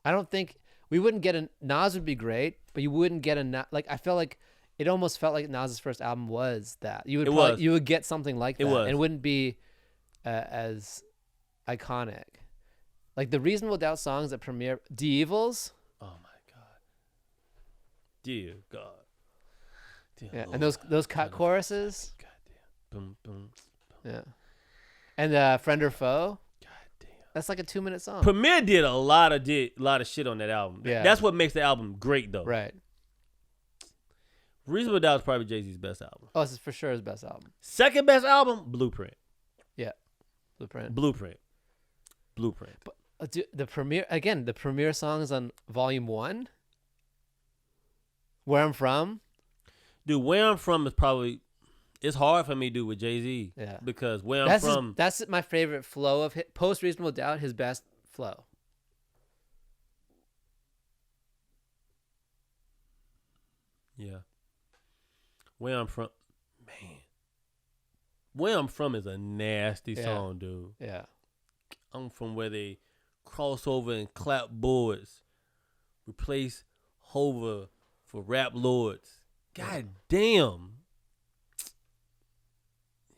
I don't think we wouldn't get Nas would be great, but you wouldn't get I felt like it almost felt like Nas's first album was that. You would get something like that. And it wouldn't be as iconic. Like the Reasonable Doubt songs that Premier, D-Evils. Oh my God. Dear God. Dear Yeah, Lord. and those cut choruses. Goddamn. Boom, boom, boom. Yeah. And Friend or Foe. God damn. That's like a 2-minute song. Premier did a lot of shit on that album. Yeah. That's what makes the album great though. Right. Reasonable Doubt is probably Jay-Z's best album. Oh, this is for sure his best album. Second best album, Blueprint. Yeah. Blueprint. But dude, the premiere song is on Volume 1. Where I'm From. Dude, Where I'm From is probably, it's hard for me to do with Jay-Z. Yeah. Because Where I'm From. That's my favorite flow of post Reasonable Doubt, his best flow. Yeah. Where I'm From, man. Where I'm From is a nasty song, dude. Yeah. I'm from where they cross over and clap boards, replace Hova for Rap Lords. God damn.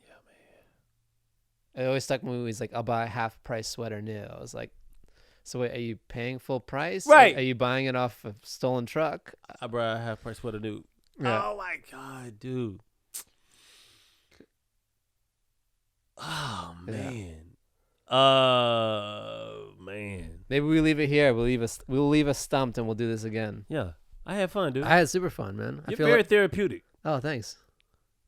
Yeah, man. It always stuck with me. He's like, I'll buy a half price sweater new. I was like, so wait, are you paying full price? Right. Are you buying it off a stolen truck? I brought a half price sweater, dude. Yeah. Oh my God, dude. Oh man. Man. Maybe we leave it here. We'll leave us stumped and we'll do this again. Yeah. I had fun, dude. I had super fun, man. You're very therapeutic. Oh, thanks.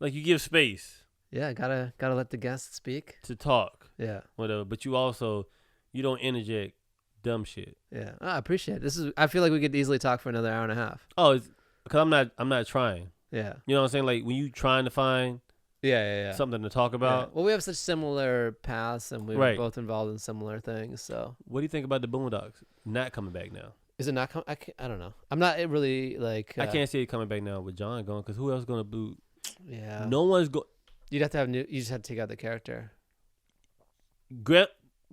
Like you give space. Yeah, gotta let the guests speak. To talk. Yeah. Whatever. But you don't interject dumb shit. Yeah. Oh, I appreciate it. I feel like we could easily talk for another hour and a half. Oh, it's because I'm not trying. Yeah. You know what I'm saying? Like when you trying to find something to talk about. Yeah. Well, we have such similar paths and we were both involved in similar things. So what do you think about the Boondocks not coming back now? Is it not coming? I don't know. I'm not really like. I can't see it coming back now with John going because who else is gonna boot? Yeah. No one's going. You'd have to have new. You just have to take out the character.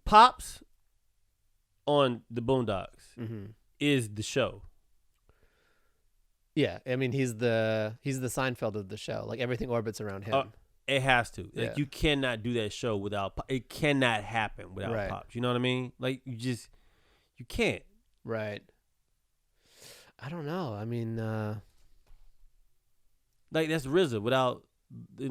Pops on the Boondocks Mm-hmm. is the show. Yeah, I mean he's the Seinfeld of the show. Like everything orbits around him. It has to. Like you cannot do that show without. It cannot happen without Pops. You know what I mean? Like you can't. Right. I don't know. I mean, like that's RZA without, the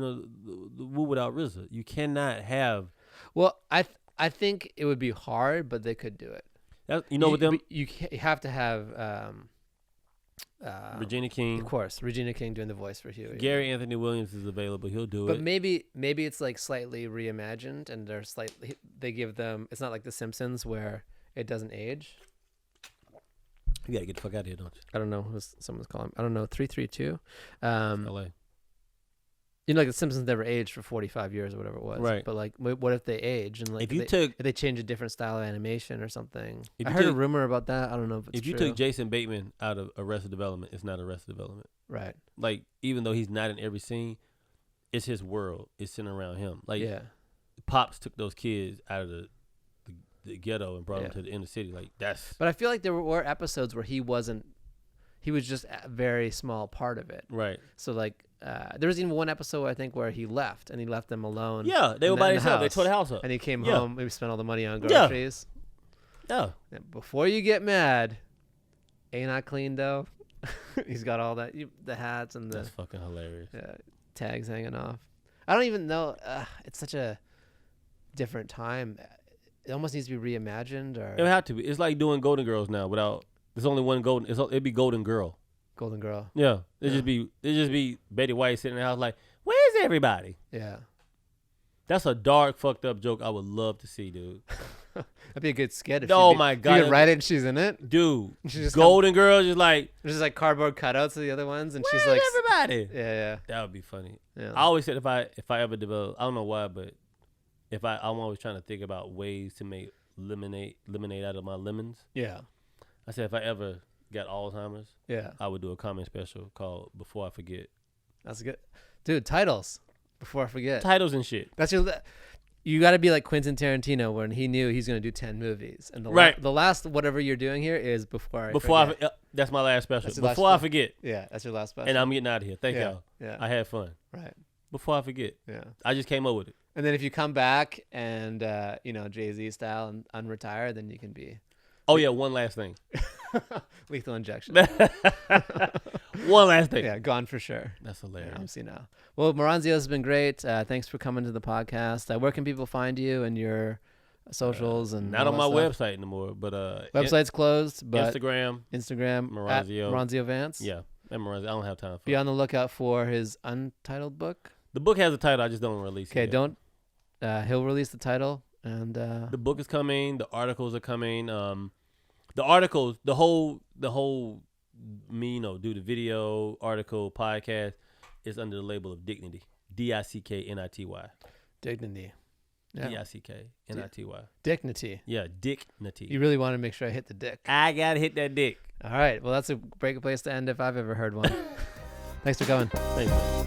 Wu without RZA. You cannot have. Well, I think it would be hard, but they could do it. With them, you have to have Regina King, of course, Regina King doing the voice for Huey. Gary Anthony Williams is available. He'll do it. But maybe it's like slightly reimagined, and they give them. It's not like The Simpsons where it doesn't age. You gotta get the fuck out of here, don't you? I don't know who someone's calling. I don't know. 332. LA. Like The Simpsons never aged for 45 years or whatever it was. Right. But like, what if they age and like if they change a different style of animation or something? I heard a rumor about that. I don't know if it's true. If you took Jason Bateman out of Arrested Development, it's not Arrested Development. Right. Like even though he's not in every scene, it's his world. It's centered around him. Like Pops took those kids out of the ghetto and brought them to the inner city. Like that's. But I feel like there were episodes where he was just a very small part of it. Right. So like there was even one episode I think where he left them alone. Yeah, they were by themselves. They tore the house up. And he came home. Maybe spent all the money on groceries. Yeah. Before you get mad, ain't I clean though? He's got all that the hats and that's fucking hilarious. Tags hanging off. I don't even know. It's such a different time. It almost needs to be reimagined, or it would have to be. It's like doing Golden Girls now without. There's only one golden. It'd be Golden Girl. Golden Girl. Yeah. It'd just be Betty White sitting in the house like, where's everybody? Yeah. That's a dark, fucked up joke I would love to see, dude. That'd be a good skit. My God. You could write it and she's in it. Dude. Golden Girl just like. There's just like cardboard cutouts of the other ones. And where's she's like. everybody? Yeah. That would be funny. Yeah. I always said if I ever develop, I don't know why, but I'm always trying to think about ways to make lemonade out of my lemons. Yeah. I said if I ever got Alzheimer's, I would do a comedy special called Before I Forget. That's good. Dude, titles. Before I Forget. Titles and shit. You got to be like Quentin Tarantino when he knew he's going to do 10 movies. And the last whatever you're doing here is Before I Forget. That's my last special. Before I Forget. Yeah, that's your last special. And I'm getting out of here. Thank y'all. Yeah. I had fun. Right. Before I Forget. Yeah. I just came up with it. And then if you come back and, Jay-Z style and unretire, then you can be. Oh yeah, one last thing. Lethal injection. One last thing. Yeah, gone for sure. That's hilarious. I'm seeing now. Well, Maronzio has been great. Thanks for coming to the podcast. Where can people find you and your socials and not all on my that stuff? website anymore, but Website's closed, but Instagram Maronzio. At Maronzio Vance. Yeah, and Maronzio. I don't have time for Be on the lookout for his untitled book. The book has a title. I just don't release it. Okay, yet. don't. He'll release the title, and The book is coming. The articles are coming. The articles, the whole, me, do the video, article, podcast is under the label of Dignity. Dicknity. Dignity. Yeah. Dicknity. Dignity. Yeah, Dignity. You really want to make sure I hit the dick. I gotta hit that dick. All right. Well, that's a great place to end if I've ever heard one. Thanks for coming. Thanks, man.